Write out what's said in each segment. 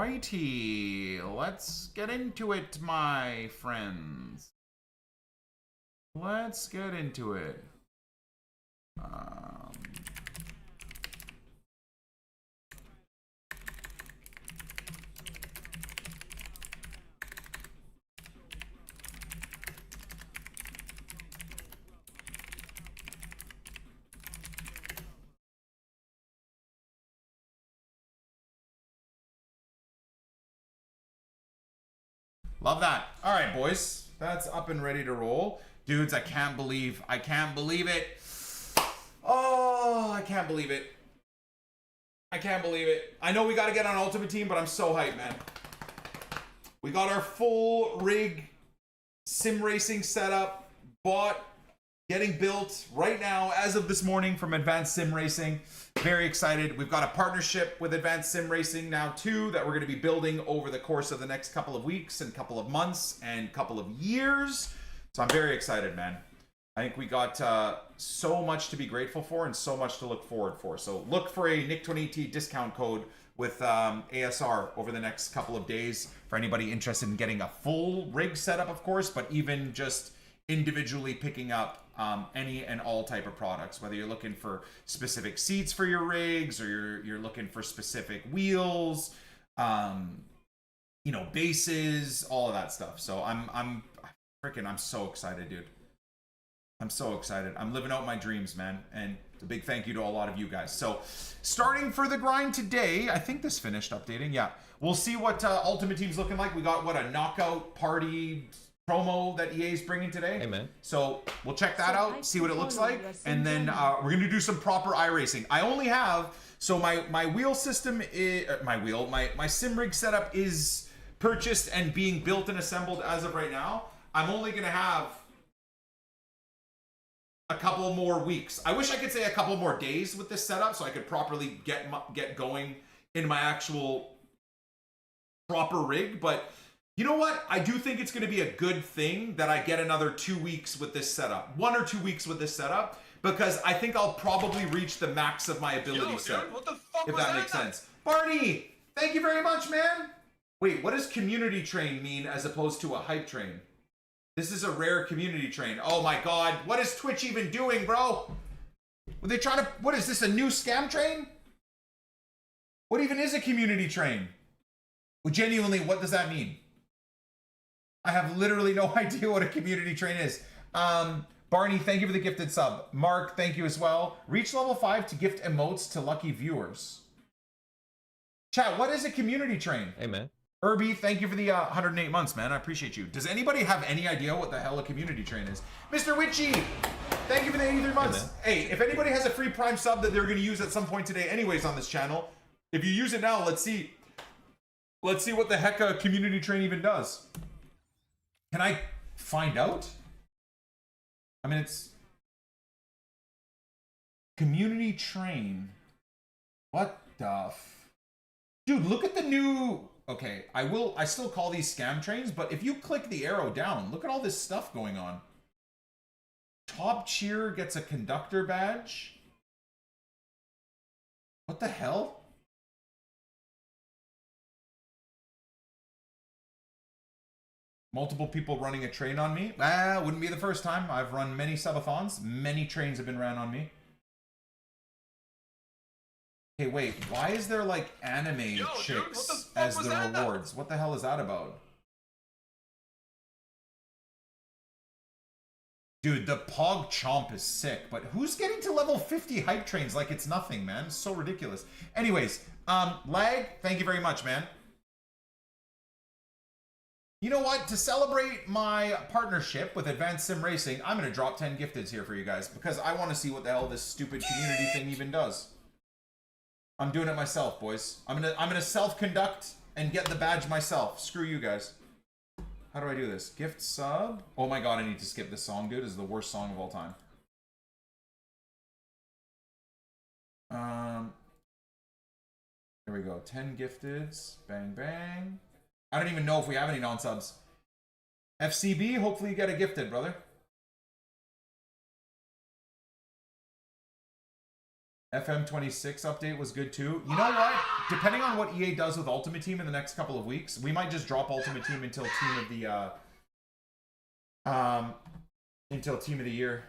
righty. Let's get into it, my friends. Let's get into it. Love that. All right, boys. That's up and ready to roll. Dudes, I can't believe it. Oh, I can't believe it. I can't believe it. I know we got to get on Ultimate Team, but I'm so hyped, man. We got our full rig sim racing setup, bought, getting built right now as of this morning from Advanced Sim Racing. Very excited. We've got a partnership with Advanced Sim Racing now too that we're going to be building over the course of the next couple of weeks and couple of months and couple of years. So I'm very excited, man. I think we got so much to be grateful for and so much to look forward for. So look for a NICK28T discount code with ASR over the next couple of days for anybody interested in getting a full rig setup, of course, but even just individually picking up any and all type of products, whether you're looking for specific seats for your rigs or you're looking for specific wheels, you know, bases, all of that stuff. So I'm so excited, dude. I'm so excited. I'm living out my dreams, man. And a big thank you to a lot of you guys. So starting for the grind today, I think this finished updating. Yeah, we'll see what Ultimate Team's looking like. We got, what, a knockout party promo that EA is bringing today. Hey, man. So we'll check that out, see what it looks like. And then we're going to do some proper iRacing. I only have, so my wheel system is, my sim rig setup is purchased and being built and assembled as of right now. I'm only going to have a couple more weeks. I wish I could say a couple more days with this setup so I could properly get going in my actual proper rig. But you know what? I do think it's going to be a good thing that I get another 2 weeks with this setup. 1 or 2 weeks with this setup, because I think I'll probably reach the max of my ability set. Dude, what the fuck if was that makes sense. Barney, thank you very much, man. Wait, what does community train mean as opposed to a hype train? This is a rare community train. Oh my god, what is Twitch even doing, bro? Were they trying to, what is this, a new scam train? What even is a community train? Well, genuinely, what does that mean? I have literally no idea what a community train is. Barney, thank you for the gifted sub. Mark, thank you as well. Reach level 5 to gift emotes to lucky viewers. Chat, what is a community train? Hey, man. Irby, thank you for the 108 months, man. I appreciate you. Does anybody have any idea what the hell a community train is? Mr. Witchy, thank you for the 83 months. Hey, if anybody has a free Prime sub that they're going to use at some point today anyways on this channel, if you use it now, let's see what the heck a community train even does. Can I find out? I mean, it's community train. What the dude, look at the new... Okay, I still call these scam trains, but if you click the arrow down, look at all this stuff going on. Top cheer gets a conductor badge. What the hell? Multiple people running a train on me? Wouldn't be the first time. I've run many subathons. Many trains have been ran on me. Okay, wait, why is there like anime chicks as the rewards? What the hell is that about? Dude, the Pog Chomp is sick, but who's getting to level 50 hype trains like it's nothing, man? It's so ridiculous. Anyways, Lag, thank you very much, man. You know what? To celebrate my partnership with Advanced Sim Racing, I'm going to drop 10 gifteds here for you guys because I want to see what the hell this stupid community thing even does. I'm doing it myself, boys. I'm gonna self-conduct and get the badge myself. Screw you guys. How do I do this? Gift sub? Oh my god, I need to skip this song, dude. This is the worst song of all time. Here we go. 10 gifteds. Bang, bang. I don't even know if we have any non-subs. FCB, hopefully you get a gifted, brother. FM26 update was good too. You know what? Depending on what EA does with Ultimate Team in the next couple of weeks, we might just drop Ultimate Team until Team of the Year.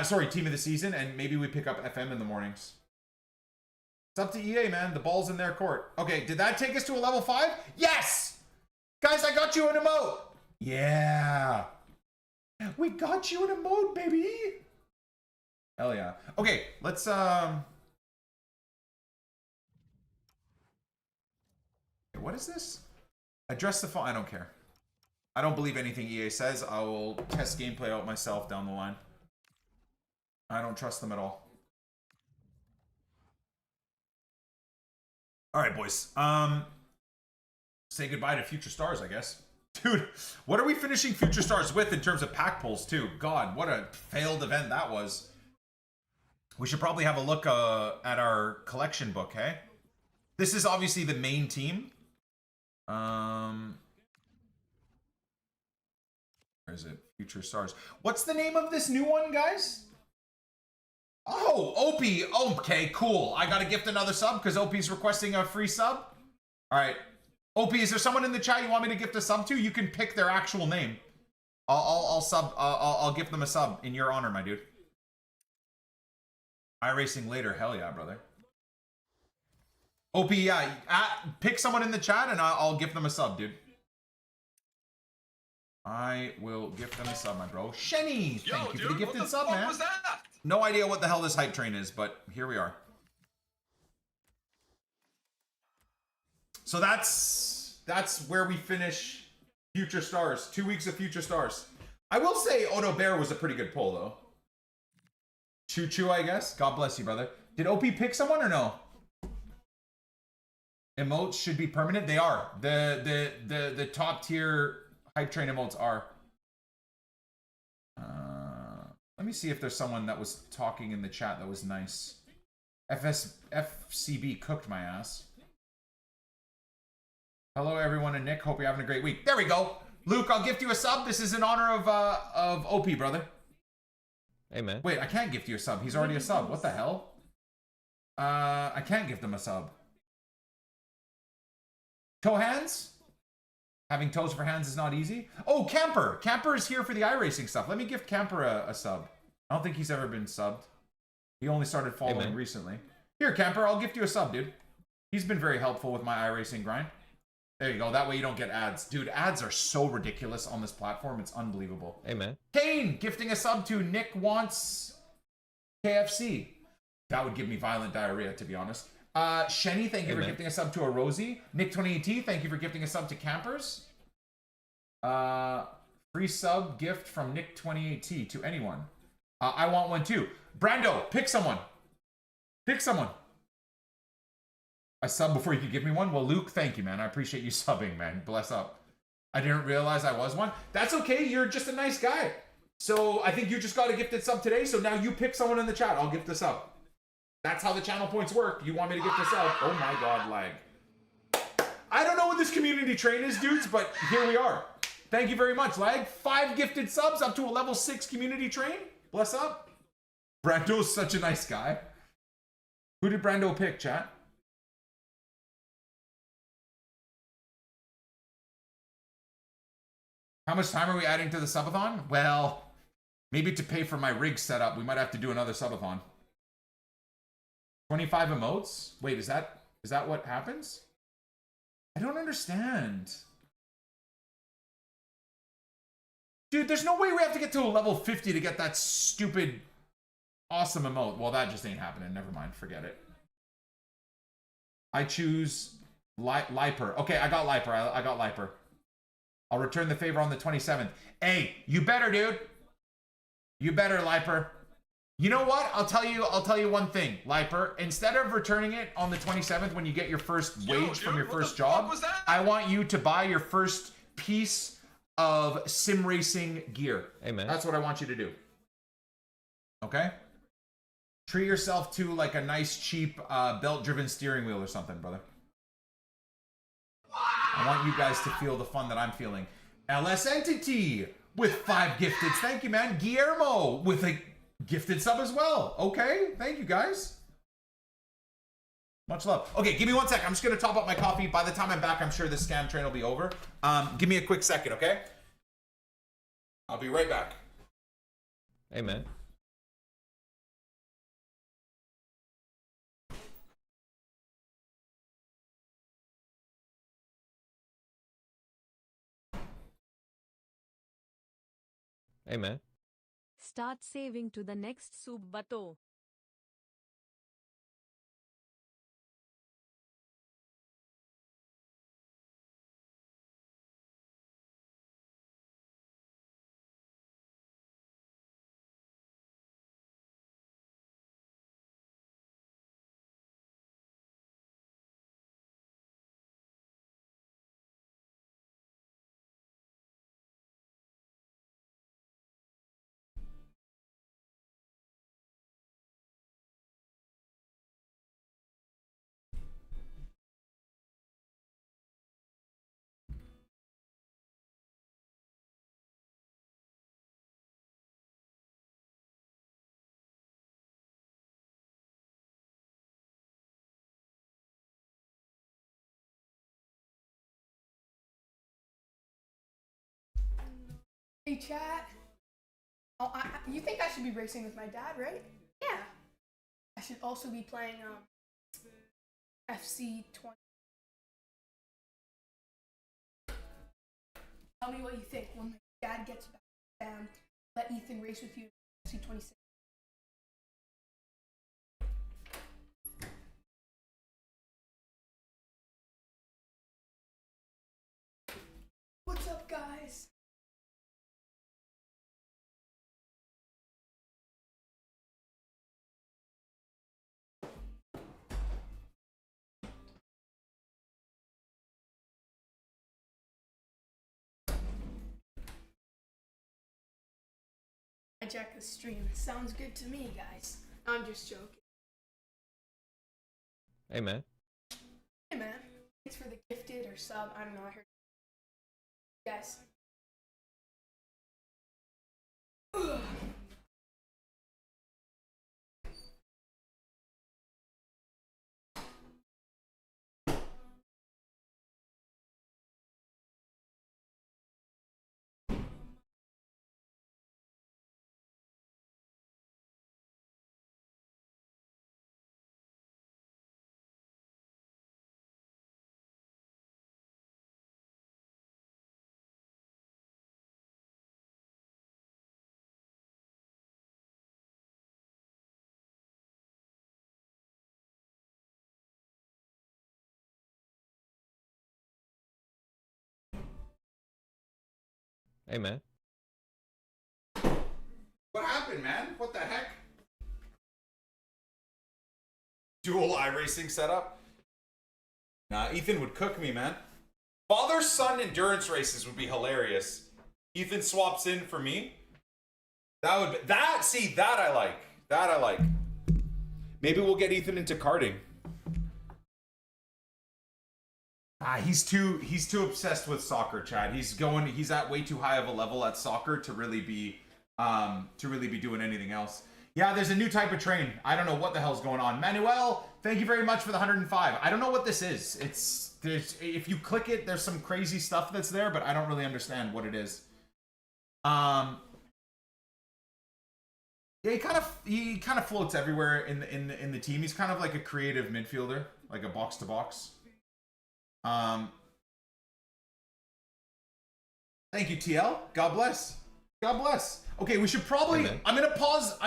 Sorry, Team of the Season, and maybe we pick up FM in the mornings. It's up to EA, man. The ball's in their court. Okay, did that take us to a level 5? Yes! Guys, I got you an emote! Yeah! We got you an emote, baby! Hell yeah. Okay, let's what is this? Address the phone. I don't care. I don't believe anything EA says. I will test gameplay out myself down the line. I don't trust them at all. Alright, boys. Say goodbye to Future Stars, I guess. Dude, what are we finishing Future Stars with in terms of pack pulls, too? God, what a failed event that was. We should probably have a look at our collection book, hey? This is obviously the main team. Where is it? Future Stars. What's the name of this new one, guys? Oh, Opie. Okay, cool. I gotta gift another sub because Opie's requesting a free sub. All right. Opie, is there someone in the chat you want me to gift a sub to? You can pick their actual name. I'll gift them a sub in your honor, my dude. iRacing later. Hell yeah, brother. OP, yeah. Pick someone in the chat and I'll gift them a sub, dude. I will gift them a sub, my bro. Shenny, thank you for the gifted sub, man. What was that? No idea what the hell this hype train is, but here we are. So that's where we finish Future Stars. 2 weeks of Future Stars. I will say Odo Bear was a pretty good pull, though. Choo Choo, I guess. God bless you, brother. Did OP pick someone or no? Emotes should be permanent. They are. The top tier hype train emotes are. Let me see if there's someone that was talking in the chat that was nice. FCB cooked my ass. Hello, everyone, and Nick. Hope you're having a great week. There we go. Luke, I'll gift you a sub. This is in honor of OP, brother. Hey, man. Wait, I can't gift you a sub. He's already a sub. What the hell? I can't gift him a sub. Toe hands? Having toes for hands is not easy. Oh, Camper. Camper is here for the iRacing stuff. Let me gift Camper a sub. I don't think he's ever been subbed. He only started following recently. Here, Camper, I'll gift you a sub, dude. He's been very helpful with my iRacing grind. There you go. That way you don't get ads. Dude, ads are so ridiculous on this platform. It's unbelievable. Hey, man. Kane, gifting a sub to Nick Wants KFC. That would give me violent diarrhea, to be honest. Shenny, thank you for gifting a sub to a Rosie. NICK28T, thank you for gifting a sub to Campers. Free sub gift from NICK28T to anyone. I want one too. Brando, pick someone. Pick someone. A sub before you could give me one? Well, Luke, thank you, man. I appreciate you subbing, man. Bless up. I didn't realize I was one. That's okay. You're just a nice guy. So I think you just got a gifted sub today. So now you pick someone in the chat. I'll gift this up. That's how the channel points work. You want me to gift this up? Oh my God, lag. I don't know what this community train is, dudes, but here we are. Thank you very much, lag. 5 gifted subs up to a level 6 community train. Bless up. Brando's such a nice guy. Who did Brando pick, chat? How much time are we adding to the subathon? Well, maybe to pay for my rig setup, we might have to do another subathon. 25 emotes? Wait, is that what happens? I don't understand. Dude, there's no way we have to get to a level 50 to get that stupid awesome emote. Well, that just ain't happening. Never mind. Forget it. I choose Liper. Okay, I got Liper. I got Liper. I'll return the favor on the 27th. Hey, you better, dude. You better, Liper. You know what? I'll tell you one thing, Liper. Instead of returning it on the 27th when you get your first wage from your first job, I want you to buy your first piece of sim racing gear. Hey, man. That's what I want you to do. Okay? Treat yourself to like a nice, cheap, belt-driven steering wheel or something, brother. I want you guys to feel the fun that I'm feeling. LS Entity with 5 gifteds. Thank you, man. Guillermo with a Gifted sub as well. Okay, thank you guys. Much love. Okay, give me 1 sec. I'm just gonna top up my coffee. By the time I'm back, I'm sure this scam train will be over. Give me a quick second, okay? I'll be right back. Hey, man. Hey, man. Start saving to the next subathon. Hey, chat. Oh, you think I should be racing with my dad, right? Yeah. I should also be playing FC 20. Tell me what you think when my dad gets back. Let Ethan race with you in FC 26. What's up, guys? Hijack the stream. Sounds good to me, guys. I'm just joking. Hey, man. Hey, man. Thanks for the gifted or sub. I don't know. I heard. Guys. Ugh. Hey, man. What happened, man? What the heck? Dual iRacing setup? Nah, Ethan would cook me, man. Father-son endurance races would be hilarious. Ethan swaps in for me. That would be, that I like. That I like. Maybe we'll get Ethan into karting. He's too obsessed with soccer, Chad. He's at way too high of a level at soccer to really be doing anything else. Yeah, there's a new type of train. I don't know what the hell's going on. Manuel, thank you very much for the 105. I don't know what this is. If you click it, there's some crazy stuff that's there, but I don't really understand what it is. Yeah, he kind of floats everywhere in the team. He's kind of like a creative midfielder, like a box to box. Thank you, TL. God bless. God bless. Okay, we should probably. Amen. I'm gonna pause.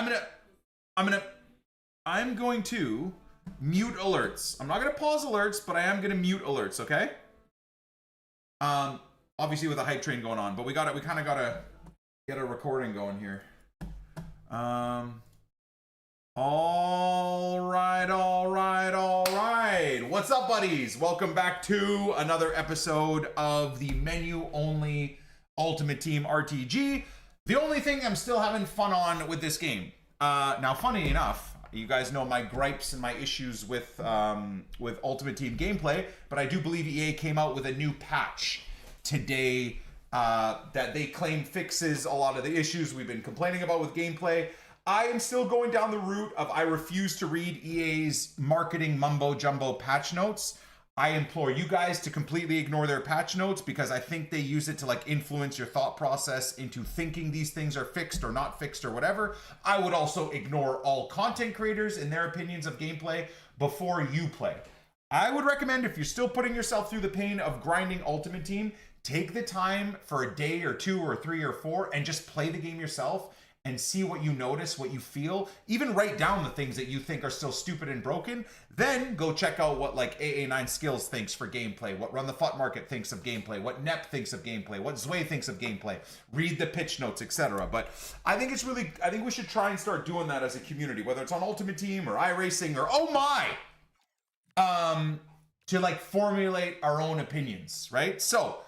I'm going to mute alerts. I'm not gonna pause alerts, but I am gonna mute alerts. Okay. Obviously with a hype train going on, but we kind of gotta get a recording going here. All right. What's up, buddies? Welcome back to another episode of the menu-only Ultimate Team RTG. The only thing I'm still having fun on with this game. Now, funny enough, you guys know my gripes and my issues with Ultimate Team gameplay, but I do believe EA came out with a new patch today that they claim fixes a lot of the issues we've been complaining about with gameplay. I am still going down the route of I refuse to read EA's marketing mumbo jumbo patch notes. I implore you guys to completely ignore their patch notes because I think they use it to like influence your thought process into thinking these things are fixed or not fixed or whatever. I would also ignore all content creators and their opinions of gameplay before you play. I would recommend if you're still putting yourself through the pain of grinding Ultimate Team, take the time for a day or 2 or 3 or 4 and just play the game yourself and see what you notice, what you feel. Even write down the things that you think are still stupid and broken. Then go check out what like AA9 Skills thinks for gameplay, what Run the Fut Market thinks of gameplay, what Nep thinks of gameplay, what Zway thinks of gameplay. Read the pitch notes, etc. But I think we should try and start doing that as a community, whether it's on Ultimate Team or iRacing or oh my, to like formulate our own opinions, right? So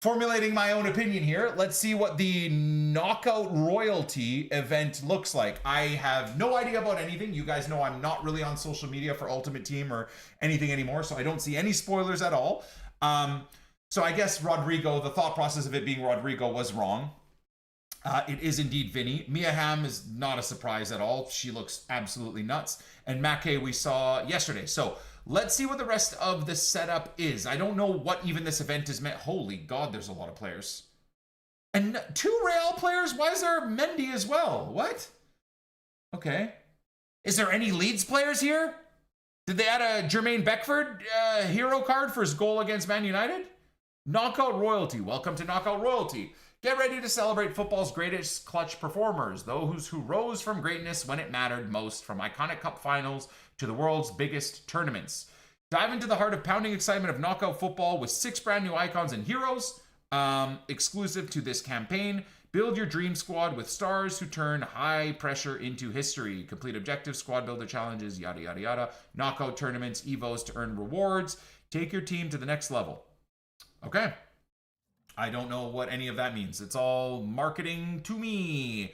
formulating my own opinion here, let's see what the Knockout Royalty event looks like. I have no idea about anything. You guys know I'm not really on social media for Ultimate Team or anything anymore, so I don't see any spoilers at all. So I guess Rodrigo, the thought process of it being Rodrigo was wrong. It is indeed Vinny. Mia Hamm is not a surprise at all. She looks absolutely nuts. And Mackay we saw yesterday. So let's see what the rest of the setup is. I don't know what even this event is meant. Holy God, there's a lot of players. And 2 Real players? Why is there Mendy as well? What? Okay. Is there any Leeds players here? Did they add a Jermaine Beckford hero card for his goal against Man United? Knockout Royalty. Welcome to Knockout Royalty. Get ready to celebrate football's greatest clutch performers, those who rose from greatness when it mattered most, from iconic cup finals to the world's biggest tournaments. Dive into the heart of pounding excitement of knockout football with 6 brand new icons and heroes, exclusive to this campaign. Build your dream squad with stars who turn high pressure into history. Complete objectives, squad builder challenges, yada, yada, yada. Knockout tournaments, evos to earn rewards. Take your team to the next level. Okay. I don't know what any of that means. It's all marketing to me.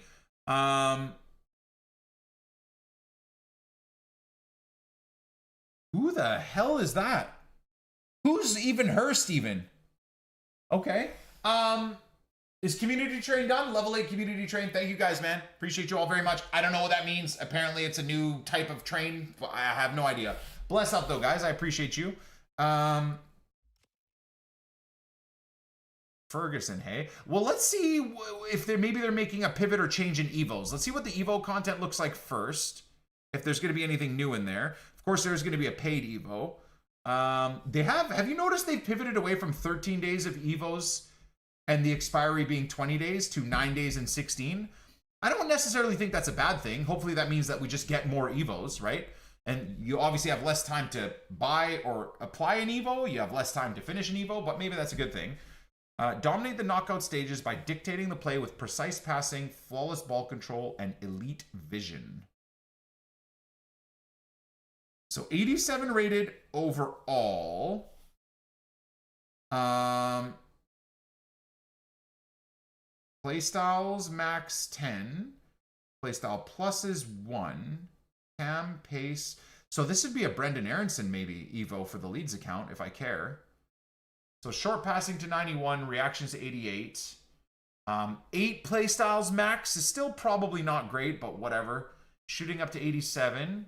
Who the hell is that? Who's even her, Steven? Okay. Is community train done? Level 8 community train. Thank you guys, man. Appreciate you all very much. I don't know what that means. Apparently it's a new type of train. I have no idea. Bless up though, guys. I appreciate you. Ferguson, hey? Well, let's see if maybe they're making a pivot or change in Evos. Let's see what the Evo content looks like first. If there's going to be anything new in there. Of course, there's going to be a paid Evo. Have you noticed they've pivoted away from 13 days of Evos and the expiry being 20 days to 9 days and 16? I don't necessarily think that's a bad thing. Hopefully that means that we just get more Evos, right? And you obviously have less time to buy or apply an Evo. You have less time to finish an Evo, but maybe that's a good thing. Dominate the knockout stages by dictating the play with precise passing, flawless ball control, and elite vision. So 87 rated overall. Playstyles max 10. Playstyle plus is 1. Cam, pace. So this would be a Brendan Aronson maybe Evo for the Leeds account if I care. So short passing to 91, reactions to 88. 8 playstyles max is still probably not great, but whatever. Shooting up to 87.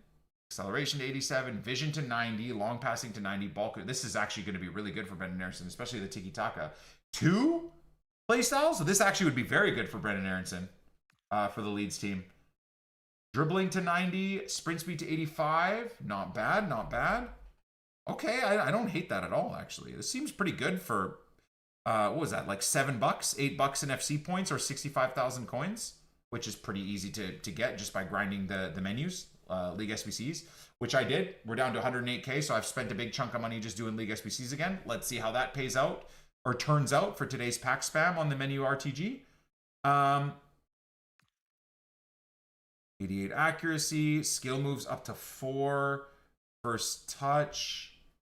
Acceleration to 87, vision to 90, long passing to 90, bulk. This is actually going to be really good for Brendan Aronson, especially the tiki-taka. 2 playstyles? So this actually would be very good for Brendan Aronson for the Leeds team. Dribbling to 90, sprint speed to 85. Not bad, not bad. Okay, I don't hate that at all, actually. This seems pretty good for, what was that, like $7, $8 in FC points or 65,000 coins, which is pretty easy to get just by grinding the menus, League SBCs, which I did. We're down to 108K, so I've spent a big chunk of money just doing League SBCs again. Let's see how that pays out or turns out for today's pack spam on the menu RTG. 88 accuracy, skill moves up to 4, first touch.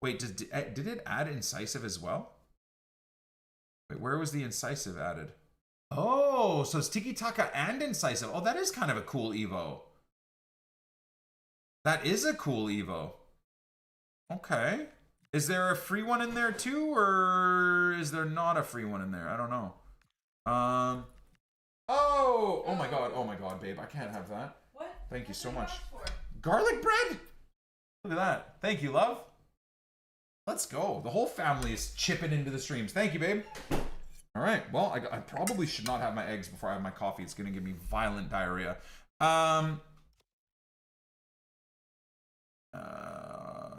Wait, did it add incisive as well? Wait, where was the incisive added? Oh, so it's tiki-taka and incisive. Oh, that is kind of a cool Evo. That is a cool Evo. Okay. Is there a free one in there too, or is there not a free one in there? I don't know. Oh my god, babe. I can't have that. What? Thank you That's so what much. asked for. Garlic bread? Look at that. Thank you, love. Let's go. The whole family is chipping into the streams. Thank you, babe. All right. Well, I probably should not have my eggs before I have my coffee. It's going to give me violent diarrhea.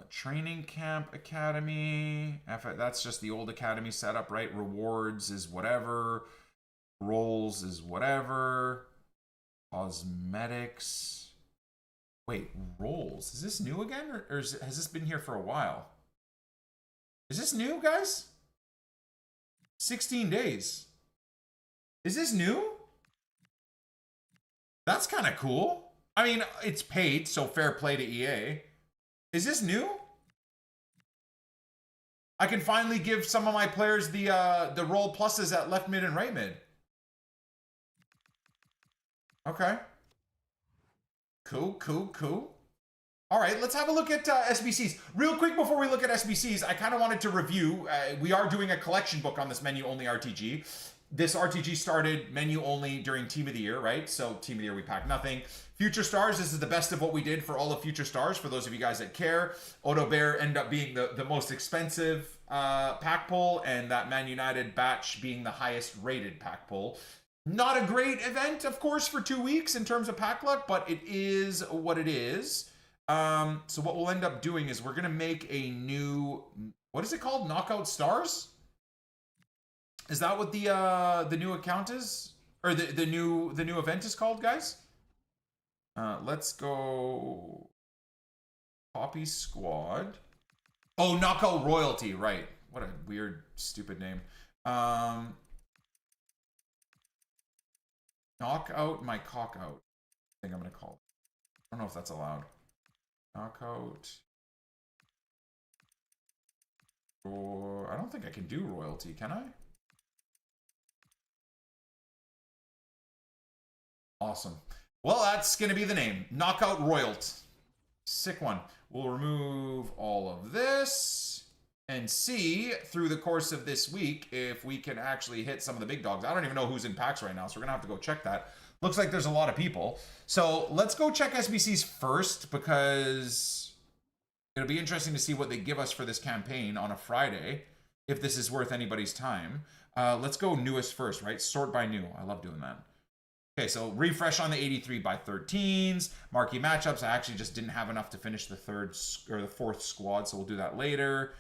Training Camp Academy. That's just the old academy setup, right? Rewards is whatever. Roles is whatever. Cosmetics. Wait, roles. Is this new again? Or has this been here for a while? Is this new, guys? 16 days. Is this new? That's kind of cool. I mean, it's paid, so fair play to EA. Is this new? I can finally give some of my players the role pluses at left mid and right mid. Okay. Cool. All right, let's have a look at SBCs. Real quick before we look at SBCs, I kind of wanted to review. We are doing a collection book on this menu-only RTG. This RTG started menu-only during Team of the Year, right? So Team of the Year, we pack nothing. Future Stars, this is the best of what we did for all of Future Stars, for those of you guys that care. Odo Bear ended up being the most expensive pack pull, and that Man United batch being the highest rated pack pull. Not a great event, of course, for 2 weeks in terms of pack luck, but it is what it is. So what we'll end up doing is we're going to make a new, what is it called? Knockout Stars? Is that what the new account is? Or the new event is called, guys? Let's go Poppy Squad. Oh, Knockout Royalty, right. What a weird, stupid name. Knock out my cock out. I think I'm going to call it. I don't know if that's allowed. Knockout. Or I don't think I can do royalty, can I? Awesome. Well, that's going to be the name. Knockout Royalt. Sick one. We'll remove all of this and see through the course of this week if we can actually hit some of the big dogs. I don't even know who's in packs right now, so we're going to have to go check that. Looks like there's a lot of people. So let's go check SBCs first, because it'll be interesting to see what they give us for this campaign on a Friday, if this is worth anybody's time. Let's go newest first, right? Sort by new. I love doing that. Okay, so refresh on the 83 by 13s. Marquee matchups. I actually just didn't have enough to finish the fourth squad, so we'll do that later.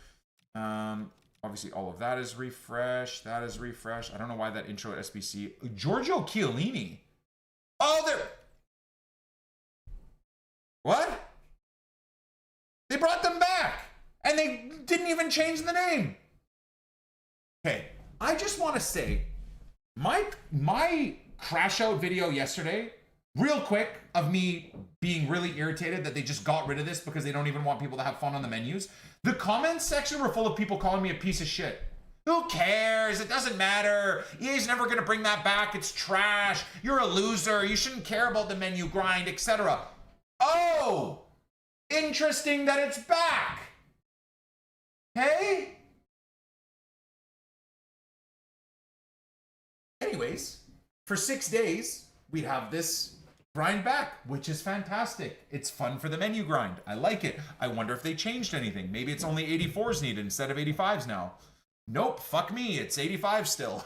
Obviously, all of that is refreshed. That is refreshed. I don't know why that intro at SBC. Giorgio Chiellini. Oh, there. What? They brought them back, and they didn't even change the name. Okay, I just want to say, my crash out video yesterday, real quick, of me being really irritated that they just got rid of this because they don't even want people to have fun on the menus. The comments section were full of people calling me a piece of shit. Who cares? It doesn't matter. EA's never going to bring that back. It's trash. You're a loser. You shouldn't care about the menu grind, etc. Oh, interesting that it's back. Hey? Anyways, for 6 days, we'd have this grind back, which is fantastic. It's fun for the menu grind. I like it. I wonder if they changed anything. Maybe it's only 84s needed instead of 85s now. Nope, fuck me. It's 85 still.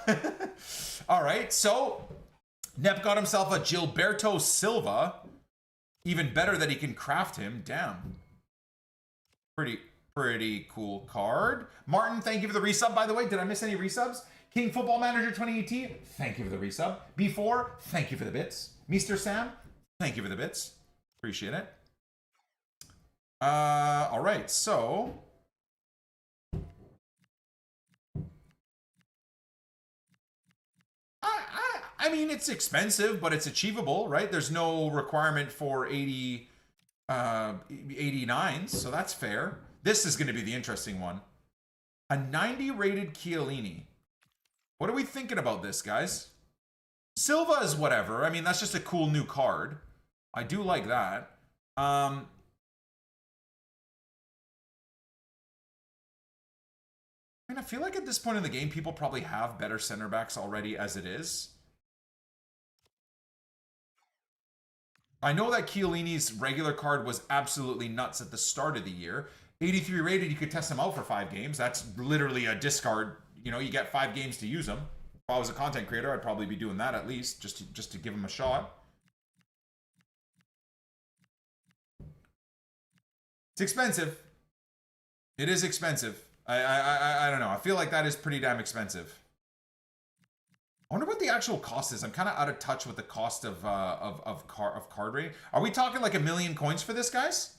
All right, so Nep got himself a Gilberto Silva. Even better that he can craft him. Damn. Pretty cool card. Martin, thank you for the resub, by the way. Did I miss any resubs? King Football Manager 28T, thank you for the resub. B4, thank you for the bits. Mr. Sam, thank you for the bits. Appreciate it. All right, so I mean, it's expensive, but it's achievable, right? There's no requirement for 89s, so that's fair. This is going to be the interesting one. A 90 rated Chiellini. What are we thinking about this, guys? Silva is whatever. I mean, that's just a cool new card. I do like that. I mean, I feel like at this point in the game, people probably have better center backs already as it is. I know that Chiellini's regular card was absolutely nuts at the start of the year. 83 rated, you could test him out for 5 games. That's literally a discard. You know, you get 5 games to use him. If I was a content creator, I'd probably be doing that at least, just to give him a shot. It's expensive. It is expensive. I don't know. I feel like that is pretty damn expensive. I wonder what the actual cost is. I'm kind of out of touch with the cost of card rating. Are we talking like 1 million coins for this, guys?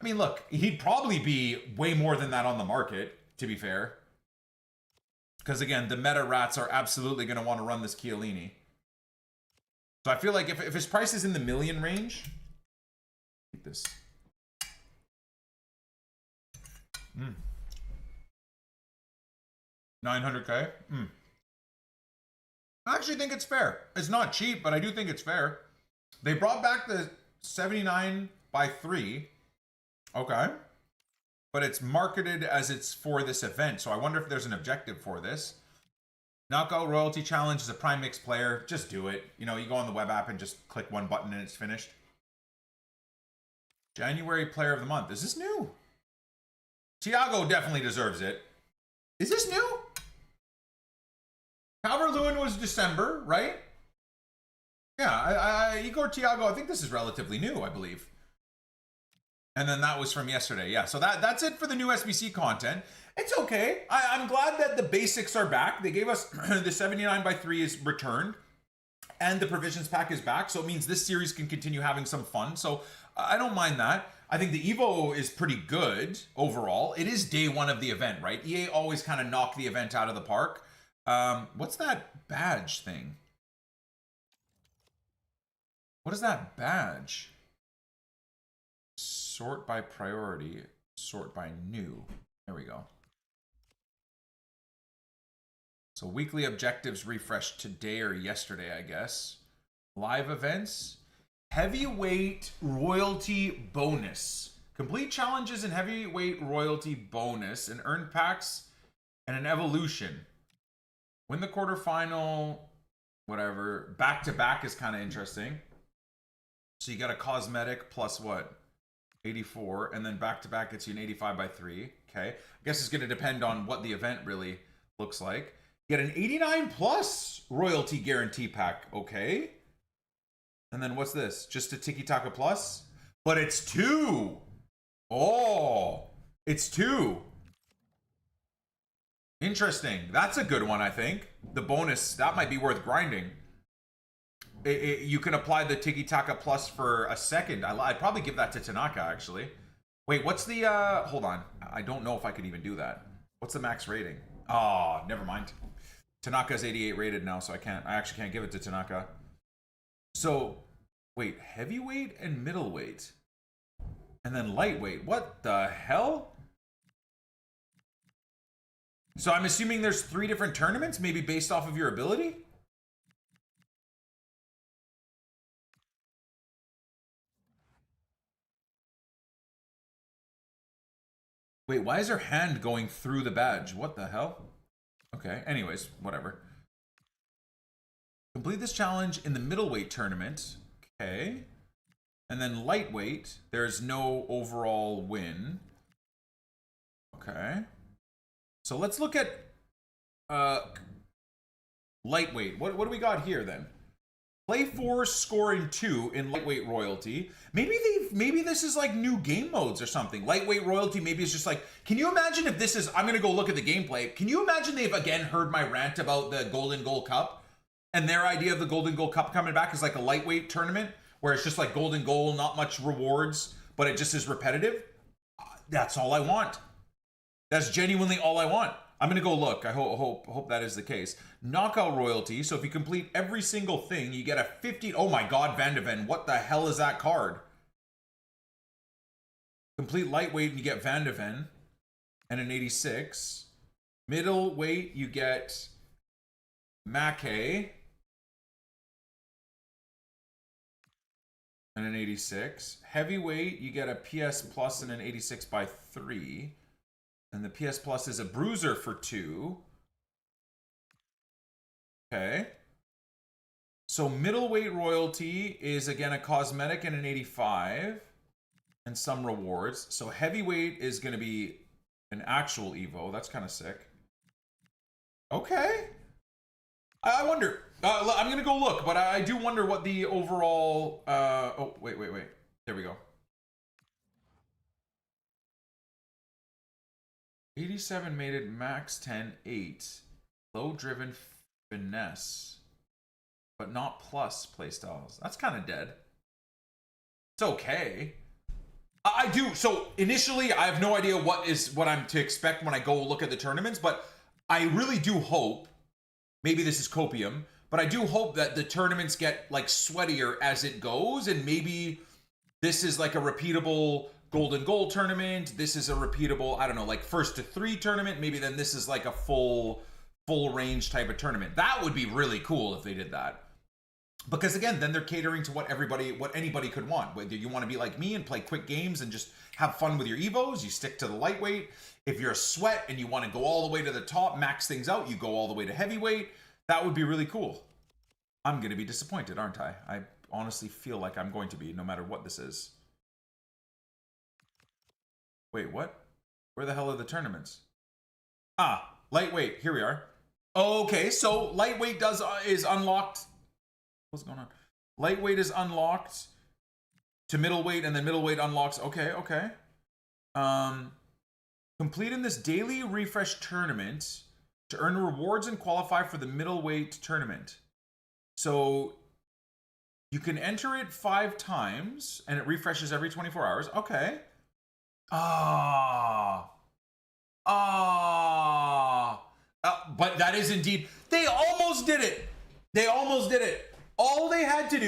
I mean, look, he'd probably be way more than that on the market, to be fair. Because again, the meta rats are absolutely going to want to run this Chiellini. So I feel like if his price is in the million range, keep this. 900K. I actually think it's fair. It's not cheap, but I do think it's fair. They brought back the 79x3. Okay. But it's marketed as it's for this event, so I wonder if there's an objective for this. Knockout Royalty Challenge is a Prime Mix player. Just do it. You know, you go on the web app and just click one button and it's finished. January Player of the Month. Is this new? Thiago definitely deserves it. Is this new? Calvert-Lewin was December, right? Yeah, Igor Thiago, I think this is relatively new, I believe. And then that was from yesterday. Yeah, so that's it for the new SBC content. It's okay. I'm glad that the basics are back. They gave us the 79x3 is returned. And the provisions pack is back. So it means this series can continue having some fun. So I don't mind that. I think the Evo is pretty good overall. It is day 1 of the event, right? EA always kind of knock the event out of the park. What's that badge thing? What is that badge? Sort by priority, sort by new. There we go. So weekly objectives refreshed today or yesterday, I guess. Live events. Heavyweight royalty bonus. Complete challenges and heavyweight royalty bonus and earn packs and an evolution. Win the quarterfinal, whatever. Back to back is kind of interesting. So you got a cosmetic plus what? 84, and then back to back gets you an 85x3. Okay. I guess it's going to depend on what the event really looks like. You get an 89 plus royalty guarantee pack. Okay. And then what's this? Just a Tiki Taka Plus? But it's 2. Oh, it's 2. Interesting. That's a good one, I think. The bonus, that might be worth grinding. You can apply the Tiki Taka Plus for a second. I'd probably give that to Tanaka, actually. Wait, what's the... hold on. I don't know if I could even do that. What's the max rating? Oh, never mind. Tanaka's 88 rated now, so I actually can't give it to Tanaka. So, wait, heavyweight and middleweight. And then lightweight. What the hell? So I'm assuming there's 3 different tournaments, maybe based off of your ability? Wait, why is her hand going through the badge? What the hell? Okay, anyways, whatever. Complete this challenge in the middleweight tournament. Okay. And then lightweight, there's no overall win. Okay. So let's look at lightweight. What do we got here then? Play 4, scoring 2 in lightweight royalty. Maybe this is like new game modes or something. Lightweight royalty, maybe it's just like, can you imagine if this is, I'm gonna go look at the gameplay. Can you imagine they've again heard my rant about the Golden Goal Cup? And their idea of the Golden Goal Cup coming back is like a lightweight tournament where it's just like Golden Goal, not much rewards, but it just is repetitive. That's all I want. That's genuinely all I want. I'm gonna go look. I hope that is the case. Knockout royalty. So if you complete every single thing, you get a 50. Oh my God, Van de Ven. What the hell is that card? Complete lightweight and you get Van de Ven and an 86. Middleweight, you get Mackay and an 86. Heavyweight, you get a PS Plus and an 86x3. And the PS Plus is a bruiser for 2. Okay. So middleweight royalty is again a cosmetic and an 85 and some rewards. So heavyweight is going to be an actual Evo. That's kind of sick. Okay. I wonder. I'm going to go look, but I do wonder what the overall... oh, wait. There we go. 87 mated max 10 8. Low driven finesse. But not plus playstyles. That's kind of dead. It's okay. I do. So initially, I have no idea what I'm to expect when I go look at the tournaments, but I really do hope, maybe this is copium, but I do hope that the tournaments get like sweatier as it goes, and maybe this is like a repeatable golden goal tournament. This is a repeatable, I don't know, like 1st to 3 tournament. Maybe then this is like a full range type of tournament. That would be really cool if they did that. Because again, then they're catering to what anybody could want. Whether you want to be like me and play quick games and just have fun with your Evos, you stick to the lightweight. If you're a sweat and you want to go all the way to the top, max things out, you go all the way to heavyweight. That would be really cool. I'm going to be disappointed, aren't I? I honestly feel like I'm going to be, no matter what this is. Wait, what? Where the hell are the tournaments? Ah, lightweight. Here we are. Okay, so lightweight is unlocked. What's going on? Lightweight is unlocked to middleweight, and then middleweight unlocks. Okay. Completing this daily refresh tournament to earn rewards and qualify for the middleweight tournament. So you can enter it 5 times, and it refreshes every 24 hours. Okay. But that is indeed... They almost did it. All they had to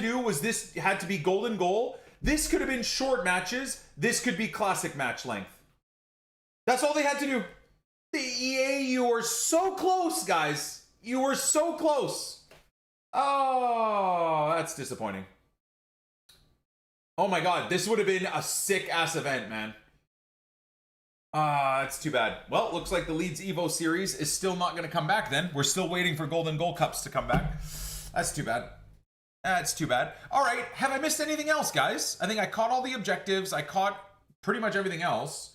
do was this had to be golden goal. This could have been short matches. This could be classic match length. That's all they had to do. The EA, you were so close, guys. You were so close. Oh, that's disappointing. Oh my god, this would have been a sick-ass event, man. That's too bad. Well, looks like the Leeds Evo series is still not going to come back then. We're still waiting for Golden Goal Cups to come back. That's too bad. That's too bad. All right, have I missed anything else, guys? I think I caught all the objectives. I caught pretty much everything else.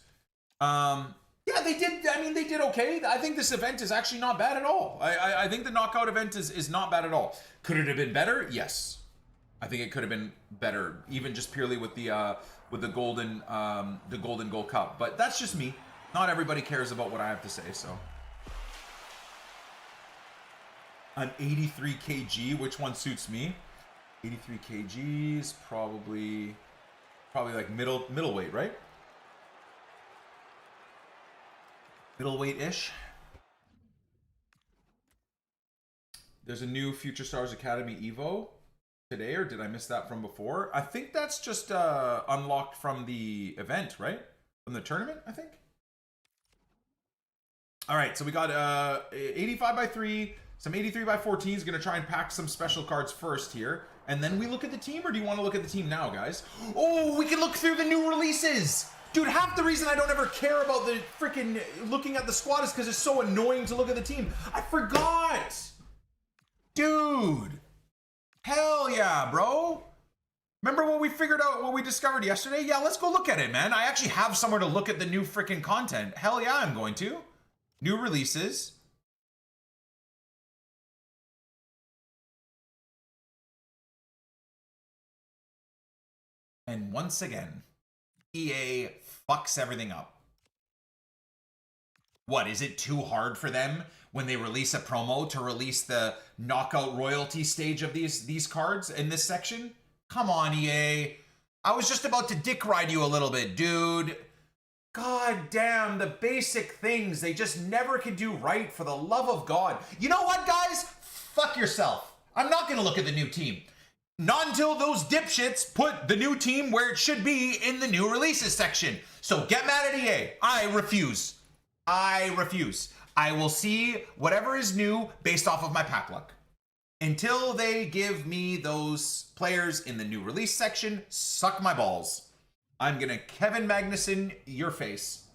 Yeah, they did. I mean, they did okay. I think this event is actually not bad at all. I think the knockout event is not bad at all. Could it have been better? Yes. I think it could have been better, even just purely with the golden goal cup. But that's just me. Not everybody cares about what I have to say. So, an 83 kg. Which one suits me? 83 kg is probably like middleweight, right? Middleweight-ish. There's a new Future Stars Academy Evo today, or did I miss that from before? I think that's just unlocked from the event, right? From the tournament, I think. All right, so we got 85 by 3, some 83 by 14s. Gonna try and pack some special cards first here, and then we look at the team, or do you want to look at the team now, guys? Oh, we can look through the new releases. Dude, half the reason I don't ever care about the freaking looking at the squad is because it's so annoying to look at the team. I forgot. Dude. Hell yeah, bro. Remember what we figured out, what we discovered yesterday? Yeah, let's go look at it, man. I actually have somewhere to look at the new freaking content. Hell yeah, I'm going to. New releases. And once again, EA fucks everything up. What, is it too hard for them when they release a promo to release the knockout royalty stage of these cards in this section? Come on, EA. I was just about to dick ride you a little bit, dude. God damn, the basic things they just never can do right, for the love of God. You know what, guys? Fuck yourself. I'm not going to look at the new team. Not until those dipshits put the new team where it should be in the new releases section. So get mad at EA. I refuse. I refuse. I will see whatever is new based off of my pack luck. Until they give me those players in the new release section, suck my balls. I'm gonna Kevin Magnuson your face.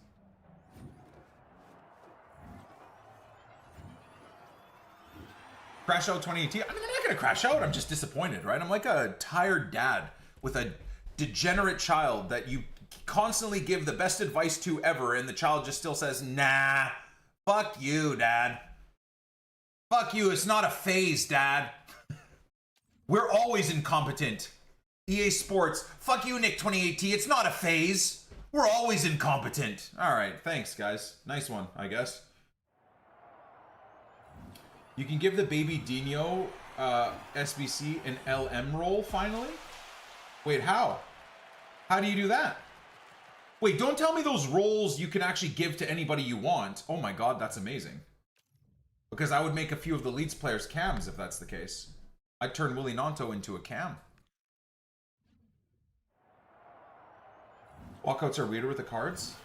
Crash out 2018. I mean, I'm not gonna crash out. I'm just disappointed, right? I'm like a tired dad with a degenerate child that you constantly give the best advice to ever, and the child just still says, nah, fuck you, dad. Fuck you, it's not a phase, dad. We're always incompetent. EA Sports, fuck you, NICK28T, it's not a phase. We're always incompetent. All right, thanks, guys. Nice one, I guess. You can give the baby Dino SBC an LM role, finally? Wait, how? How do you do that? Wait, don't tell me those roles you can actually give to anybody you want. Oh my god, that's amazing. Because I would make a few of the Leeds players cams if that's the case. I'd turn Willie Nanto into a cam. Walkouts are weirder with the cards.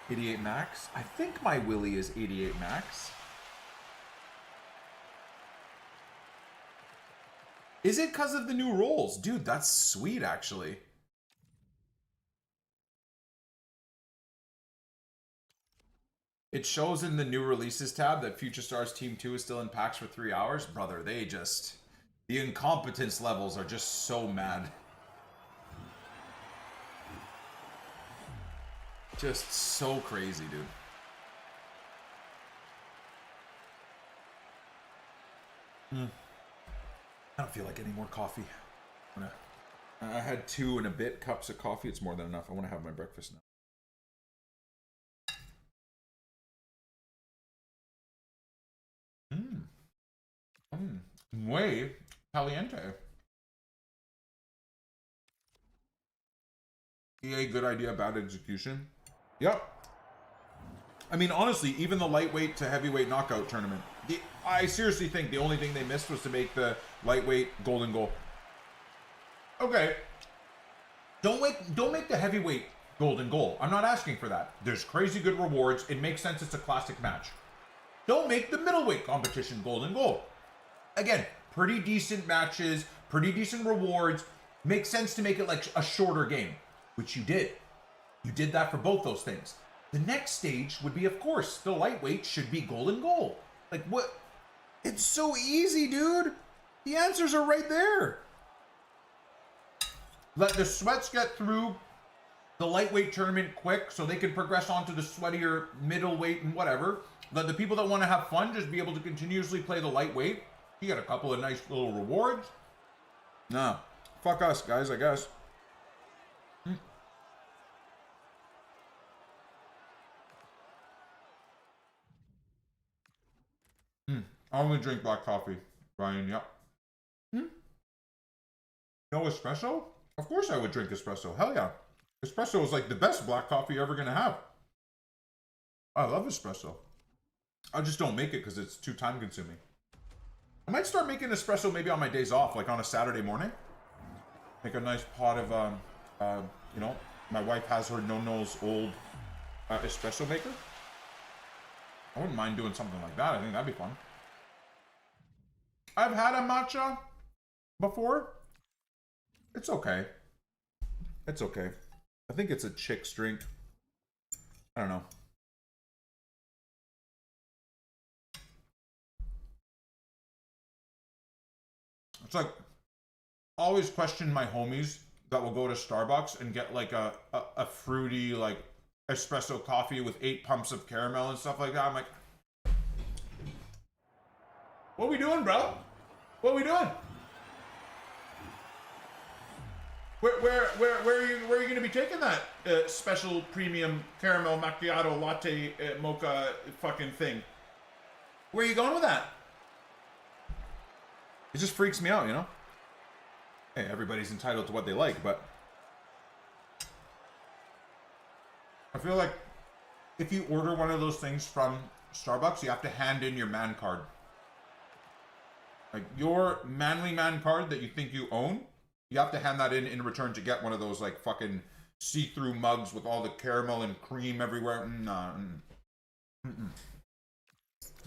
88 max. I think my Willie is 88 max. Is it because of the new roles? Dude, that's sweet, actually. It shows in the new releases tab that Future Stars Team 2 is still in packs for 3 hours. Brother, they just... The incompetence levels are just so mad. Just so crazy, dude. I don't feel like any more coffee. I had 2 and a bit cups of coffee. It's more than enough. I want to have my breakfast now. Muy caliente. EA, good idea, bad execution. Yep. I mean, honestly, even the lightweight to heavyweight knockout tournament, I seriously think the only thing they missed was to make the lightweight golden goal. Okay. Don't make the heavyweight golden goal. I'm not asking for that. There's crazy good rewards. It makes sense. It's a classic match. Don't make the middleweight competition golden goal. Again, pretty decent matches, pretty decent rewards. Makes sense to make it like a shorter game, which you did. You did that for both those things. The next stage would be, of course, the lightweight should be golden goal. Like, what? It's so easy, dude. The answers are right there. Let the sweats get through the lightweight tournament quick so they can progress on to the sweatier middleweight and whatever. Let the people that want to have fun just be able to continuously play the lightweight. You got a couple of nice little rewards. Nah, fuck us, guys, I guess. I only drink black coffee, Brian. Yep. No espresso? Of course I would drink espresso. Hell yeah. Espresso is like the best black coffee you're ever going to have. I love espresso. I just don't make it because it's too time consuming. I might start making espresso maybe on my days off, like on a Saturday morning. Make a nice pot of, you know, my wife has her no-no's old espresso maker. I wouldn't mind doing something like that. I think that'd be fun. I've had a matcha before. It's okay. It's okay. I think it's a chick's drink. I don't know. It's like, always question my homies that will go to Starbucks and get like a fruity like espresso coffee with 8 pumps of caramel and stuff like that. I'm like, what we doing, bro? What we doing? Where are you going to be taking that special premium caramel macchiato latte mocha fucking thing? Where are you going with that? It just freaks me out, you know? Hey, everybody's entitled to what they like, but I feel like if you order one of those things from Starbucks, you have to hand in your man card. Like your manly man card that you think you own, you have to hand that in return to get one of those like fucking see-through mugs with all the caramel and cream everywhere.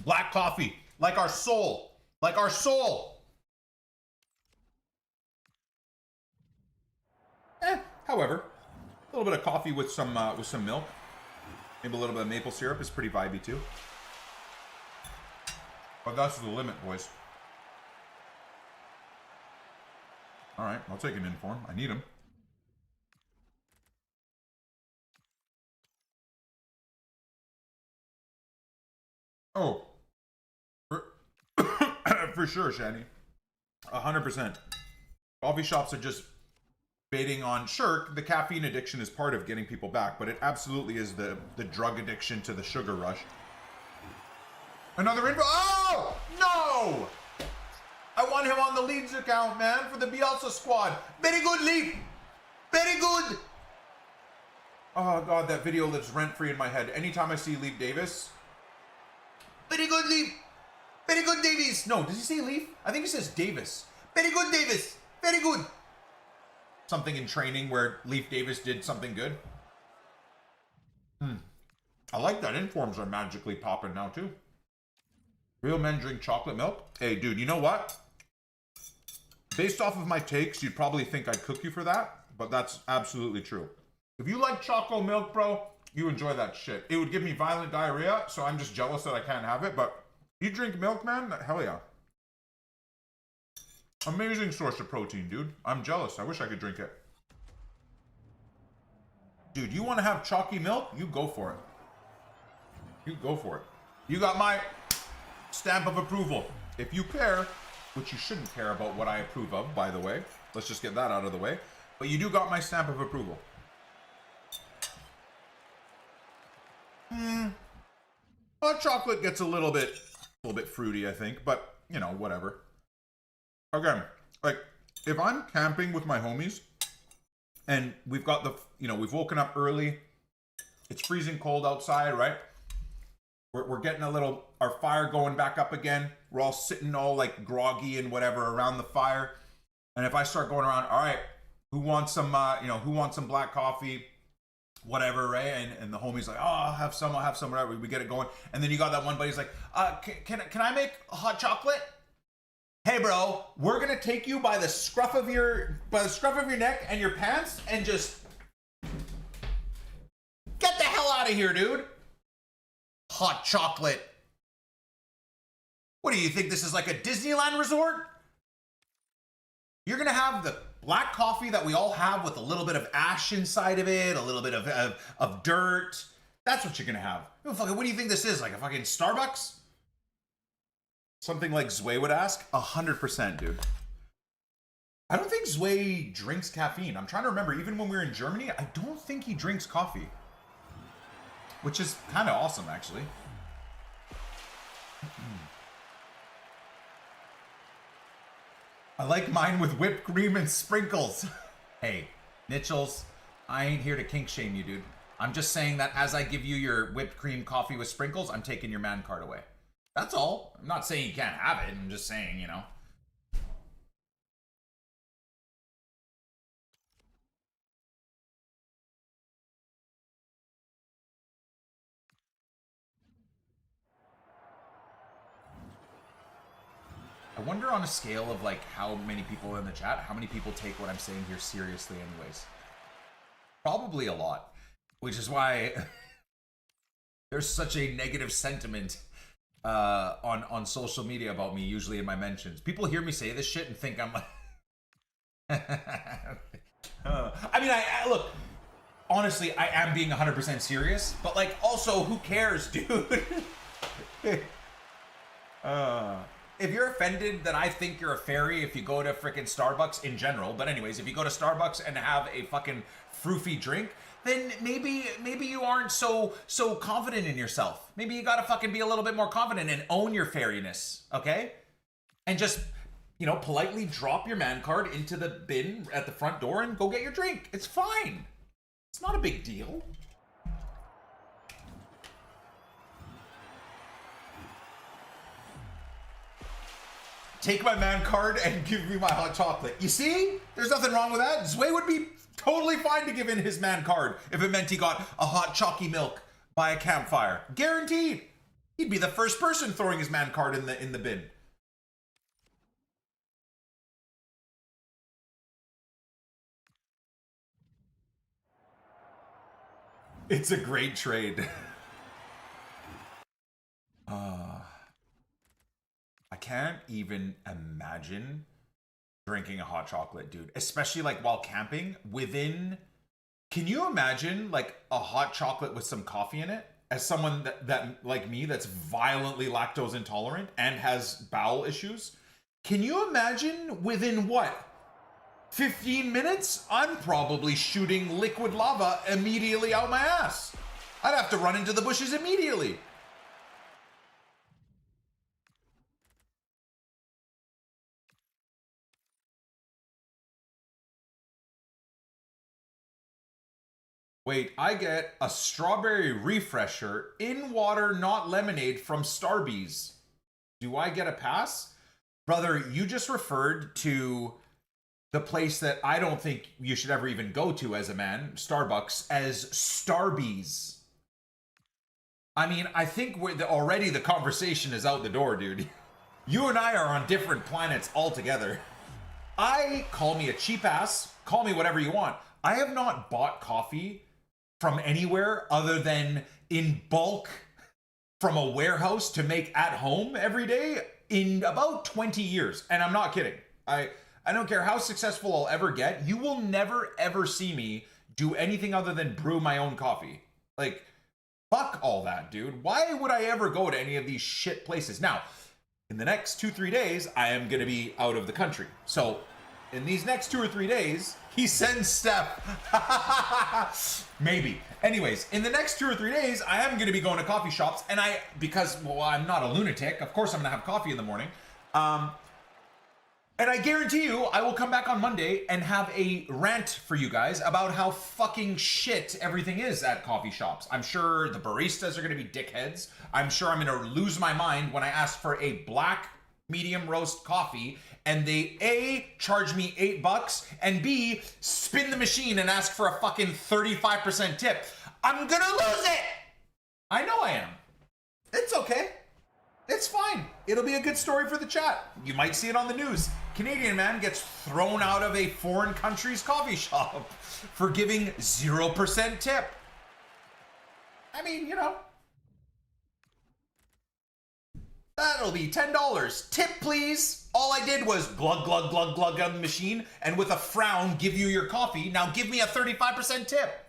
Black coffee, like our soul, like our soul. However, a little bit of coffee with some milk, maybe a little bit of maple syrup is pretty vibey too. But that's the limit, boys. All right, I'll take an inform. I need him. Oh, for sure, Shani. 100%. Coffee shops are just baiting on, sure, the caffeine addiction is part of getting people back, but it absolutely is the drug addiction to the sugar rush. Another info. Oh, no! I want him on the Leeds account, man, for the Bielsa squad. Very good, Leaf. Very good. Oh, God, that video lives rent-free in my head. Anytime I see Leaf Davis. Very good, Leaf. Very good, Davies. No, does he say Leaf? I think he says Davis. Very good, Davis. Very good. Something in training where Leaf Davis did something good. I like that informs are magically popping now, too. Real men drink chocolate milk? Hey, dude, you know what? Based off of my takes, you'd probably think I'd cook you for that, but that's absolutely true. If you like chocolate milk, bro, you enjoy that shit. It would give me violent diarrhea, so I'm just jealous that I can't have it, but you drink milk, man? Hell yeah. Amazing source of protein, dude. I'm jealous. I wish I could drink it. Dude, you want to have chalky milk? You go for it. You go for it. You got my stamp of approval. If you care, which you shouldn't care about what I approve of, by the way. Let's just get that out of the way. But you do got my stamp of approval. Hot chocolate gets a little bit fruity, I think, but you know, whatever. Again, like if I'm camping with my homies and we've got the, you know, we've woken up early, it's freezing cold outside, right? We're getting a little, our fire going back up again. We're all sitting all like groggy and whatever around the fire. And if I start going around, all right, who wants some, who wants some black coffee? Whatever, right? And the homie's like, oh, I'll have some, whatever. We get it going. And then you got that one buddy's like, can I make a hot chocolate? Hey, bro, we're gonna take you by the scruff of your neck and your pants and just get the hell out of here, dude. Hot chocolate. What do you think? This is like a Disneyland resort? You're gonna have the black coffee that we all have with a little bit of ash inside of it, a little bit of dirt. That's what you're gonna have. What do you think this is? Like a fucking Starbucks? Something like Zway would ask? 100%, dude. I don't think Zway drinks caffeine. I'm trying to remember, even when we were in Germany, I don't think he drinks coffee. Which is kind of awesome, actually. I like mine with whipped cream and sprinkles. Hey, Mitchells, I ain't here to kink shame you, dude. I'm just saying that as I give you your whipped cream coffee with sprinkles, I'm taking your man card away. That's all. I'm not saying you can't have it. I'm just saying, you know. I wonder on a scale of like how many people in the chat, how many people take what I'm saying here seriously anyways. Probably a lot, which is why there's such a negative sentiment on social media about me, usually in my mentions. People hear me say this shit and think I'm like... I mean, I look, honestly, I am being 100% serious, but like, also, who cares, dude? If you're offended that I think you're a fairy if you go to freaking Starbucks in general, but anyways, if you go to Starbucks and have a fucking froofy drink, then maybe you aren't so confident in yourself. Maybe you gotta fucking be a little bit more confident and own your fairiness, okay? And just, you know, politely drop your man card into the bin at the front door and go get your drink. It's fine. It's not a big deal. Take my man card and give me my hot chocolate. You see? There's nothing wrong with that. Zway would be totally fine to give in his man card if it meant he got a hot chalky milk by a campfire. Guaranteed. He'd be the first person throwing his man card in the bin. It's a great trade. I can't even imagine drinking a hot chocolate, dude. Especially like while camping within... Can you imagine like a hot chocolate with some coffee in it? As someone that like me, that's violently lactose intolerant and has bowel issues. Can you imagine within what? 15 minutes? I'm probably shooting liquid lava immediately out my ass. I'd have to run into the bushes immediately. Wait, I get a strawberry refresher in water, not lemonade from Starbucks. Do I get a pass? Brother, you just referred to the place that I don't think you should ever even go to as a man, Starbucks, as Starbucks. I mean, I think already the conversation is out the door, dude. You and I are on different planets altogether. Call me a cheap ass, call me whatever you want. I have not bought coffee from anywhere other than in bulk from a warehouse to make at home every day in about 20 years. And I'm not kidding. I don't care how successful I'll ever get. You will never ever see me do anything other than brew my own coffee. Like, fuck all that, dude. Why would I ever go to any of these shit places? Now, in the next 2-3 days, I am going to be out of the country. So in these next 2 or 3 days, he sends Steph. Maybe. Anyways, in the next 2 or 3 days, I am going to be going to coffee shops. And because I'm not a lunatic, of course I'm going to have coffee in the morning. And I guarantee you, I will come back on Monday and have a rant for you guys about how fucking shit everything is at coffee shops. I'm sure the baristas are going to be dickheads. I'm sure I'm going to lose my mind when I ask for a black medium roast coffee and they A, charge me $8 and B, spin the machine and ask for a fucking 35% tip. I'm going to lose it. I know I am. It's okay. It's fine. It'll be a good story for the chat. You might see it on the news. Canadian man gets thrown out of a foreign country's coffee shop for giving 0% tip. I mean, you know. That'll be $10. Tip, please. All I did was glug, glug, glug, glug on the machine and with a frown give you your coffee. Now give me a 35% tip.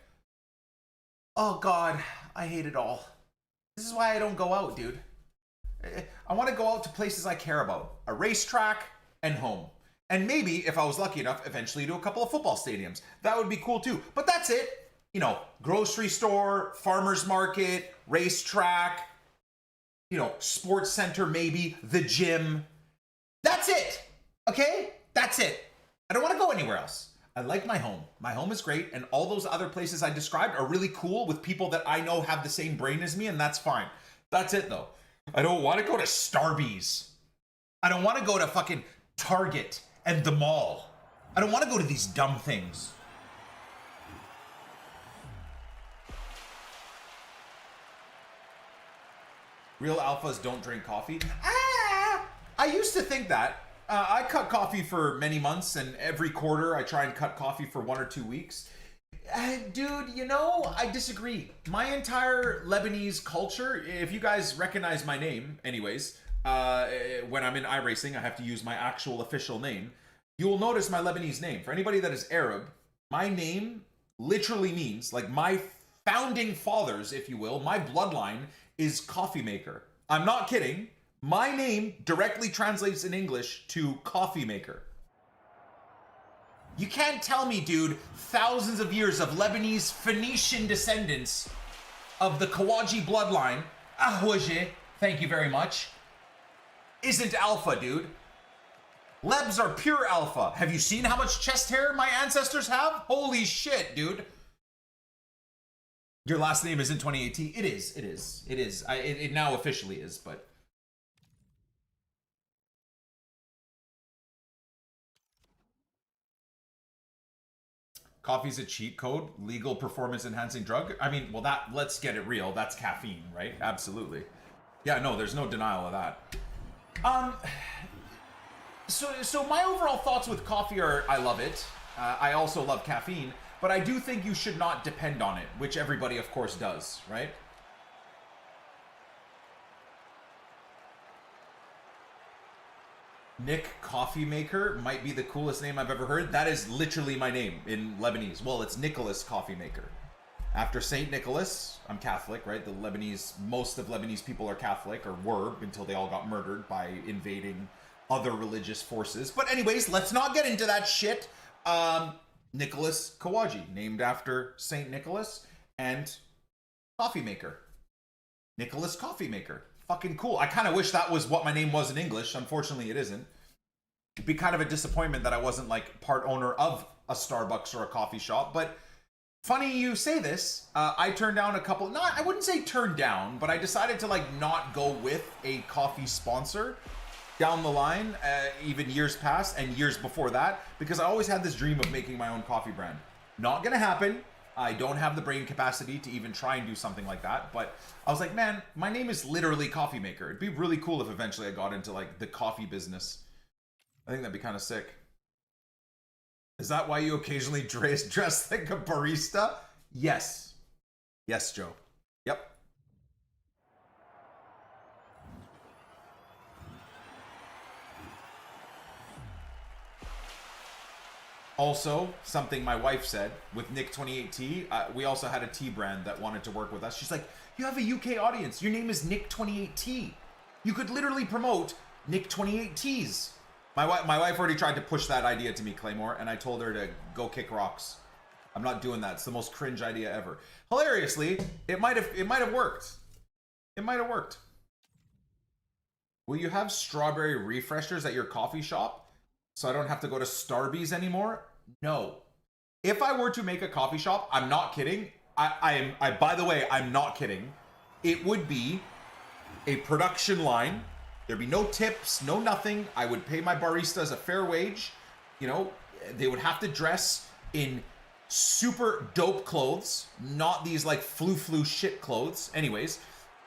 Oh, God. I hate it all. This is why I don't go out, dude. I want to go out to places I care about. A racetrack and home. And maybe, if I was lucky enough, eventually to a couple of football stadiums. That would be cool too. But that's it. You know, grocery store, farmer's market, racetrack, you know, sports center maybe, the gym. That's it. Okay? That's it. I don't want to go anywhere else. I like my home. My home is great. And all those other places I described are really cool with people that I know have the same brain as me. And that's fine. That's it though. I don't want to go to Starbucks. I don't want to go to fucking Target and the mall. I don't want to go to these dumb things. Real alphas don't drink coffee. I used to think that. I cut coffee for many months, and every quarter I try and cut coffee for 1 or 2 weeks. Dude, you know, I disagree. My entire Lebanese culture, if you guys recognize my name, anyways, when I'm in iRacing, I have to use my actual official name. You will notice my Lebanese name. For anybody that is Arab, my name literally means, like my founding fathers, if you will, my bloodline is coffee maker. I'm not kidding. My name directly translates in English to coffee maker. You can't tell me, dude, thousands of years of Lebanese Phoenician descendants of the Kawaji bloodline, Ahwaje, thank you very much, isn't alpha, dude. Lebs are pure alpha. Have you seen how much chest hair my ancestors have? Holy shit, dude. Your last name isn't 28T? It is. It now officially is, but... Coffee's a cheat code, legal performance enhancing drug. I mean, well, let's get it real. That's caffeine, right? Absolutely. Yeah, no, there's no denial of that. So my overall thoughts with coffee are, I love it. I also love caffeine, but I do think you should not depend on it, which everybody, of course, does, right? Nick Coffee Maker might be the coolest name I've ever heard. That is literally my name in Lebanese. Well, it's Nicholas Coffee Maker. After Saint Nicholas, I'm Catholic, right? The Lebanese, most of Lebanese people are Catholic, or were, until they all got murdered by invading other religious forces. But anyways, let's not get into that shit. Nicholas Kawaji, named after Saint Nicholas, and Coffee Maker. Nicholas Coffee Maker. Fucking cool. I kind of wish that was what my name was in English. Unfortunately, it isn't. It'd be kind of a disappointment that I wasn't like part owner of a Starbucks or a coffee shop. But funny you say this. I turned down a couple. No, I wouldn't say turned down, but I decided to like not go with a coffee sponsor down the line, even years past and years before that, because I always had this dream of making my own coffee brand. Not gonna happen. I don't have the brain capacity to even try and do something like that, but I was like, man, my name is literally Coffee Maker. It'd be really cool if eventually I got into like the coffee business. I think that'd be kind of sick. Is that why you occasionally dress like a barista? Yes. Yes, Joe. Yep. Also, something my wife said with NICK28T, we also had a tea brand that wanted to work with us. She's like, you have a UK audience. Your name is NICK28T. You could literally promote NICK28Ts. My wife already tried to push that idea to me, Claymore, and I told her to go kick rocks. I'm not doing that. It's the most cringe idea ever. Hilariously, it might have worked. It might have worked. Will you have strawberry refreshers at your coffee shop so I don't have to go to Starbucks anymore? No. If I were to make a coffee shop, I'm not kidding. By the way, I'm not kidding. It would be a production line. There'd be no tips, no nothing. I would pay my baristas a fair wage. You know, they would have to dress in super dope clothes, not these like flu shit clothes. Anyways,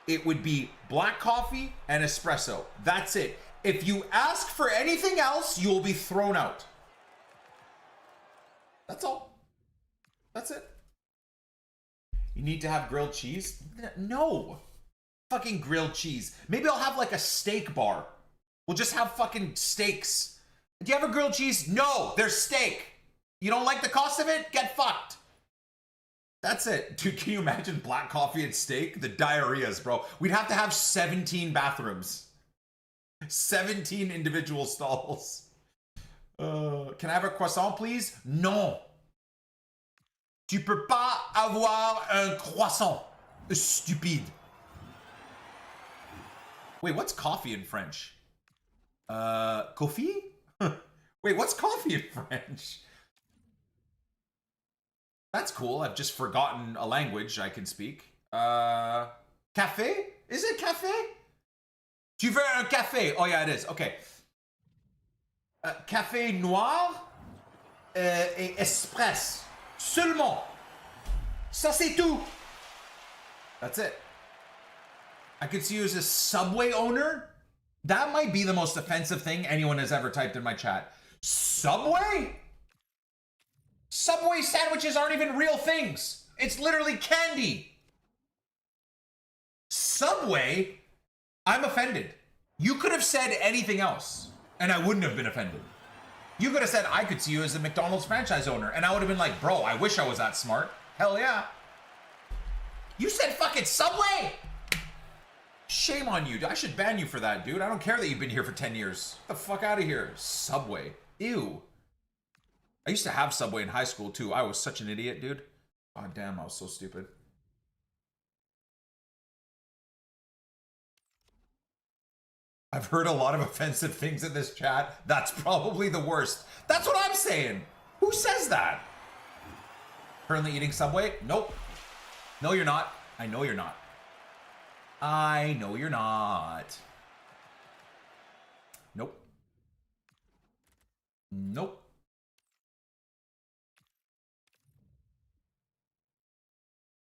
it would be black coffee and espresso. That's it. If you ask for anything else, you will be thrown out. That's all. That's it. You need to have grilled cheese? No. Fucking grilled cheese. Maybe I'll have like a steak bar. We'll just have fucking steaks. Do you have a grilled cheese? No, there's steak. You don't like the cost of it? Get fucked. That's it. Dude, can you imagine black coffee and steak? The diarrheas, bro. We'd have to have 17 bathrooms. 17 individual stalls. Can I have a croissant, please? Non. Tu peux pas avoir un croissant. Stupide. Wait, what's coffee in French? Coffee? Wait, what's coffee in French? That's cool. I've just forgotten a language I can speak. Café? Is it café? Tu veux un café? Oh yeah, it is. Okay. Café noir et espresso. Seulement. Ça c'est tout. That's it. I could see you as a Subway owner. That might be the most offensive thing anyone has ever typed in my chat. Subway? Subway sandwiches aren't even real things. It's literally candy. Subway? I'm offended. You could have said anything else, and I wouldn't have been offended. You could have said, I could see you as a McDonald's franchise owner, and I would have been like, bro, I wish I was that smart. Hell yeah. You said fucking Subway? Shame on you. I should ban you for that, dude. I don't care that you've been here for 10 years. Get the fuck out of here. Subway. Ew. I used to have Subway in high school, too. I was such an idiot, dude. God damn, I was so stupid. I've heard a lot of offensive things in this chat. That's probably the worst. That's what I'm saying. Who says that? Currently eating Subway? Nope. No, you're not. I know you're not. I know you're not. Nope. Nope.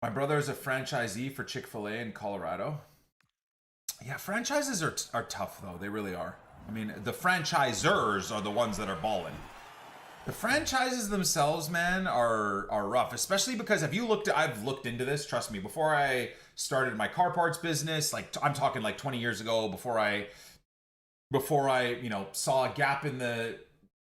My brother is a franchisee for Chick-fil-A in Colorado. Yeah, franchises are tough, though. They really are. I mean, the franchisors are the ones that are balling. The franchises themselves, man, are rough, especially because if you looked, I've looked into this, trust me, before I started my car parts business, like I'm talking like 20 years ago, before I before I, you know, saw a gap in the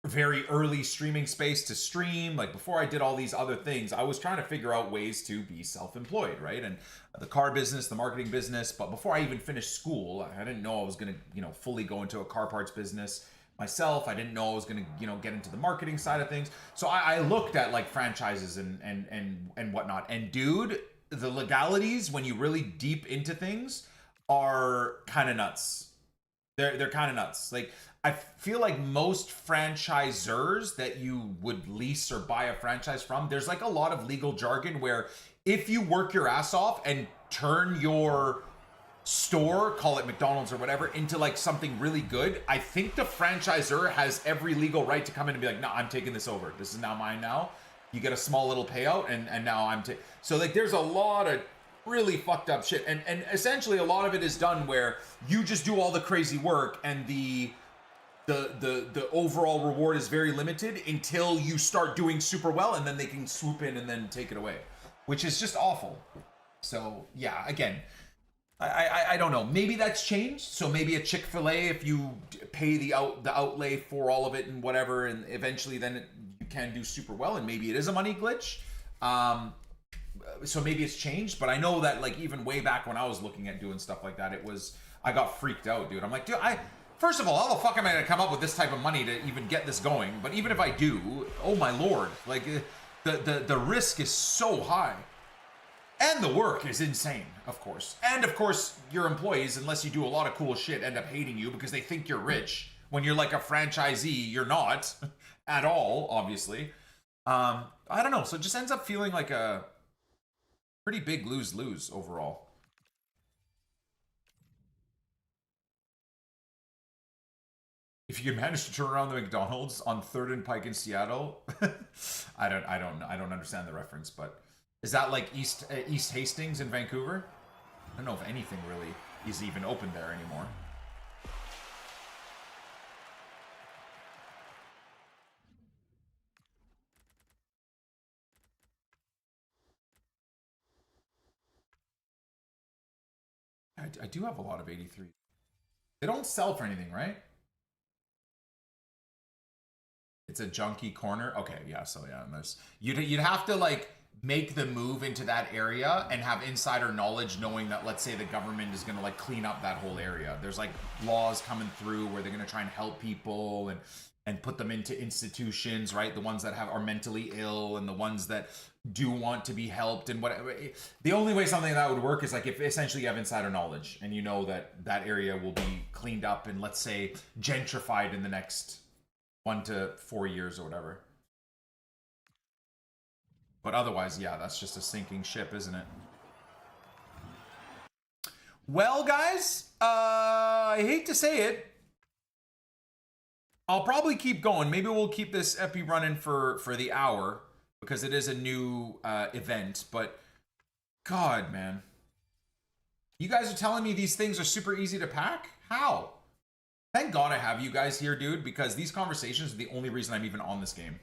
very early streaming space to stream, like before I did all these other things, I was trying to figure out ways to be self-employed, right? And the car business, the marketing business, but before I even finished school, I didn't know I was going to, you know, fully go into a car parts business myself. I didn't know I was going to, you know, get into the marketing side of things. So I looked at like franchises and whatnot. And dude, the legalities when you really deep into things are kind of nuts. They're kind of nuts. Like, I feel like most franchisors that you would lease or buy a franchise from, there's like a lot of legal jargon where if you work your ass off and turn your store, call it McDonald's or whatever, into like something really good, I think the franchisor has every legal right to come in and be like, no, I'm taking this over. This is now mine now. You get a small little payout and now I'm so like there's a lot of really fucked up shit. And essentially a lot of it is done where you just do all the crazy work and the overall reward is very limited until you start doing super well, and then they can swoop in and then take it away, which is just awful. So yeah, again, I don't know. Maybe that's changed. So maybe a Chick-fil-A, if you pay the outlay for all of it and whatever, and eventually then you can do super well, and maybe it is a money glitch. So maybe it's changed, but I know that like even way back when I was looking at doing stuff like that, I got freaked out, dude. I'm like, dude, first of all, how the fuck am I gonna come up with this type of money to even get this going? But even if I do, oh my lord, like the risk is so high. And the work is insane, of course. And of course, your employees, unless you do a lot of cool shit, end up hating you because they think you're rich. When you're like a franchisee, you're not at all, obviously. I don't know. So it just ends up feeling like a pretty big lose-lose overall. If you can manage to turn around the McDonald's on 3rd and Pike in Seattle, I don't understand the reference, but is that like East Hastings in Vancouver? I don't know if anything really is even open there anymore. I do have a lot of 83. They don't sell for anything, right? It's a junky corner. Okay, yeah. So yeah, you'd have to like make the move into that area and have insider knowledge, knowing that let's say the government is going to like clean up that whole area. There's like laws coming through where they're going to try and help people and put them into institutions, right? The ones that are mentally ill and the ones that do want to be helped and whatever. The only way something that would work is like if essentially you have insider knowledge and you know that that area will be cleaned up and let's say gentrified in the next 1 to 4 years or whatever. But otherwise, yeah, that's just a sinking ship, isn't it? Well, guys, I hate to say it. I'll probably keep going. Maybe we'll keep this epi running for the hour because it is a new event. But God, man. You guys are telling me these things are super easy to pack? How? Thank God I have you guys here, dude, because these conversations are the only reason I'm even on this game.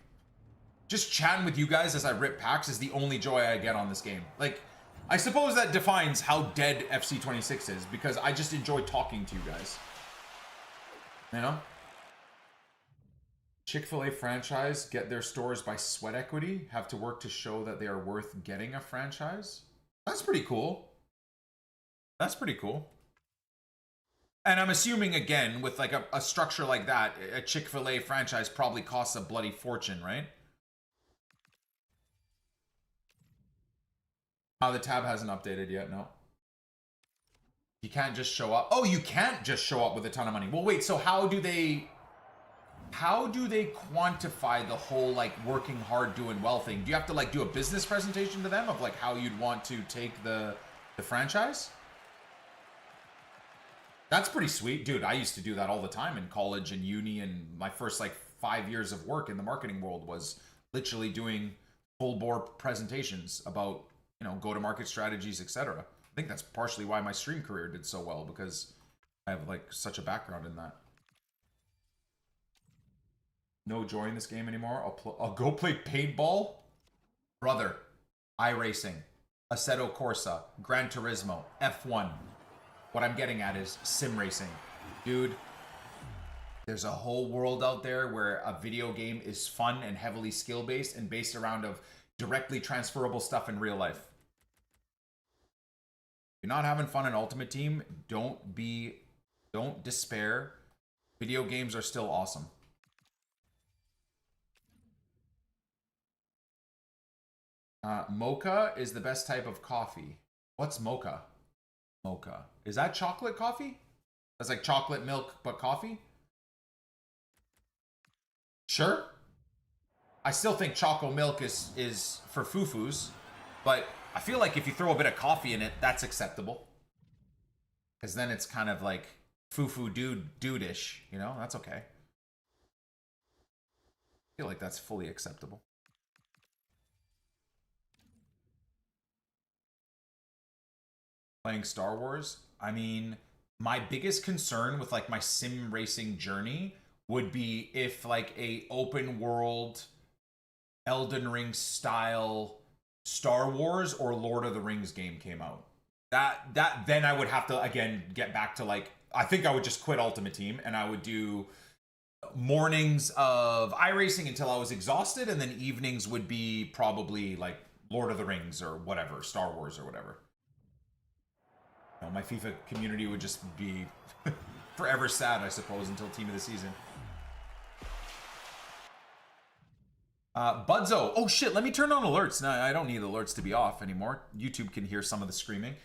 Just chatting with you guys as I rip packs is the only joy I get on this game. Like, I suppose that defines how dead FC26 is, because I just enjoy talking to you guys. You know? Chick-fil-A franchise get their stores by sweat equity, have to work to show that they are worth getting a franchise. That's pretty cool. That's pretty cool. And I'm assuming, again, with like a structure like that, a Chick-fil-A franchise probably costs a bloody fortune, right? Oh, the tab hasn't updated yet, no. You can't just show up. Oh, you can't just show up with a ton of money. Well, wait, so how do they quantify the whole like working hard, doing well thing? Do you have to like do a business presentation to them of like how you'd want to take the franchise? That's pretty sweet. Dude, I used to do that all the time in college and uni, and my first like 5 years of work in the marketing world was literally doing full bore presentations about, you know, go-to-market strategies, etc. I think that's partially why my stream career did so well, because I have like such a background in that. No joy in this game anymore. I'll go play paintball. Brother, iRacing, Assetto Corsa, Gran Turismo, F1. What I'm getting at is sim racing. Dude, There's a whole world out there where a video game is fun and heavily skill based and based around of directly transferable stuff in real life. If you're not having fun in Ultimate Team, don't despair. Video games are still awesome. Mocha is the best type of coffee. What's mocha? Mocha. Is that chocolate coffee? That's like chocolate milk, but coffee? Sure. I still think choco milk is for foo-foos, but I feel like if you throw a bit of coffee in it, that's acceptable. Because then it's kind of like foo-foo dude-ish, you know? That's okay. I feel like that's fully acceptable. Playing Star Wars, I mean, my biggest concern with like my sim racing journey would be if like a open world Elden Ring style Star Wars or Lord of the Rings game came out. That then I would have to again get back to like, I think I would just quit Ultimate Team and I would do mornings of iRacing until I was exhausted, and then evenings would be probably like Lord of the Rings or whatever, Star Wars or whatever. You know, my FIFA community would just be forever sad, I suppose, until team of the season. Budzo. Oh shit, let me turn on alerts. No, I don't need alerts to be off anymore. YouTube can hear some of the screaming.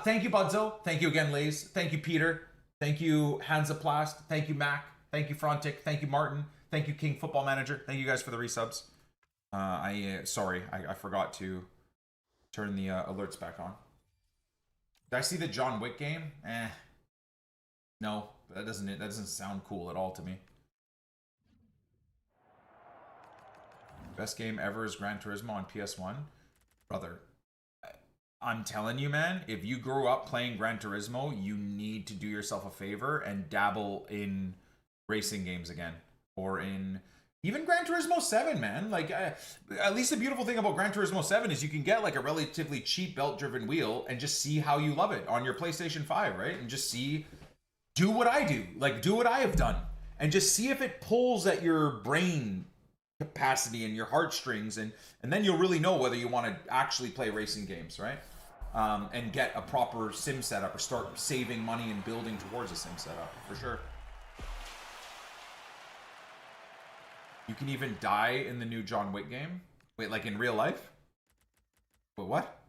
Thank you, Budzo. Thank you again, Lays. Thank you, Peter. Thank you, Hansaplast. Thank you, Mac. Thank you, Frontic. Thank you, Martin. Thank you, King Football Manager. Thank you guys for the resubs. Sorry, I forgot to turn the alerts back on. Did I see the John Wick game? No, that doesn't sound cool at all to me. Best game ever is Gran Turismo on PS1. Brother, I'm telling you, man, if you grew up playing Gran Turismo, you need to do yourself a favor and dabble in racing games again. Or in even Gran Turismo 7, man. Like, at least the beautiful thing about Gran Turismo 7 is you can get like a relatively cheap belt-driven wheel and just see how you love it on your PlayStation 5, right? And just do what I do. Like, do what I have done. And just see if it pulls at your brain capacity and your heartstrings, and then you'll really know whether you want to actually play racing games, right? And get a proper sim setup or start saving money and building towards a sim setup, for sure. You can even die in the new John Wick game. Wait, like in real life? Wait, what?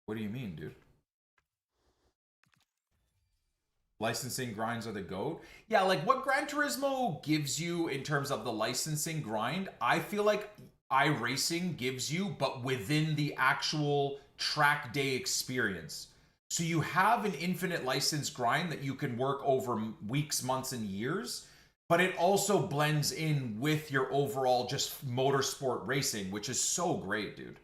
What do you mean, dude? Licensing grinds are the GOAT. Yeah, like what Gran Turismo gives you in terms of the licensing grind, I feel like iRacing gives you, but within the actual track day experience. So you have an infinite license grind that you can work over weeks, months, and years, but it also blends in with your overall just motorsport racing, which is so great, dude.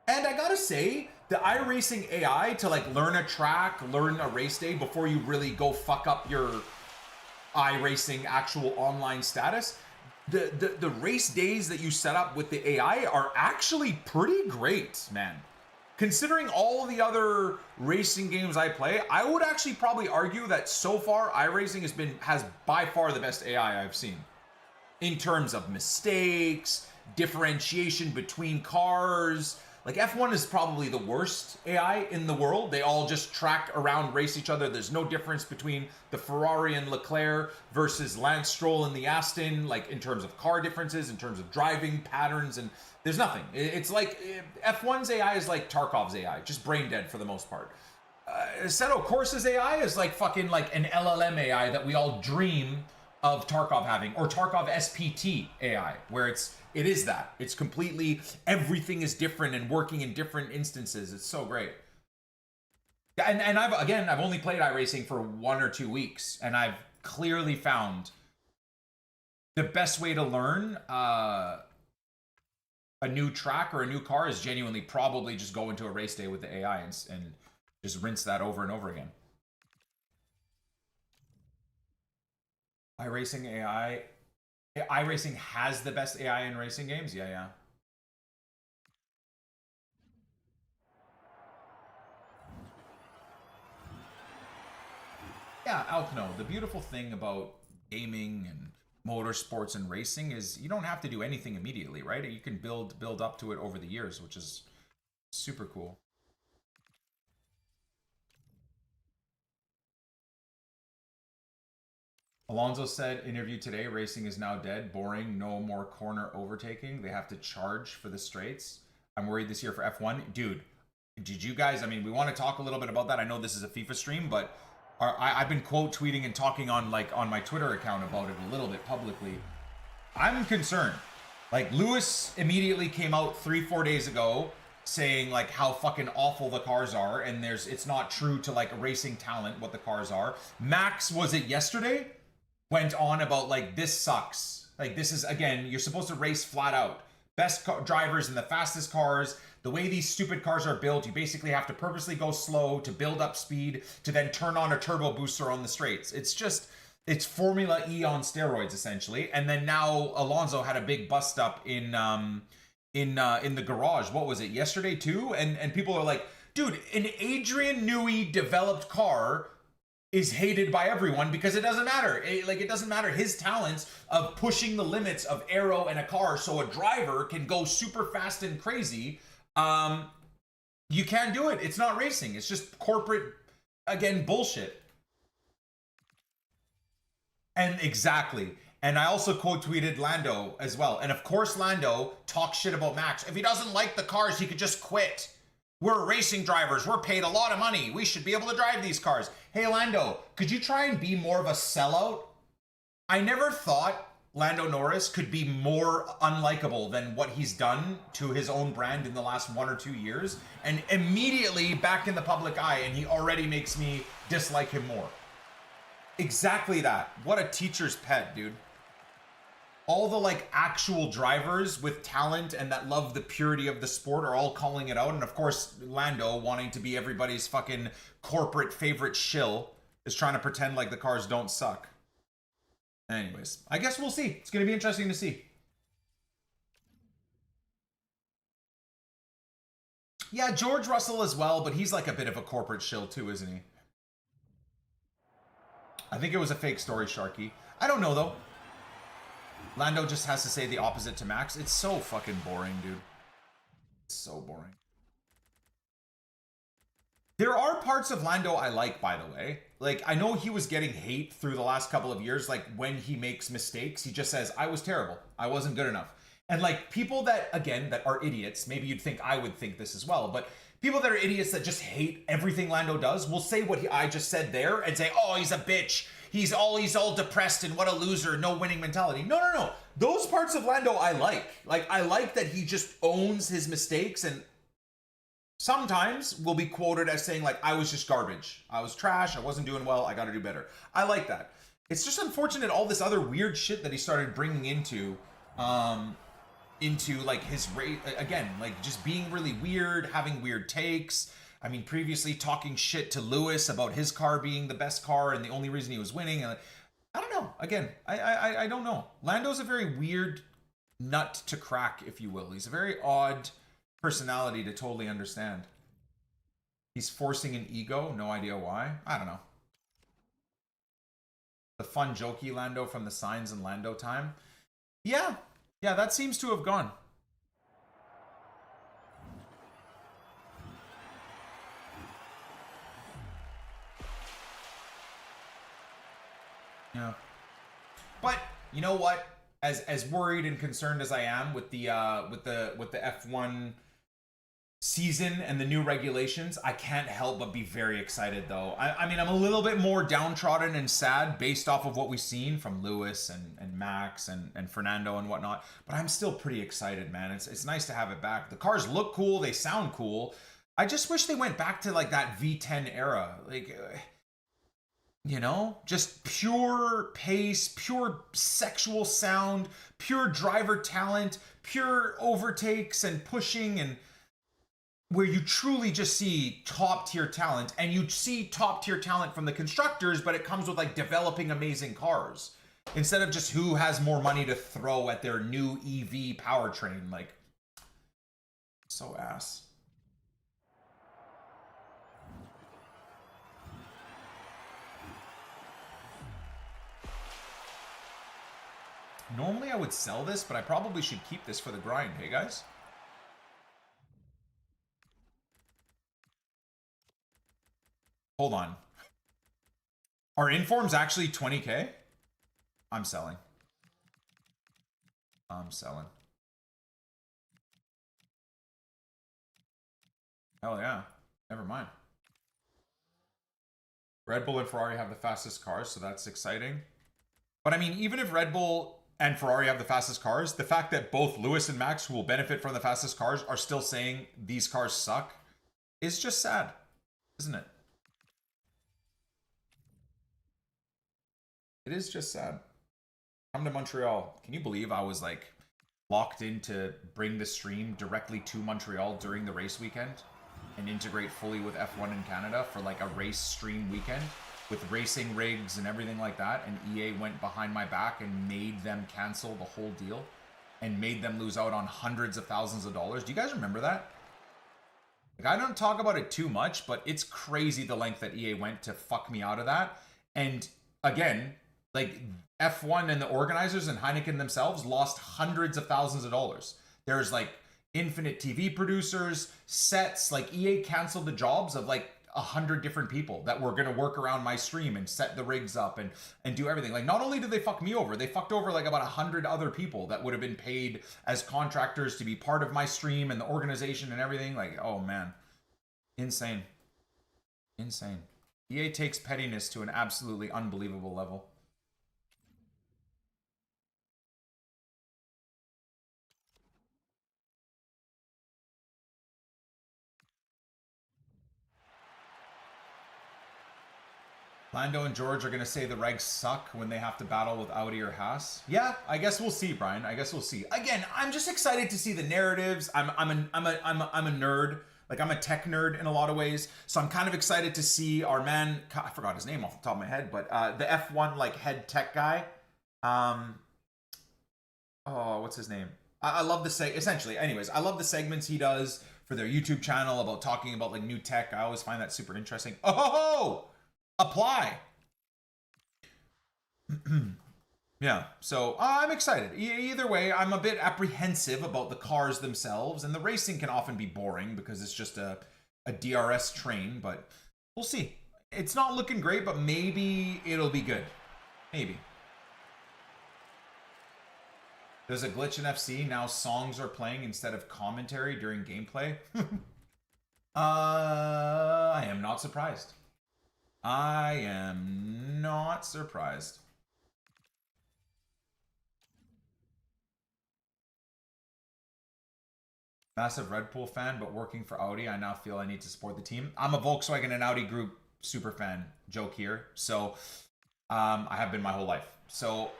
And I gotta say, the iRacing AI to like learn a track, learn a race day before you really go fuck up your iRacing actual online status, the race days that you set up with the AI are actually pretty great, man. Considering all the other racing games I play, I would actually probably argue that so far iRacing has by far the best AI I've seen. In terms of mistakes, differentiation between cars. Like F1 is probably the worst AI in the world. They all just track around, race each other. There's no difference between the Ferrari and Leclerc versus Lance Stroll and the Aston, like in terms of car differences, in terms of driving patterns, and there's nothing. It's like F1's AI is like Tarkov's AI, just brain dead for the most part. Assetto Corsa's AI is like fucking like an LLM AI that we all dream of Tarkov having, or Tarkov SPT AI, where it is that. It's completely, everything is different and working in different instances. It's so great. And I've only played iRacing for 1 or 2 weeks, and I've clearly found the best way to learn a new track or a new car is genuinely probably just go into a race day with the AI and just rinse that over and over again. iRacing has the best AI in racing games? Yeah. Yeah, Alkno, the beautiful thing about gaming and motorsports and racing is you don't have to do anything immediately, right? You can build up to it over the years, which is super cool. Alonso said, interview today, racing is now dead, boring, no more corner overtaking. They have to charge for the straights. I'm worried this year for F1. Dude, did you guys, I mean, we want to talk a little bit about that. I know this is a FIFA stream, but I've been quote tweeting and talking on my Twitter account about it a little bit publicly. I'm concerned. Like, Lewis immediately came out 3-4 days ago saying like how fucking awful the cars are, and it's not true to like racing talent what the cars are. Max, was it yesterday, went on about like, this sucks. Like, this is, again, you're supposed to race flat out. Best drivers in the fastest cars. The way these stupid cars are built, you basically have to purposely go slow to build up speed to then turn on a turbo booster on the straights. It's Formula E on steroids, essentially. And then now Alonso had a big bust up in the garage. What was it, yesterday too? And people are like, dude, an Adrian Newey developed car is hated by everyone because it doesn't matter. It doesn't matter his talents of pushing the limits of aero in a car so a driver can go super fast and crazy. You can't do it. It's not racing. It's just corporate, again, bullshit. And exactly. And I also quote tweeted Lando as well. And of course, Lando talks shit about Max. If he doesn't like the cars, he could just quit. We're racing drivers. We're paid a lot of money. We should be able to drive these cars. Hey, Lando, could you try and be more of a sellout? I never thought Lando Norris could be more unlikable than what he's done to his own brand in the last 1 or 2 years. And immediately back in the public eye, and he already makes me dislike him more. Exactly that. What a teacher's pet, dude. All the like actual drivers with talent and that love the purity of the sport are all calling it out. And of course, Lando, wanting to be everybody's fucking corporate favorite shill, is trying to pretend like the cars don't suck. Anyways, I guess we'll see. It's going to be interesting to see. Yeah, George Russell as well, but he's like a bit of a corporate shill too, isn't he? I think it was a fake story, Sharky. I don't know, though. Lando just has to say the opposite to Max. It's so fucking boring, dude. It's so boring. There are parts of Lando I like, by the way. Like, I know he was getting hate through the last couple of years. Like, when he makes mistakes, he just says, I was terrible. I wasn't good enough. And, like, people that, again, that are idiots, maybe you'd think I would think this as well, but people that are idiots that just hate everything Lando does will say what I just said there and say, oh, he's a bitch. He's all depressed and what a loser, no winning mentality. No. Those parts of Lando I like. Like, I like that he just owns his mistakes and sometimes will be quoted as saying, like, I was just garbage. I was trash. I wasn't doing well. I got to do better. I like that. It's just unfortunate all this other weird shit that he started bringing into like his again, like just being really weird, having weird takes. I mean, previously talking shit to Lewis about his car being the best car and the only reason he was winning. And I don't know. Again, I don't know. Lando's a very weird nut to crack, if you will. He's a very odd personality to totally understand. He's forcing an ego. No idea why. I don't know. The fun, jokey Lando from the Signs and Lando time. Yeah, that seems to have gone. Yeah. But you know what? As worried and concerned as I am with the F1 season and the new regulations, I can't help but be very excited though. I mean, I'm a little bit more downtrodden and sad based off of what we've seen from Lewis and Max and Fernando and whatnot, but I'm still pretty excited, man. It's nice to have it back. The cars look cool, they sound cool. I just wish they went back to like that V10 era. Like, you know, just pure pace, pure sexual sound, pure driver talent, pure overtakes and pushing, and where you truly just see top tier talent, and you see top tier talent from the constructors, but it comes with like developing amazing cars instead of just who has more money to throw at their new EV powertrain. Like, so ass. Normally I would sell this, but I probably should keep this for the grind. Hey, guys? Hold on. Are informs actually 20K? I'm selling. I'm selling. Hell yeah. Never mind. Red Bull and Ferrari have the fastest cars, so that's exciting. But I mean, even if Red Bull and Ferrari have the fastest cars, the fact that both Lewis and Max, who will benefit from the fastest cars, are still saying these cars suck is just sad, isn't it? It is just sad. Come to Montreal. Can you believe I was like locked in to bring the stream directly to Montreal during the race weekend and integrate fully with F1 in Canada for like a race stream weekend with racing rigs and everything like that, and EA went behind my back and made them cancel the whole deal and made them lose out on hundreds of thousands of dollars. Do you guys remember that? Like, I don't talk about it too much, but it's crazy the length that EA went to fuck me out of that. And again, like F1 and the organizers and Heineken themselves lost hundreds of thousands of dollars. There's like infinite TV producers, sets, like EA canceled the jobs of like 100 different people that were going to work around my stream and set the rigs up and do everything. Like, not only did they fuck me over, they fucked over like about 100 other people that would have been paid as contractors to be part of my stream and the organization and everything. Like, oh man, insane. Insane. EA takes pettiness to an absolutely unbelievable level. Lando and George are going to say the regs suck when they have to battle with Audi or Haas. Yeah, I guess we'll see, Brian. I guess we'll see. Again, I'm just excited to see the narratives. I'm a nerd. Like, I'm a tech nerd in a lot of ways. So I'm kind of excited to see our man, I forgot his name off the top of my head, but the F1 like head tech guy. Oh, what's his name? I love the essentially, anyways, I love the segments he does for their YouTube channel about talking about like new tech. I always find that super interesting. Oh! Apply. Yeah, so I'm excited. Either way, I'm a bit apprehensive about the cars themselves, and the racing can often be boring because it's just a DRS train, but we'll see. It's not looking great, but maybe it'll be good. Maybe. There's a glitch in FC. Now songs are playing instead of commentary during gameplay. I am not surprised. I am not surprised. Massive Red Bull fan, but working for Audi, I now feel I need to support the team. I'm a Volkswagen and Audi group super fan. Joke here. So, I have been my whole life. So,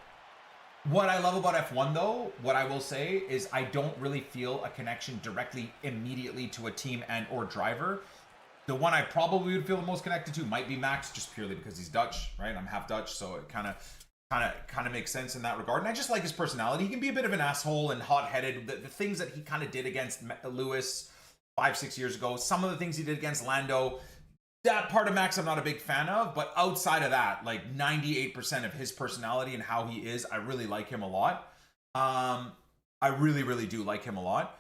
what I love about F1 though, what I will say is I don't really feel a connection directly immediately to a team and or driver. The one I probably would feel the most connected to might be Max, just purely because he's Dutch, right? I'm half Dutch, so it kind of makes sense in that regard. And I just like his personality. He can be a bit of an asshole and hot-headed. The things that he kind of did against Lewis 5-6 years ago, some of the things he did against Lando, that part of Max I'm not a big fan of. But outside of that, like 98% of his personality and how he is, I really like him a lot. I really, really do like him a lot.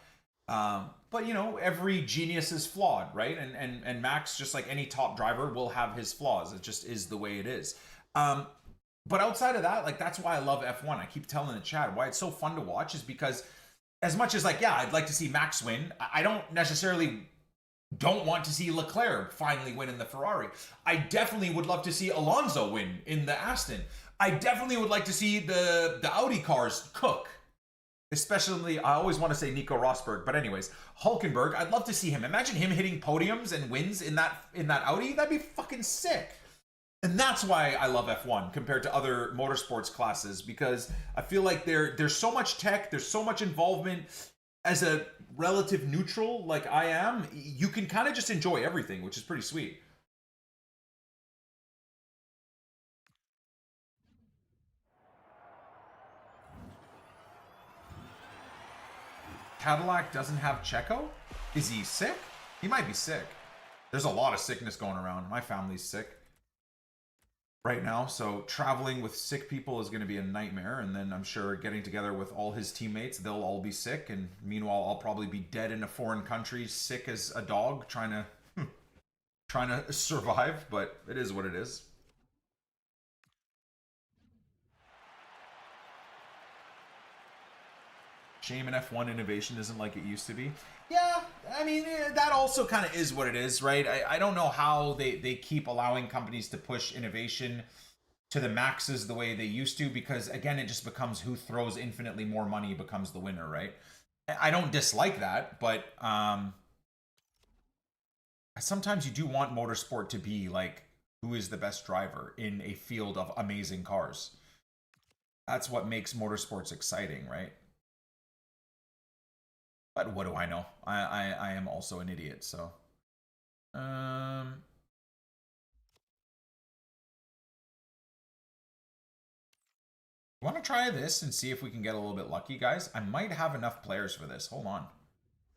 But you know, every genius is flawed, right? And Max, just like any top driver, will have his flaws. It just is the way it is. But outside of that, like, that's why I love F1. I keep telling the chat why it's so fun to watch is because as much as like, yeah, I'd like to see Max win, I don't necessarily don't want to see Leclerc finally win in the Ferrari. I definitely would love to see Alonso win in the Aston. I definitely would like to see the Audi cars cook. Especially, I always want to say Nico Rosberg, but anyways, Hulkenberg, I'd love to see him. Imagine him hitting podiums and wins in that Audi. That'd be fucking sick. And that's why I love F1 compared to other motorsports classes, because I feel like there's so much tech, there's so much involvement. As a relative neutral like I am, you can kind of just enjoy everything, which is pretty sweet. Cadillac doesn't have Checo? Is he sick? He might be sick. There's a lot of sickness going around. My family's sick. right now. So traveling with sick people is going to be a nightmare. And then I'm sure getting together with all his teammates, they'll all be sick. And meanwhile, I'll probably be dead in a foreign country, sick as a dog, trying to survive. But it is what it is. Shame in F1 innovation isn't like it used to be. Yeah, I mean, that also kind of is what it is, right? I don't know how they keep allowing companies to push innovation to the maxes the way they used to, because again, it just becomes who throws infinitely more money becomes the winner, right? I don't dislike that, but sometimes you do want motorsport to be like, who is the best driver in a field of amazing cars? That's what makes motorsports exciting, right? But what do I know? I am also an idiot, so. You want to try this and see if we can get a little bit lucky, guys? I might have enough players for this. Hold on.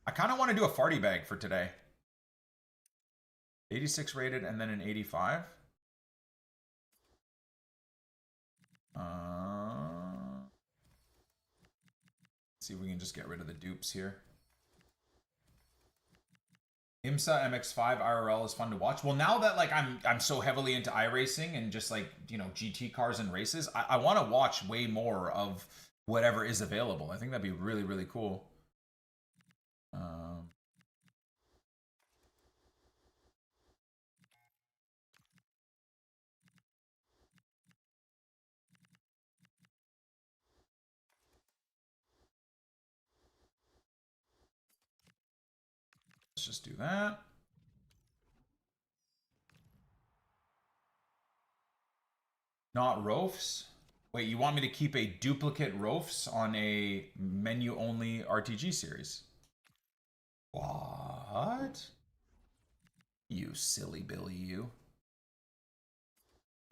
I kind of want to do a farty bag for today. 86 rated and then an 85. Let's see if we can just get rid of the dupes here. IMSA MX5 IRL is fun to watch. Well, now that like I'm so heavily into iRacing and just like, you know, GT cars and races, I want to watch way more of whatever is available. I think that'd be really, really cool. Let's just do that. Not Rofs? Wait, you want me to keep a duplicate Rofs on a menu-only RTG series? What? You silly Billy, you.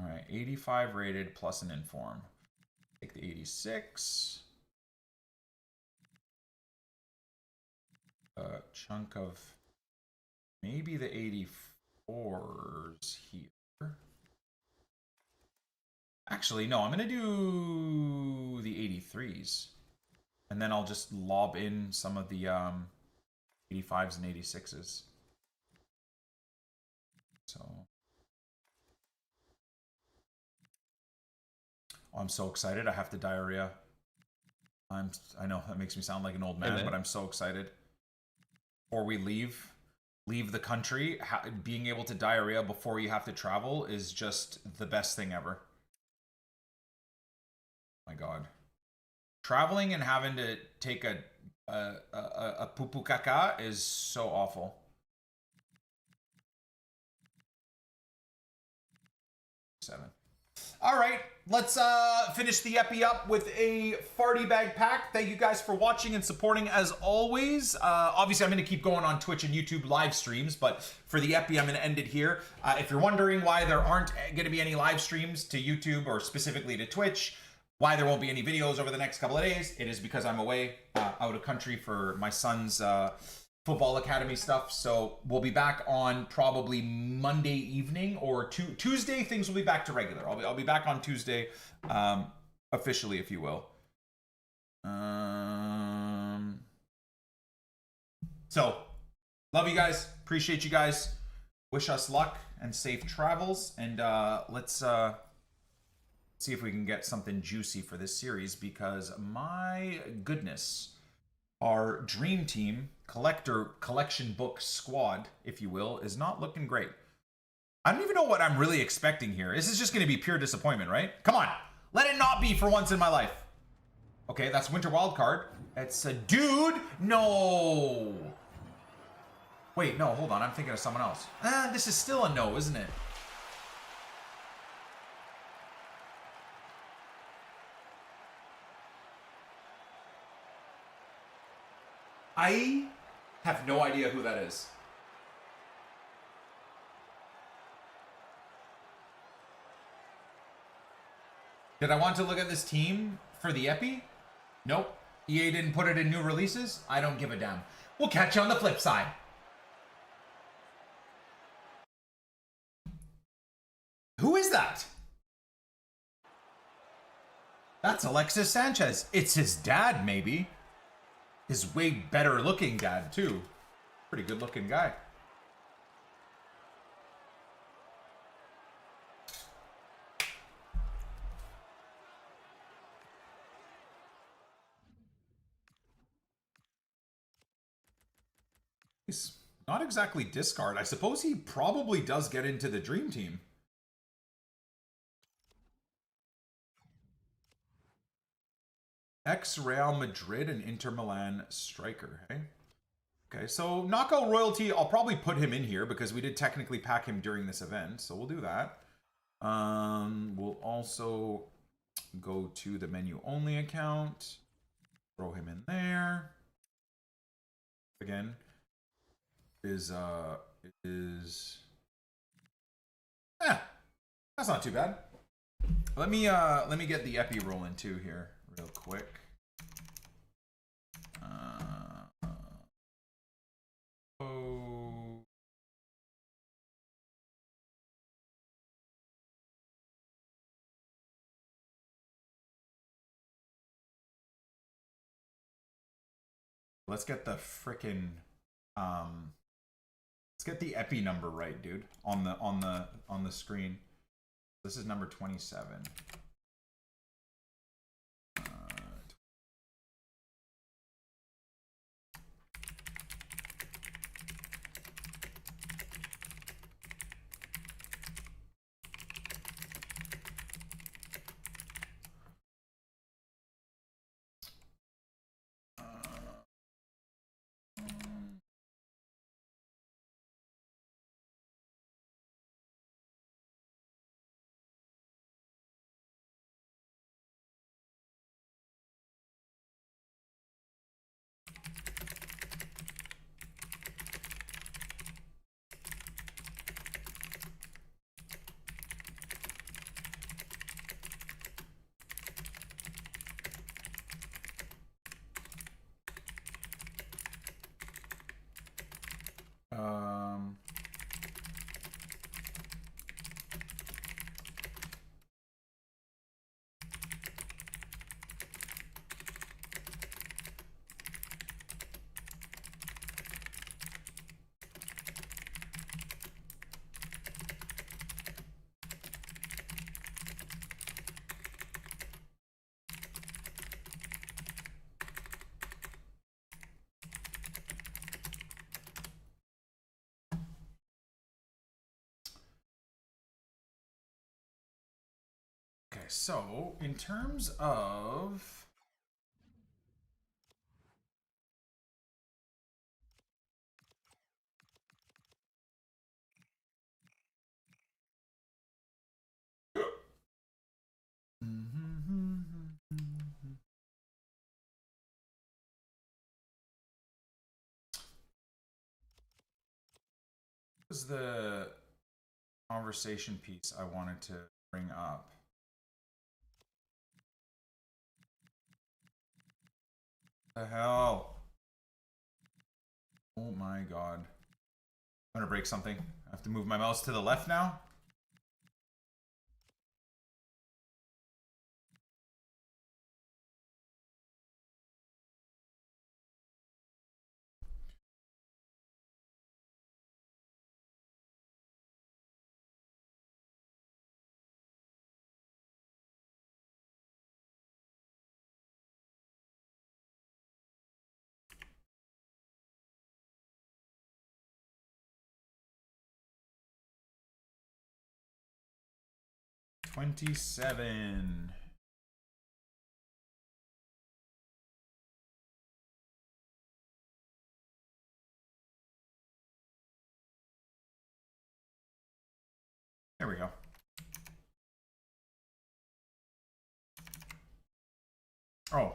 All right, 85 rated plus an inform. Take the 86. A chunk of maybe the 84s here. Actually, no, I'm going to do the 83s. And then I'll just lob in some of the 85s and 86s. So. Oh, I'm so excited. I have to diarrhea. I know that makes me sound like an old man, but I'm so excited. Before we leave the country, being able to diarrhea before you have to travel is just the best thing ever. My God. Traveling and having to take a poo-poo caca is so awful. 7. All right, let's finish the epi up with a farty bag pack. Thank you guys for watching and supporting as always. Obviously, I'm going to keep going on Twitch and YouTube live streams, but for the epi, I'm going to end it here. If you're wondering why there aren't going to be any live streams to YouTube or specifically to Twitch, why there won't be any videos over the next couple of days, it is because I'm away out of country for my son's football academy stuff. So we'll be back on probably Monday evening or Tuesday. Things will be back to regular. I'll be back on Tuesday, officially, if you will. So love you guys. Appreciate you guys. Wish us luck and safe travels. And let's see if we can get something juicy for this series, because my goodness, our dream team collection book squad, if you will, is not looking great. I don't even know what I'm really expecting here. This is just going to be pure disappointment, right? Come on, let it not be for once in my life. Okay, that's Winter Wildcard. It's a dude. No. Wait, no, hold on. I'm thinking of someone else. This is still a no, isn't it? I have no idea who that is. Did I want to look at this team for the epi? Nope. EA didn't put it in new releases? I don't give a damn. We'll catch you on the flip side. Who is that? That's Alexis Sanchez. It's his dad, maybe. His way better looking dad, too. Pretty good looking guy. He's not exactly discard. I suppose he probably does get into the dream team. Ex-Real Madrid and Inter Milan striker, hey? Okay, so knockout royalty, I'll probably put him in here because we did technically pack him during this event, so we'll do that. We'll also go to the menu only account, throw him in there. Again, that's not too bad. Let me get the epi rolling too here real quick. Let's get the frickin' let's get the epi number right, dude, on the screen. This is number 27. Okay, so in terms of was the conversation piece I wanted to bring up. The hell? Oh my god. I'm gonna break something. I have to move my mouse to the left now. $27. There we go. Oh.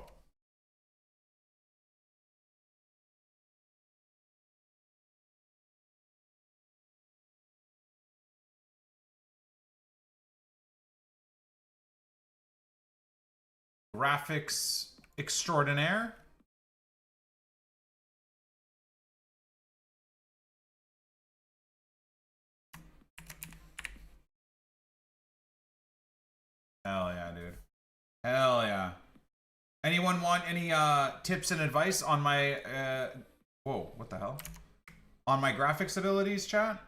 Graphics extraordinaire. Hell yeah, dude. Hell yeah. Anyone want any tips and advice on my whoa, what the hell? On my graphics abilities, chat?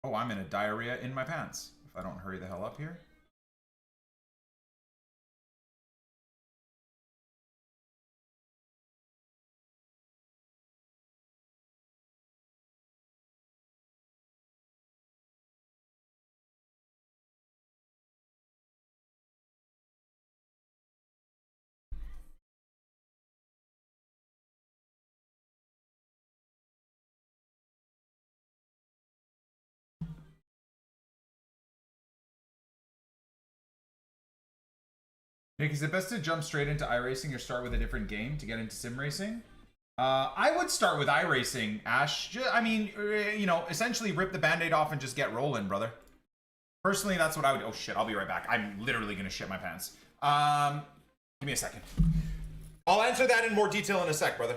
Oh, I'm in a diarrhea in my pants. If I don't hurry the hell up here. Nick, is it best to jump straight into iRacing or start with a different game to get into sim racing? I would start with iRacing, Ash. I mean, you know, essentially rip the band-aid off and just get rolling, brother. Personally, that's what I would... Oh, shit, I'll be right back. I'm literally going to shit my pants. Give me a second. I'll answer that in more detail in a sec, brother.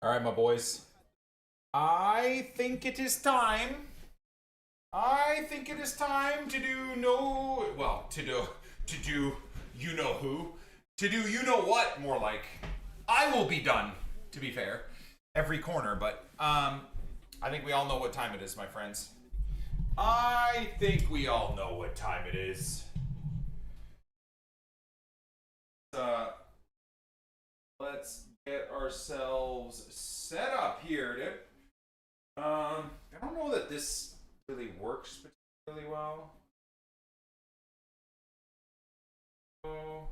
All right, my boys. I think it is time. I think it is time to do you know who. To do you know what, more like. I will be done, to be fair. Every corner, but I think we all know what time it is, my friends. I think we all know what time it is. Let's get ourselves set up here, dude. I don't know that this really works particularly well. So,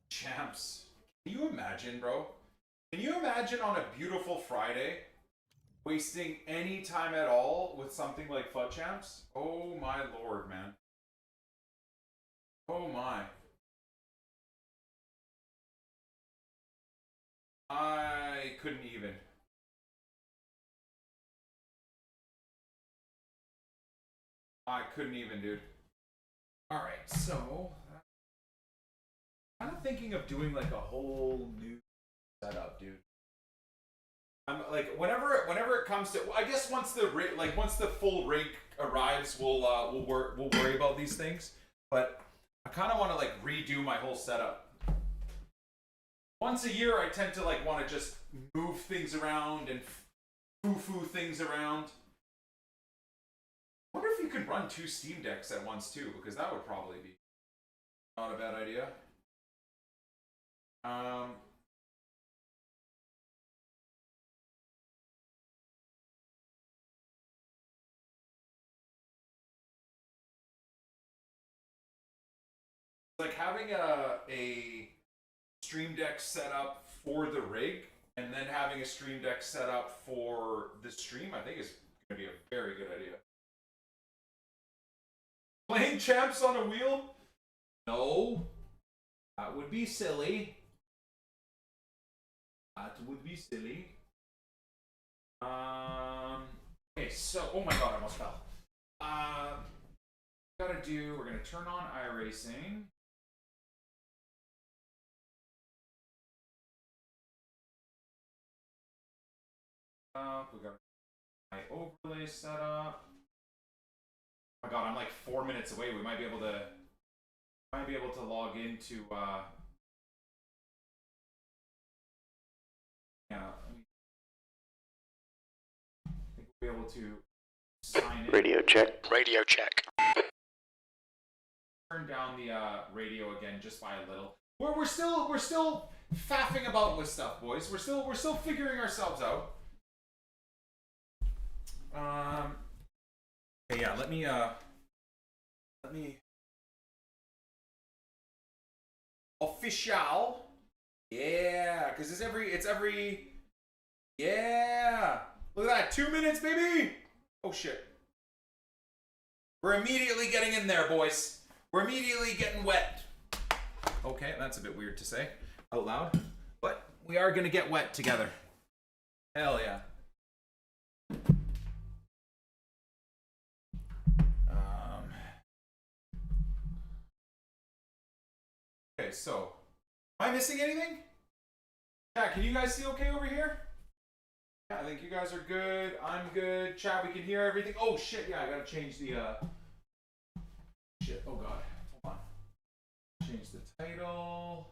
champs. Can you imagine, bro? Can you imagine on a beautiful Friday wasting any time at all with something like FUT champs? Oh my lord, man. Oh my. I couldn't even. I couldn't even, dude. Alright, so I'm kind of thinking of doing like a whole new setup, dude. I'm like whenever it comes to, I guess once the full rig arrives, we'll worry about these things. But I kind of want to like redo my whole setup. Once a year, I tend to like want to just move things around and foo things around. I wonder if you could run 2 Steam Decks at once too, because that would probably be not a bad idea. Like having a Stream Deck set up for the rig and then having a Stream Deck set up for the stream, I think is going to be a very good idea. Playing champs on a wheel? No. That would be silly. That would be silly. Okay, so, oh my god, I almost fell. We're gonna turn on iRacing. We got my overlay set up. Oh my god, I'm like 4 minutes away. We might be able to log into yeah, I think we'll be able to sign in. Radio check. Radio check. Turn down the radio again just by a little. We're still faffing about with stuff, boys. We're still figuring ourselves out. Okay, yeah, let me official. Yeah, because it's every yeah. Look at that, 2 minutes, baby. Oh shit. We're immediately getting in there, boys. We're immediately getting wet. Okay, that's a bit weird to say out loud, but we are gonna get wet together. Hell yeah. Okay, so am I missing anything? Yeah, can you guys see okay over here? Yeah, I think you guys are good. I'm good. Chat, we can hear everything. Oh shit, yeah, I gotta change the shit. Oh god. Hold on. Change the title.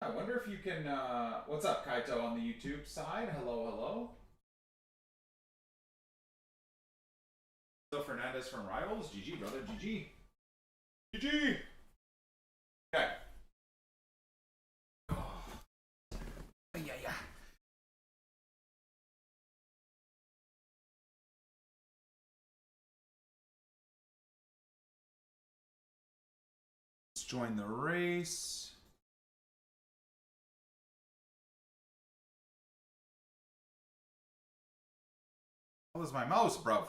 I wonder if you can, what's up, Kaito, on the YouTube side? Hello, hello. So Fernandez from Rivals. GG, brother. GG. GG. Okay. Oh. Yeah. Let's join the race. What was my mouse, bruv?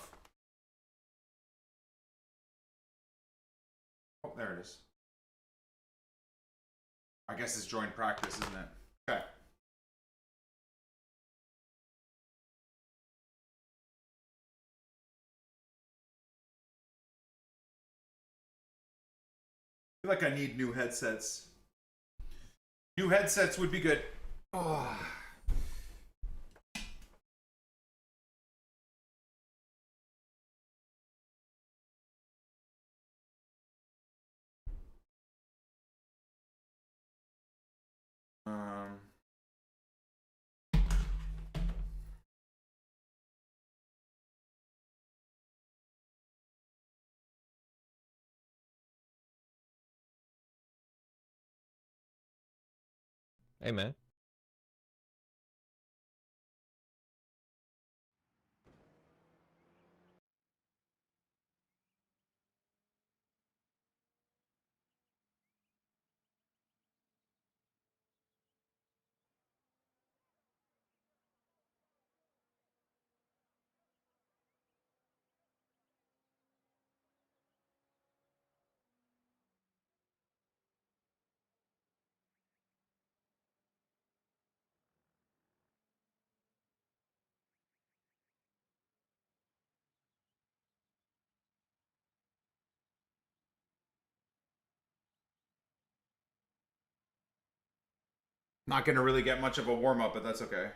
Oh, there it is. I guess it's joint practice, isn't it? Okay. I feel like I need new headsets. New headsets would be good. Oh. Hey, man. Not gonna really get much of a warm up, but that's okay.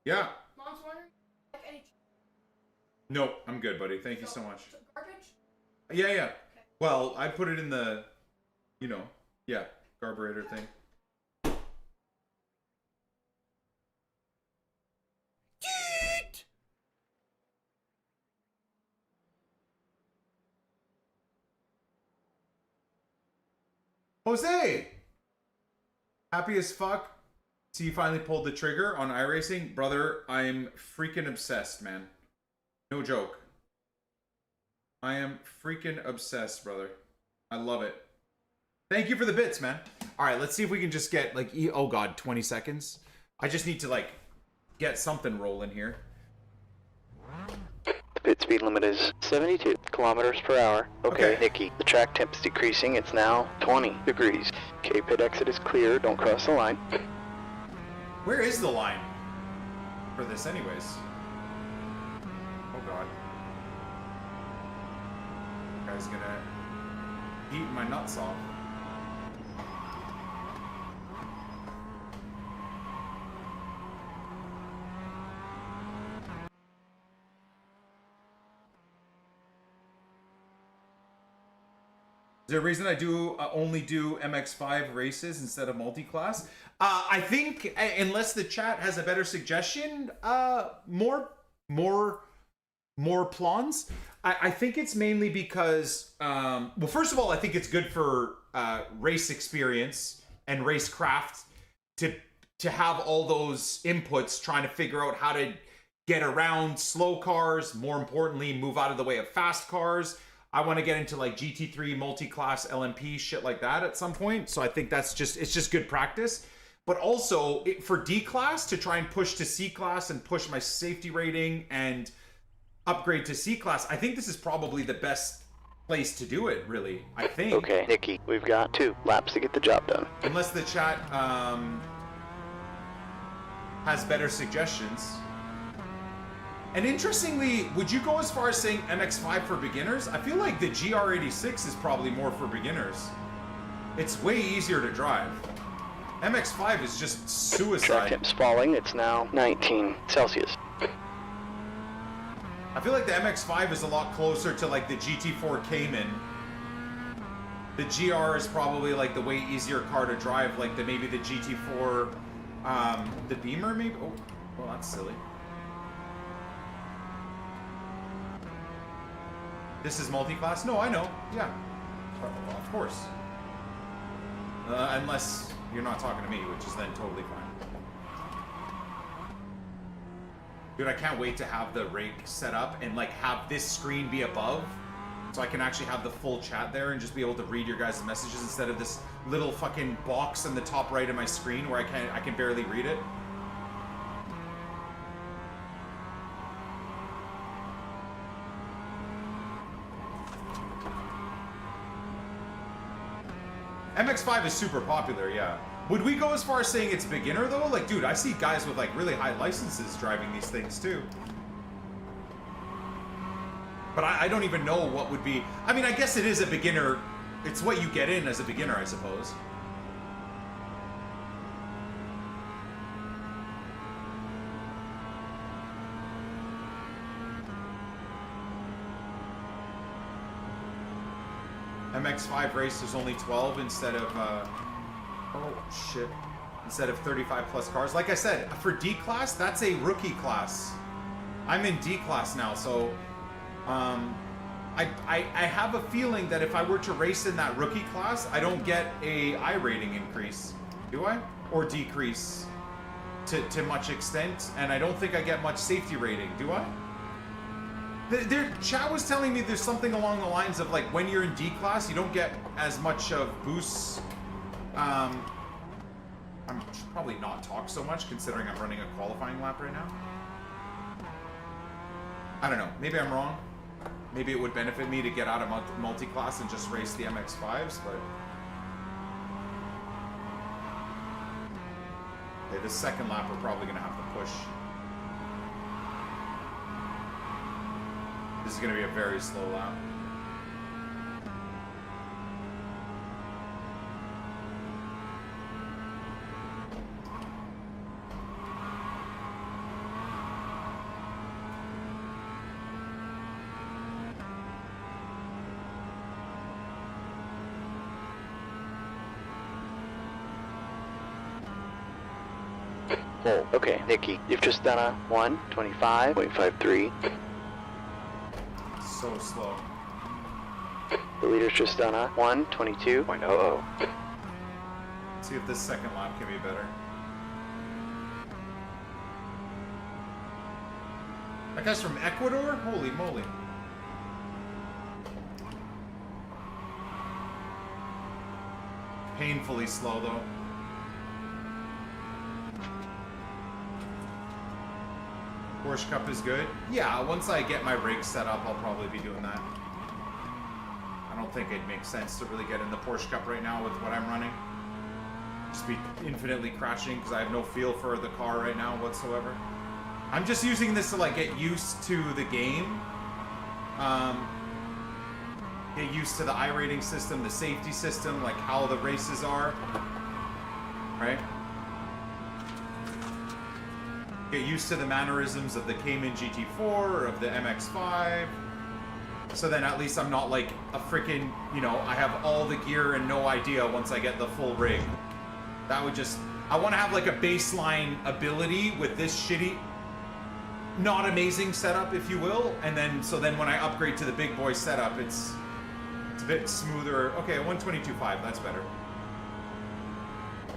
Yeah. Mom's wondering, like any Nope, I'm good, buddy. Thank you so much. garbage? Yeah. Well, I put it in the, you know, yeah, carburetor thing. Jose! Happy as fuck. See, you finally pulled the trigger on iRacing. Brother, I'm freaking obsessed, man. No joke. I am freaking obsessed, brother. I love it. Thank you for the bits, man. All right, let's see if we can just get, like, oh god, 20 seconds. I just need to, like, get something rolling here. The pit speed limit is 72 kilometers per hour. Okay, Okay. Nikki, the track temp is decreasing. It's now 20 degrees. Okay, pit exit is clear. Don't cross the line. Where is the line for this, anyways? Oh god. Guy's gonna eat my nuts off. Is there a reason I do only do MX5 races instead of multi-class? I think, unless the chat has a better suggestion, more plans. I think it's mainly because, well, first of all, I think it's good for race experience and racecraft to have all those inputs trying to figure out how to get around slow cars. More importantly, move out of the way of fast cars. I want to get into like GT3 multi-class LMP shit like that at some point. So I think it's just good practice. But also for D class to try and push to C class and push my safety rating and upgrade to C class, I think this is probably the best place to do it, really. I think. Okay, Nikki, we've got 2 laps to get the job done. Unless the chat has better suggestions. And interestingly, would you go as far as saying MX-5 for beginners? I feel like the GR86 is probably more for beginners. It's way easier to drive. MX-5 is just suicide. Track temp's falling. It's now 19 Celsius. I feel like the MX-5 is a lot closer to like the GT4 Cayman. The GR is probably like the way easier car to drive, like maybe the GT4, the Beamer maybe? Oh, well that's silly. This is multi-class? No, I know. Yeah. Well, of course. Unless you're not talking to me, which is then totally fine. Dude, I can't wait to have the rig set up and like have this screen be above so I can actually have the full chat there and just be able to read your guys' messages instead of this little fucking box in the top right of my screen where I can barely read it. MX-5 is super popular, yeah. Would we go as far as saying it's beginner though? Like, dude, I see guys with like really high licenses driving these things too. But I don't even know what would be. I mean, I guess it is a beginner. It's what you get in as a beginner, I suppose. MX-5 race is only 12 instead of, oh shit, instead of 35 plus cars. Like I said, for D class, that's a rookie class. I'm in D class now, so I have a feeling that if I were to race in that rookie class, I don't get a I rating increase, do I? Or decrease to much extent, and I don't think I get much safety rating, do I? Chat was telling me there's something along the lines of like when you're in D class, you don't get as much of boosts. I should probably not talk so much considering I'm running a qualifying lap right now. I don't know. Maybe I'm wrong. Maybe it would benefit me to get out of multi-class and just race the MX-5s, but... Okay, this second lap we're probably going to have to push. This is going to be a very slow lap. Oh, okay, Nikki, you've just done a 1:25.53. So slow. The leader's just done a 1:22.00. See if this second lap can be better. That guy's from Ecuador? Holy moly. Painfully slow though. Porsche Cup is good. Yeah, once I get my rig set up, I'll probably be doing that. I don't think it makes sense to really get in the Porsche Cup right now with what I'm running. Just be infinitely crashing because I have no feel for the car right now whatsoever. I'm just using this to like get used to the game. Get used to the iRating system, the safety system, like how the races are. Right? Get used to the mannerisms of the Cayman GT4 or of the MX-5. So then at least I'm not like a freaking, you know, I have all the gear and no idea once I get the full rig. That would just, I want to have like a baseline ability with this shitty, not amazing setup, if you will. And then, so then when I upgrade to the big boy setup, it's a bit smoother. Okay, 122.5, that's better.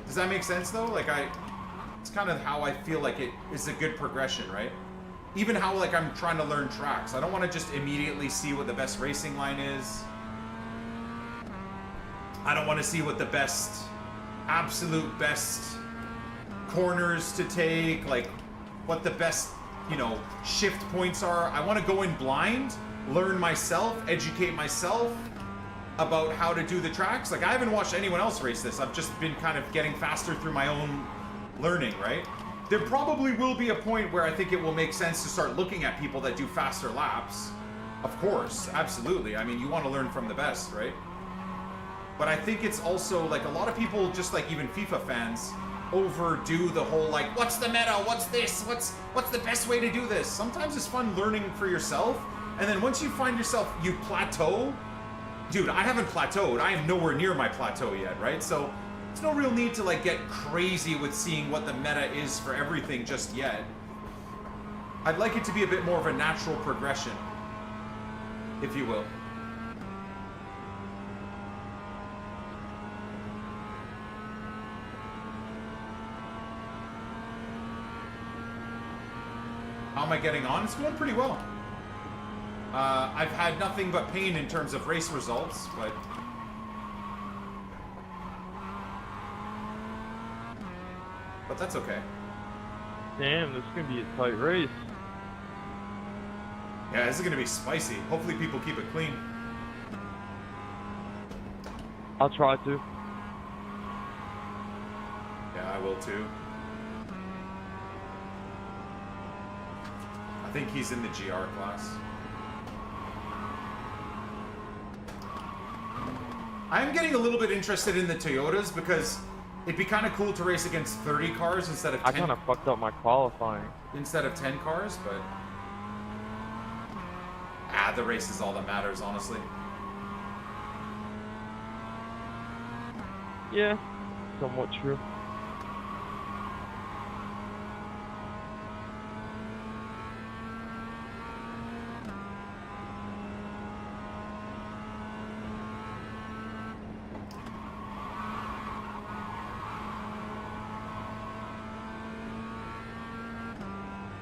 Does that make sense though? Like it's kind of how I feel like it is a good progression, right? even how like I'm trying to learn tracks. I don't want to just immediately see what the best racing line is. I don't want to see what the best, absolute best corners to take, like what the best, you know, shift points are. I want to go in blind, learn myself, educate myself about how to do the tracks. Like I haven't watched anyone else race this. I've just been kind of getting faster through my own learning, right? There probably will be a point where I think it will make sense to start looking at people that do faster laps. Of course, absolutely. I mean, you want to learn from the best, right? But I think it's also like a lot of people, just like even FIFA fans, overdo the whole like, what's the meta? What's this? What's the best way to do this? Sometimes it's fun learning for yourself. And then once you find yourself, you plateau. Dude, I haven't plateaued. I am nowhere near my plateau yet, right? So there's no real need to like get crazy with seeing what the meta is for everything just yet. I'd like it to be a bit more of a natural progression, if you will. How am I getting on? It's going pretty well. I've had nothing but pain in terms of race results, but that's okay. Damn, this is gonna be a tight race. Yeah, this is gonna be spicy. Hopefully people keep it clean. I'll try to. Yeah, I will too. I think he's in the GR class. I'm getting a little bit interested in the Toyotas because it'd be kind of cool to race against 30 cars instead of 10. I kind of fucked up my qualifying. Instead of 10 cars, but the race is all that matters, honestly. Yeah, somewhat true.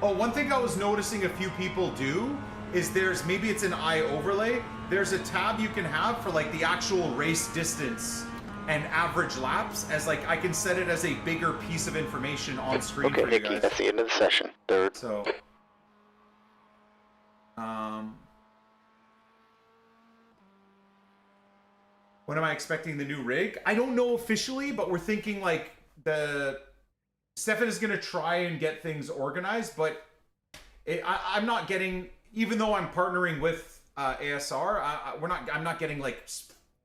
Oh, one thing I was noticing a few people do is there's, maybe it's an eye overlay, there's a tab you can have for like the actual race distance and average laps, as like I can set it as a bigger piece of information on screen Okay, for you Nicky, guys. that's the end of the session. Third. So, when am I expecting the new rig? I don't know officially, but we're thinking like Stefan is gonna try and get things organized, but I'm not getting, even though I'm partnering with ASR, I'm not getting like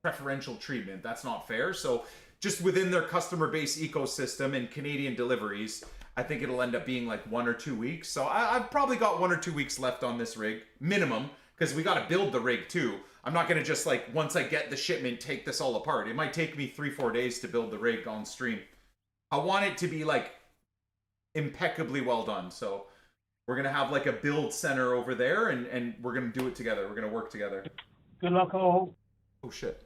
preferential treatment. That's not fair. So just within their customer base ecosystem and Canadian deliveries, I think it'll end up being like 1 or 2 weeks. So I've probably got 1 or 2 weeks left on this rig, minimum, because we got to build the rig too. I'm not going to just like, once I get the shipment, take this all apart. It might take me 3-4 days to build the rig on stream. I want it to be like impeccably well done. So we're going to have like a build center over there, and we're going to do it together. We're going to work together. Good luck, all. Oh, shit.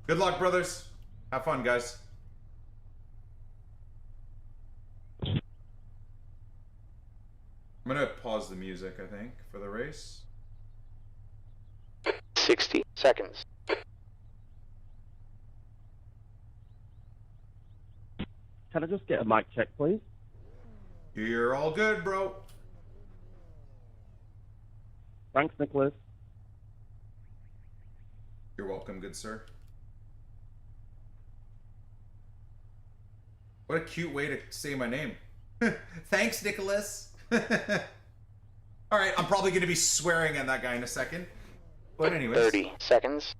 Good luck, brothers. Have fun, guys. I'm going to pause the music, I think, for the race. 60 seconds. Can I just get a mic check, please? You're all good, bro. Thanks, Nicholas. You're welcome, good sir. What a cute way to say my name. Thanks, Nicholas. All right, I'm probably going to be swearing at that guy in a second. But anyways. 30 seconds.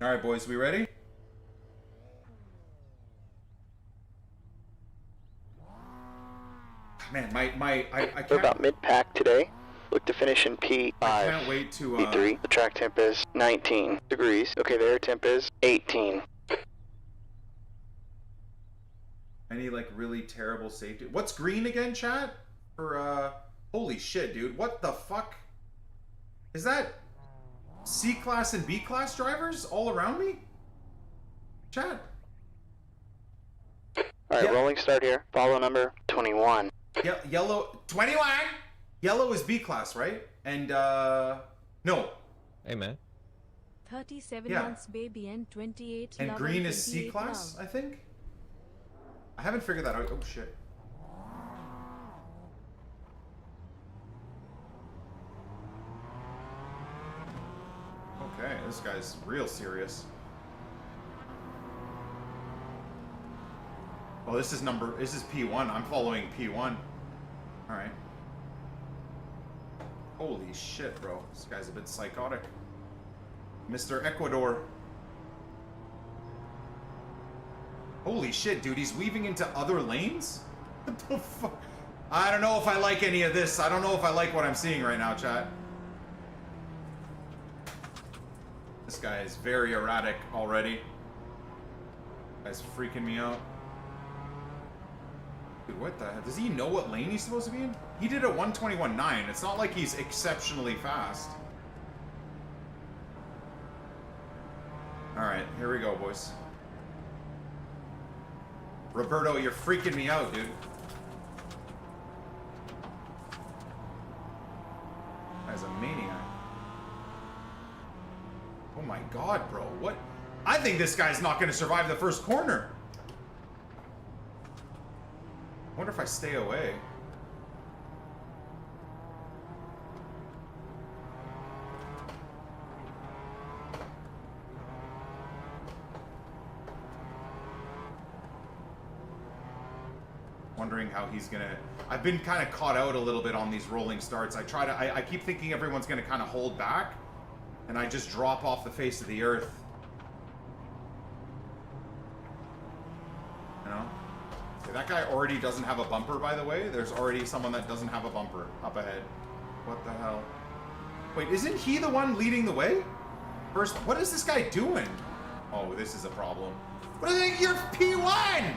All right, boys, we ready? Man, I We're can't. about mid-pack today. Look to finish in P5. I can't wait to. P3. The track temp is 19 degrees. Okay, the air temp is 18. Any like really terrible safety? What's green again, chat? For holy shit, dude! What the fuck? Is that C class and B class drivers all around me? Chat. Alright, Yeah. rolling start here. Follow number 21. Yellow 21. Yellow is B class, right? And no. Hey man. 37 Yeah. months baby and 28 And love green and is C 28 class, love. I think. I haven't figured that out. Oh shit. Okay, this guy's real serious. Oh, this is P1. I'm following P1. Alright. Holy shit, bro. This guy's a bit psychotic. Mr. Ecuador. Holy shit, dude. He's weaving into other lanes? What the fuck? I don't know if I like any of this. I don't know if I like what I'm seeing right now, chat. This guy is very erratic already. This guy's freaking me out. Dude, what the hell? Does he know what lane he's supposed to be in? He did a 121.9. It's not like he's exceptionally fast. Alright, here we go, boys. Roberto, you're freaking me out, dude. Guy's a maniac. Oh my god, bro. What? I think this guy's not going to survive the first corner. I wonder if I stay away. Wondering how he's gonna... I've been kind of caught out a little bit on these rolling starts. I keep thinking everyone's gonna kind of hold back, and I just drop off the face of the earth. You know? Okay, that guy already doesn't have a bumper, by the way. There's already someone that doesn't have a bumper up ahead. What the hell? Wait, isn't he the one leading the way? First, what is this guy doing? Oh, this is a problem. What is it? You're P1!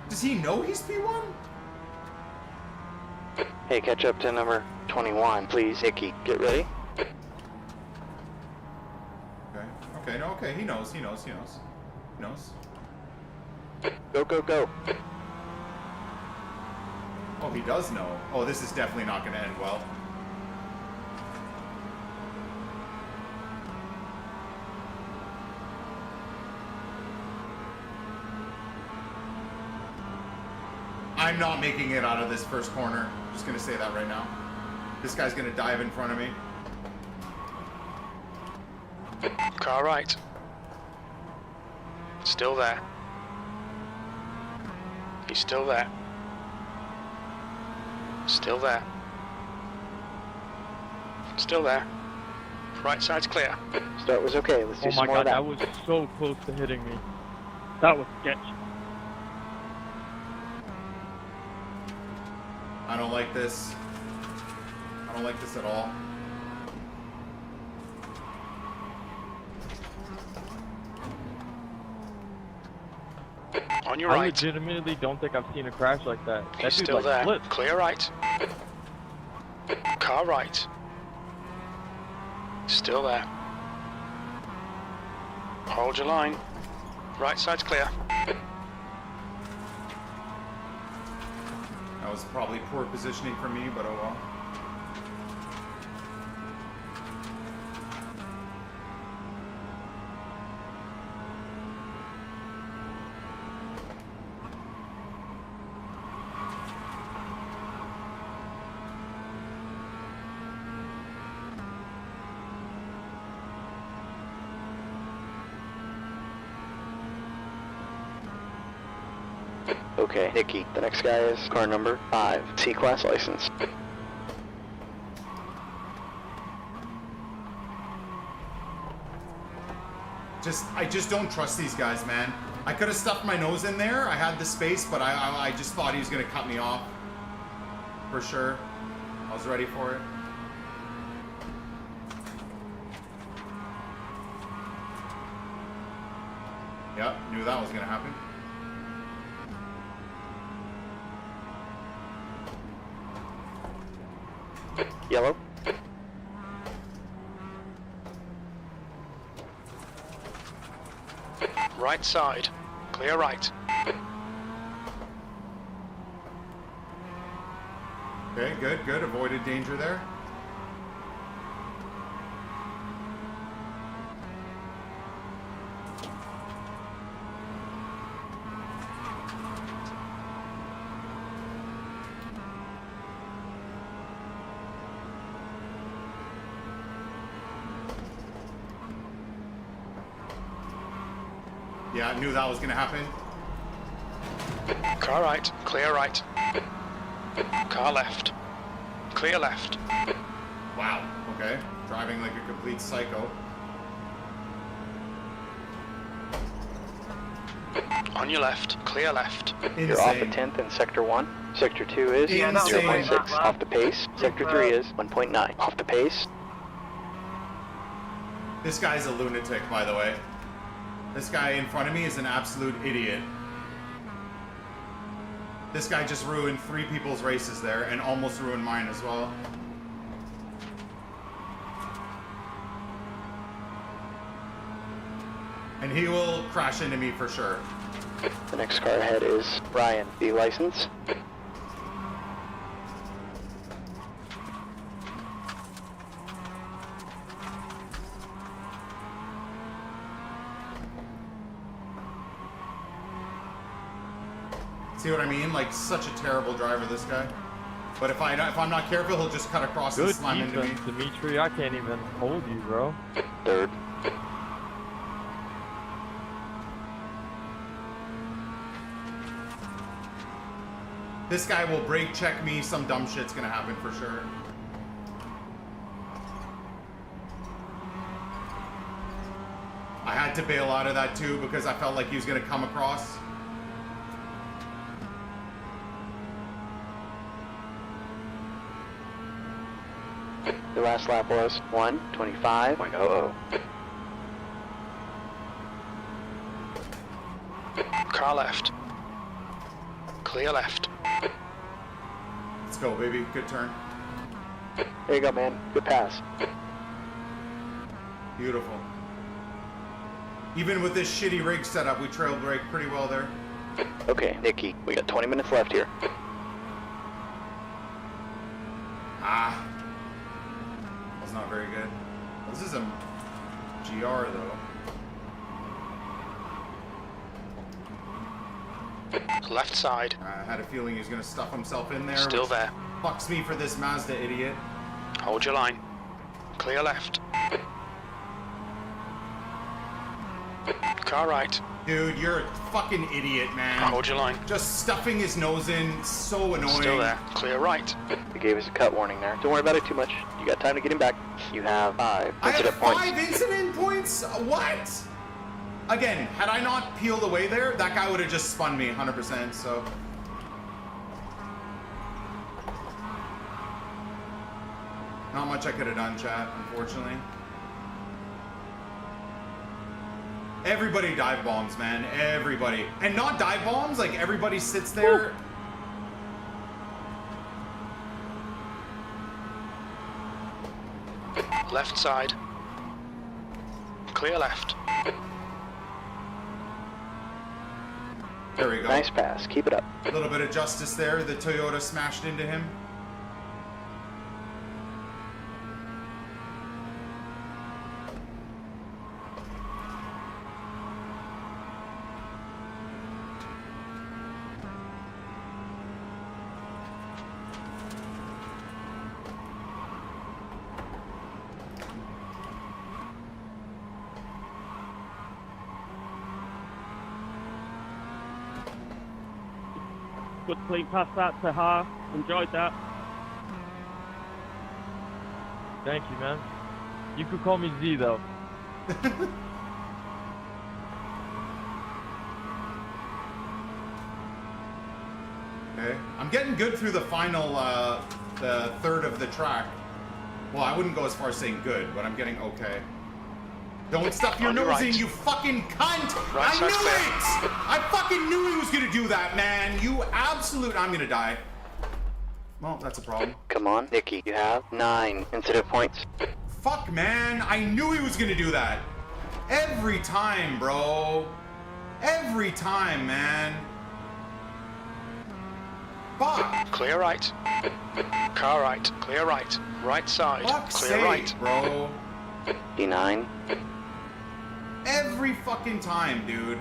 Does he know he's P1? Hey, catch up to number 21, please. Icky, get ready. Okay. Okay, no, okay. He knows. He knows. Go, go, go. Oh, he does know. Oh, this is definitely not going to end well. I'm not making it out of this first corner. Just going to say that right now. This guy's going to dive in front of me. Car right. Still there. He's still there. Still there. Still there. Right side's clear. Start was okay. Let's do Oh some my more god, of that was so close to hitting me. That was sketchy. I don't like this. I don't like this at all. On your I right. legitimately don't think I've seen a crash like that. That He's dude still like there. flipped. Clear right. Car right. Still there. Hold your line. Right side's clear. That was probably poor positioning for me, but oh well. Okay, Nikki. The next guy is car number 5, C-Class license. I just don't trust these guys, man. I could have stuffed my nose in there. I had the space, but I just thought he was gonna cut me off. For sure. I was ready for it. Yep, knew that was gonna happen. Yellow. Right side. Clear right. Okay, good, good. Avoided danger there. Yeah, I knew that was gonna happen. Car right, clear right. Car left. Clear left. Wow, okay. Driving like a complete psycho. On your left, clear left. You're off the Insane. 10th in Sector 1. Sector 2 is Insane. 0.6 off the pace. Sector 3 is 1.9 off the pace. This guy's a lunatic, by the way. This guy in front of me is an absolute idiot. This guy just ruined 3 people's races there and almost ruined mine as well. And he will crash into me for sure. The next car ahead is Ryan, the license. See what I mean? Like, such a terrible driver, this guy. But if I'm not careful, he'll just cut across and Good slam into me. defense, Dimitri. I can't even hold you, bro. Third. This guy will brake check me. Some dumb shit's gonna happen for sure. I had to bail out of that too because I felt like he was gonna come across. The last lap was 1:25.00. Car left. Clear left. Let's go, baby. Good turn. There you go, man. Good pass. Beautiful. Even with this shitty rig setup, we trail brake pretty well there. Okay, Nikki, we got 20 minutes left here. Ah. That's not very good. This is a GR though. Left side. I had a feeling he was gonna stuff himself in there. Still which there. Fucks me for this Mazda idiot. Hold your line. Clear left. Car right. Dude, you're a fucking idiot, man. Hold your line. Just stuffing his nose in, so annoying. Still there. Clear right. They gave us a cut warning there. Don't worry about it too much. You got time to get him back. You have 5 I have incident 5 points. incident points? What? Again, had I not peeled away there, that guy would have just spun me 100%, so. Not much I could have done, chat, unfortunately. Everybody dive bombs, man. Everybody. And not dive bombs, like everybody sits there. Left side. Clear left. There we go. Nice pass. Keep it up. A little bit of justice there. The Toyota smashed into him. Good clean pass that to her. Enjoyed that. Thank you, man. You could call me Z, though. Okay. I'm getting good through the final, the third of the track. Well, I wouldn't go as far as saying good, but I'm getting okay. Don't stuff your On your nose in, right. you fucking cunt! Right I knew side's clear. it! I fucking knew he was gonna do that, man! You absolute... I'm gonna die. Well, that's a problem. Come on, Nikki. You have 9 incident points. Fuck, man! I knew he was gonna do that! Every time, bro! Every time, man! Fuck! Clear right. Car right. Clear right. Right side. Fuck's Clear sake, right. bro. D9. Every fucking time, dude.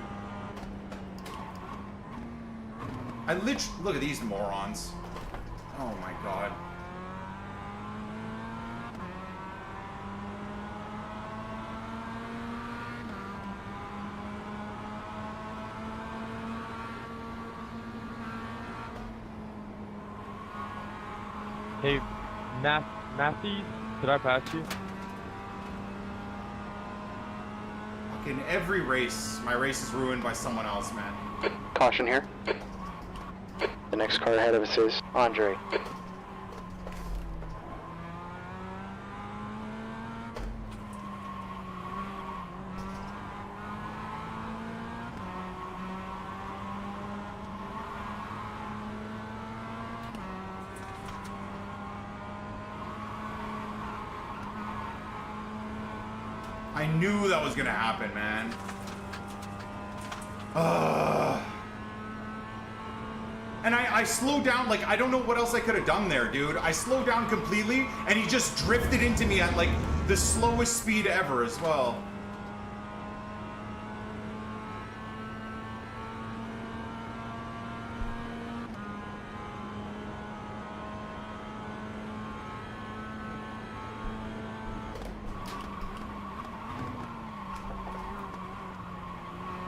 I literally look at these morons. Oh my god. Hey, Matthews, did I pass you? Fucking every race, my race is ruined by someone else, man. Caution here. The next car ahead of us is Andre. I knew that was gonna happen, man. And I slowed down, like, I don't know what else I could have done there, dude. I slowed down completely, and he just drifted into me at, like, the slowest speed ever as well.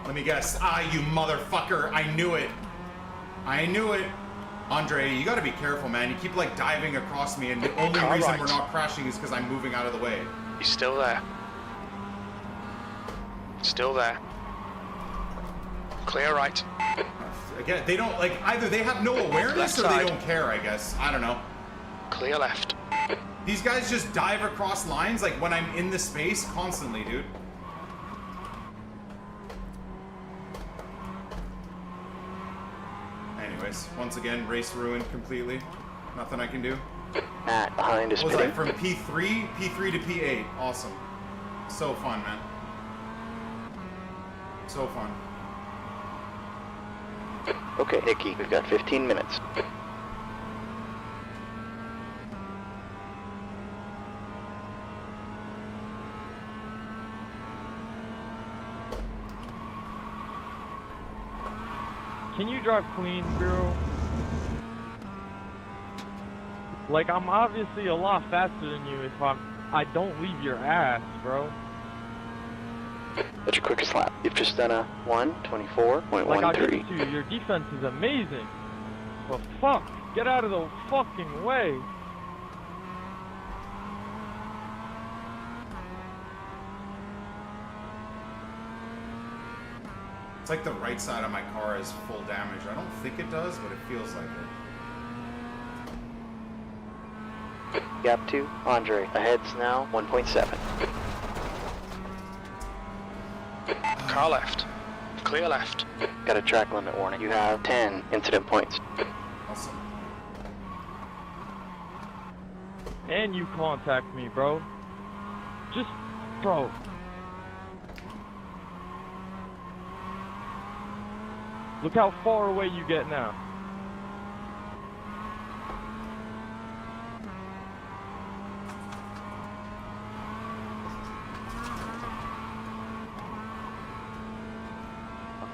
Let me guess. Ah, you motherfucker. I knew it. I knew it. Andre, you gotta be careful, man. You keep, like, diving across me, and the only Car reason right. we're not crashing is because I'm moving out of the way. He's still there. Still there. Clear right. Again, they don't, like, either they have no awareness Left or they side. don't care, I guess. I don't know. Clear left. These guys just dive across lines, like, when I'm in the space constantly, dude. Anyways, once again, race ruined completely. Nothing I can do. Matt behind is What was I, pitting. from P3 to P8. Awesome. So fun, man. So fun. Okay, Nicky, we've got 15 minutes. Can you drive clean, bro? Like, I'm obviously a lot faster than you if I don't leave your ass, bro. That's your quickest lap. You've just done a 1:24.13. Like, I'll give it to you, your defense is amazing. But fuck, get out of the fucking way. It's like the right side of my car is full damage. I don't think it does, but it feels like it. Gap 2, Andre. Ahead's now 1.7. Car left. Clear left. Got a track limit warning. You have 10 incident points. Awesome. And you contact me, bro. Just, bro. Look how far away you get now.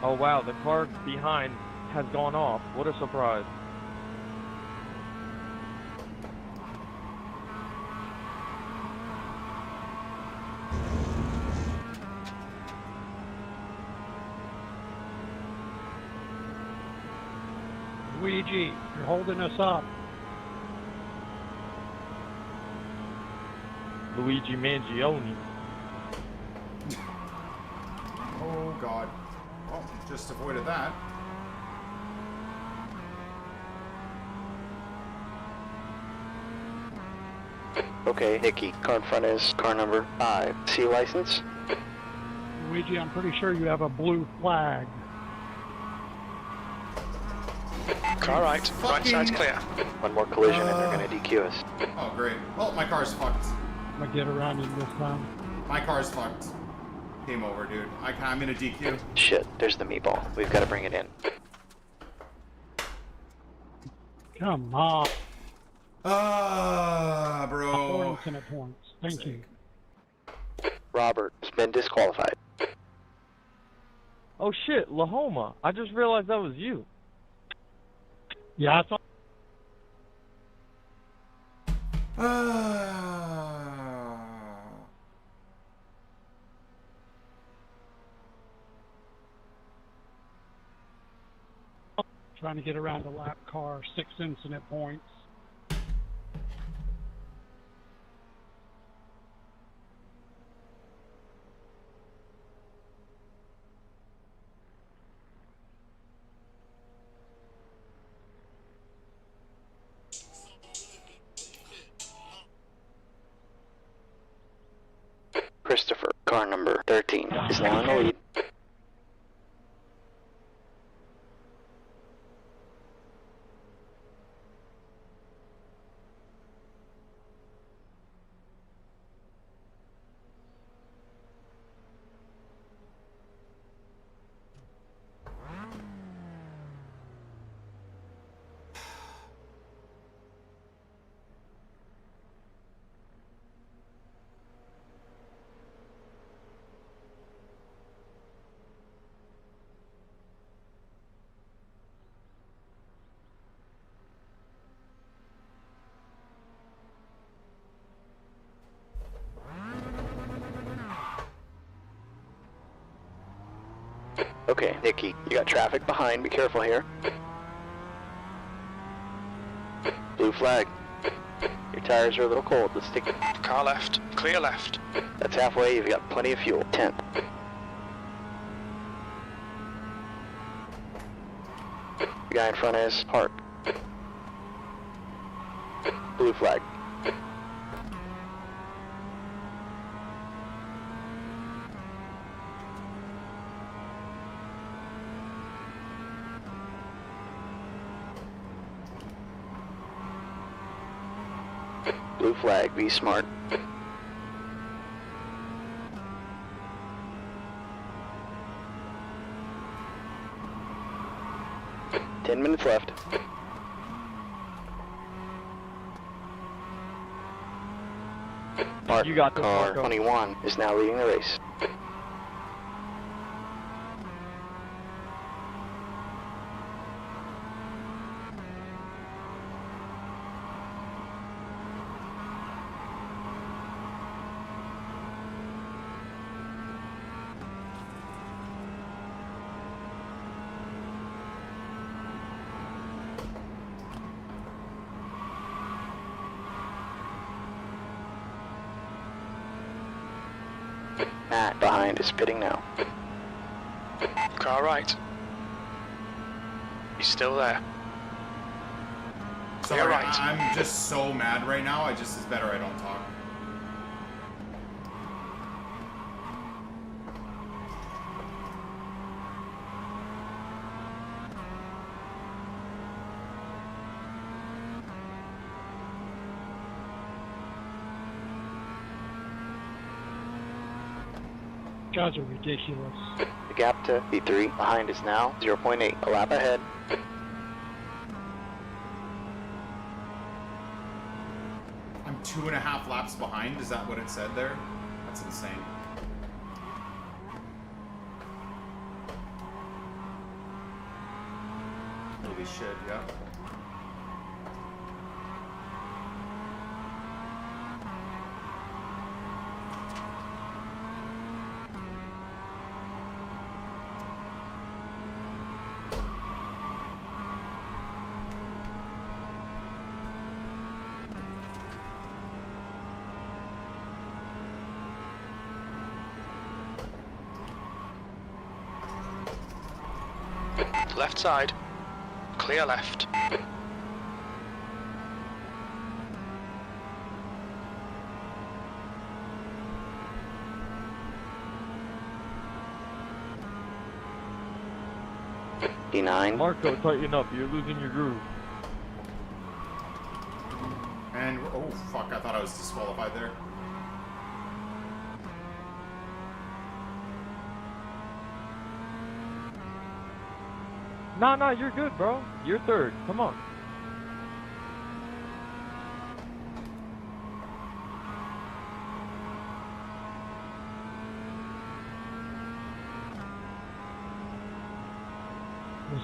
Oh wow, the car behind has gone off. What a surprise. Luigi, you're holding us up. Luigi Mangione. Oh, God. Well, just avoided that. Okay, Nicky. Car in front is car number 5. C license? Luigi, I'm pretty sure you have a blue flag. Car right. Right side's clear. One more collision and they're gonna DQ us. Oh, great. Well, my car's fucked. I'm gonna get around you this time. My car's fucked. Game over, dude. I'm in a DQ. Shit, there's the meatball. We've got to bring it in. Come on. Bro. Infinite points. Thank you. Robert has been disqualified. Oh shit, Lahoma. I just realized that was you. Yeah, I thought. Trying to get around a lap car, 6 incident points. Christopher, car number 13, is now in the lead. Okay, Nikki, you got traffic behind. Be careful here. Blue flag. Your tires are a little cold. Let's take it. Car left. Clear left. That's halfway. You've got plenty of fuel. 10. The guy in front is parked. Blue flag. Blue flag, be smart. Ten minutes left. Mark, You got this, car Marco. 21 is now leading the race. Matt behind is pitting now. Car right. He's still there. Sorry, You're right. I'm just so mad right now. It's better I don't talk. Guys are ridiculous. The gap to B3 behind is now 0.8. A lap ahead. I'm 2.5 laps behind. Is that what it said there? That's insane. Holy shit, yeah. Left side. Clear left. D9. Marco, tighten up. You're losing your groove. And, oh fuck, I thought I was disqualified there. Nah, you're good, bro. You're third. Come on.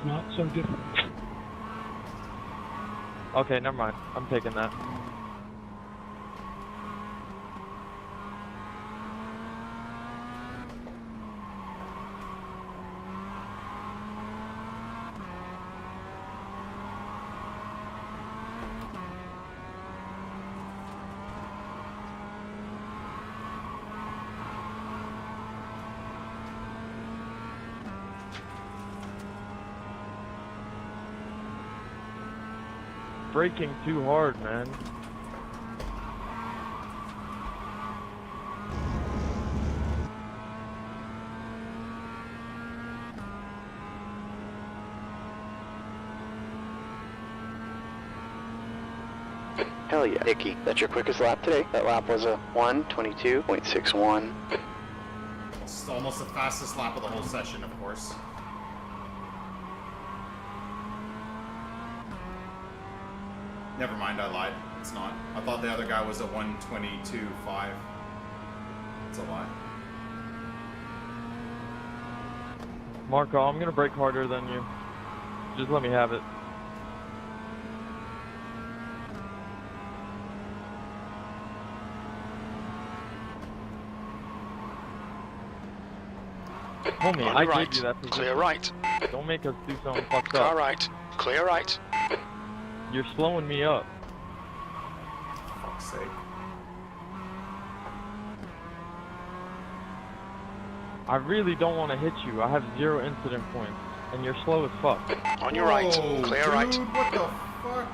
not so difficult. Okay, never mind. I'm taking that. Braking too hard, man. Hell yeah. Nicky, that's your quickest lap today. That lap was a 1:22.61. It's almost the fastest lap of the whole session, of course. Never mind, I lied. It's not. I thought the other guy was a 1:22.5. It's a lie. Marco, I'm gonna brake harder than you. Just let me have it. Homie, On I your right. gave you that position. Clear right. Don't make us do something fucked Car up. right. Clear right. You're slowing me up. For fuck's sake. I really don't want to hit you. I have 0 incident points, and you're slow as fuck. On your right. Whoa, Clear dude, right. What the fuck?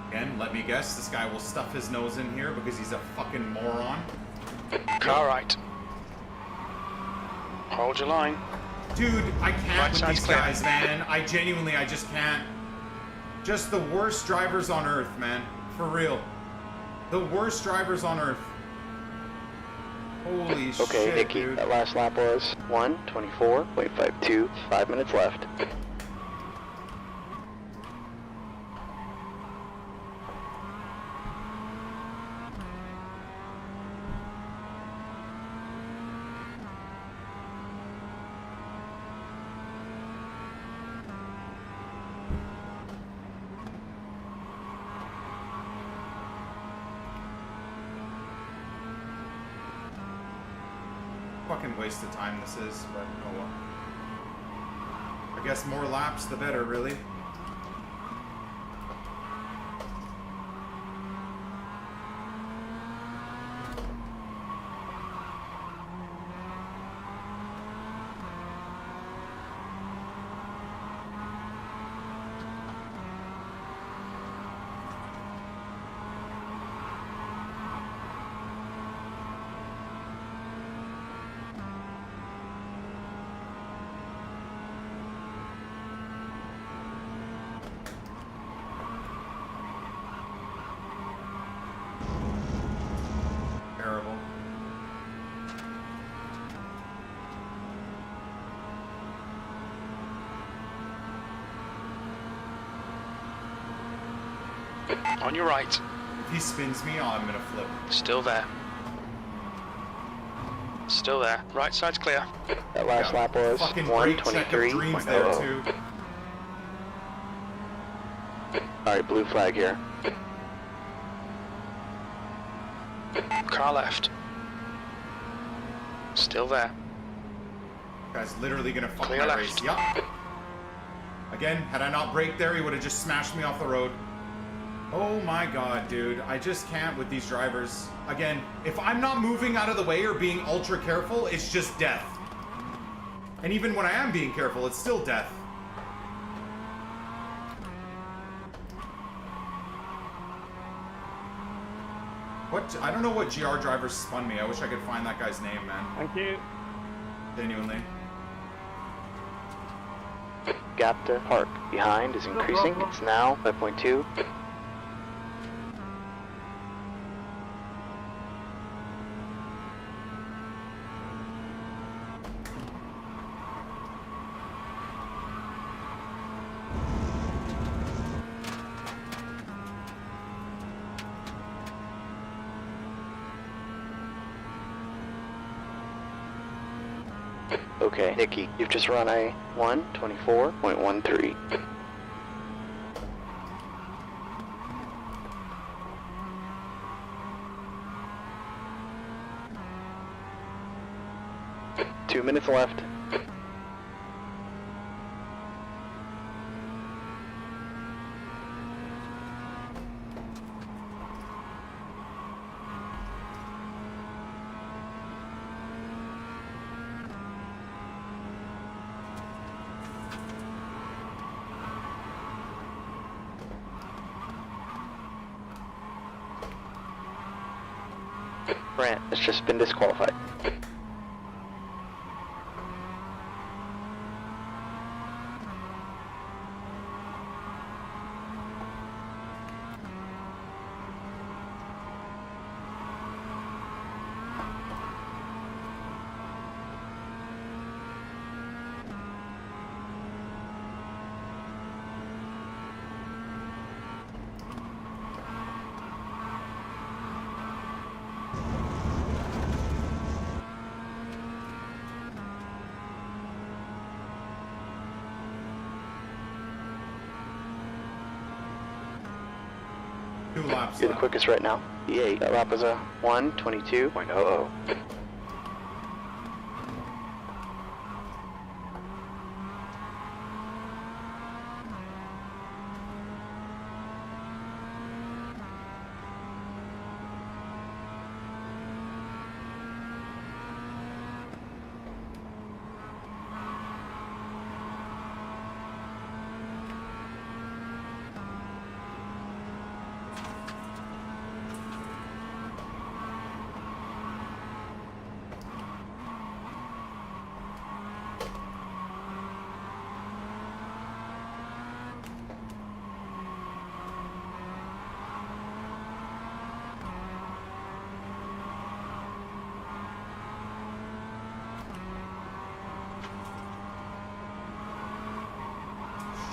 Again, let me guess, this guy will stuff his nose in here because he's a fucking moron. Car right. Hold your line. Dude, I can't Right with side's these clear. guys, man. I just can't. Just the worst drivers on earth, man. For real. The worst drivers on earth. Holy Okay, shit, Nicky, dude. that last lap was 1:24.52. 5 minutes left. Fucking waste of time this is, but oh well. I guess more laps the better, really. Terrible. On your right. If he spins me, oh, I'm gonna flip. Still there. Still there. Right side's clear. That last Yeah, lap was fucking brake check of dreams there 1:23.00. too. Alright, blue flag here. Car left. Still there. Guy's literally gonna fuck Clear my left. race. Yup. Again, had I not braked there, he would have just smashed me off the road. Oh my god, dude. I just can't with these drivers. Again, if I'm not moving out of the way or being ultra careful, it's just death. And even when I am being careful, it's still death. What? I don't know what GR driver spun me. I wish I could find that guy's name, man. Thank you. Genuinely. Gap to park behind is increasing. It's now 5.2. Okay, Nikki, you've just run a 1:24.13. Two minutes left. Brant has just been disqualified. Two laps You're the left. quickest right now. E8. That lap was a 1:22.00.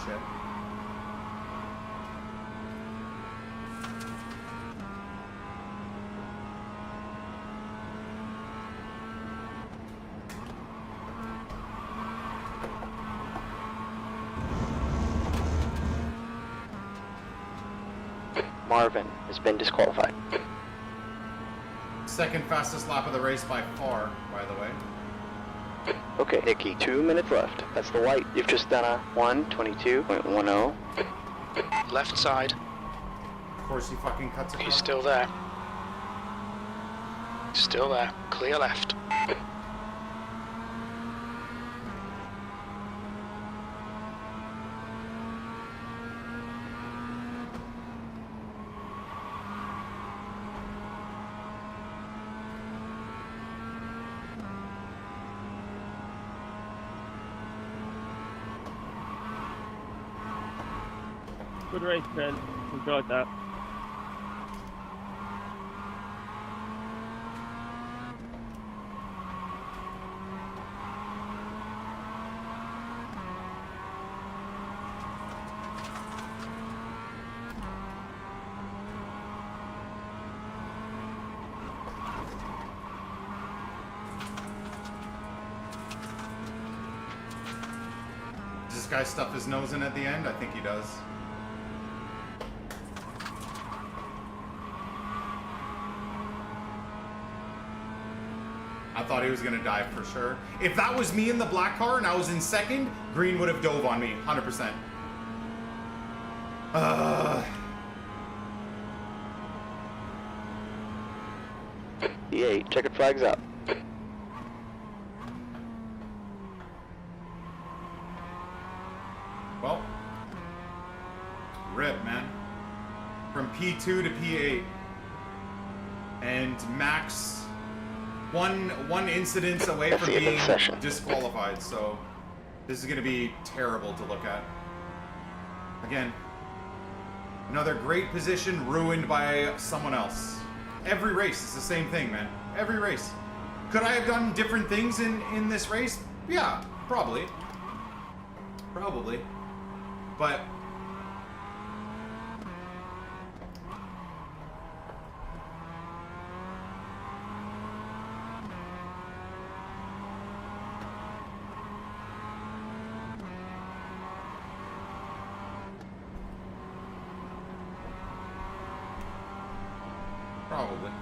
Shit. Marvin has been disqualified. Second fastest lap of the race by far, by the way. Okay, Nikki, 2 minutes left. That's the white. You've just done a 1:22.10. Left side. Of course he fucking cuts across. He's still there. Still there. Clear left. Good race, Ben. Enjoyed that. Does this guy stuff his nose in at the end? I think he does. I thought he was gonna die for sure. If that was me in the black car and I was in second, Green would have dove on me, 100%. E8, checkered flags up. Well, rip, man. From P2 to P8. And Max, one incidence away That's from the end of being the session. disqualified, so this is going to be terrible to look at. Again, another great position ruined by someone else. Every race is the same thing, man. Every race. Could I have done different things in this race? Yeah, probably. Probably. But Probably.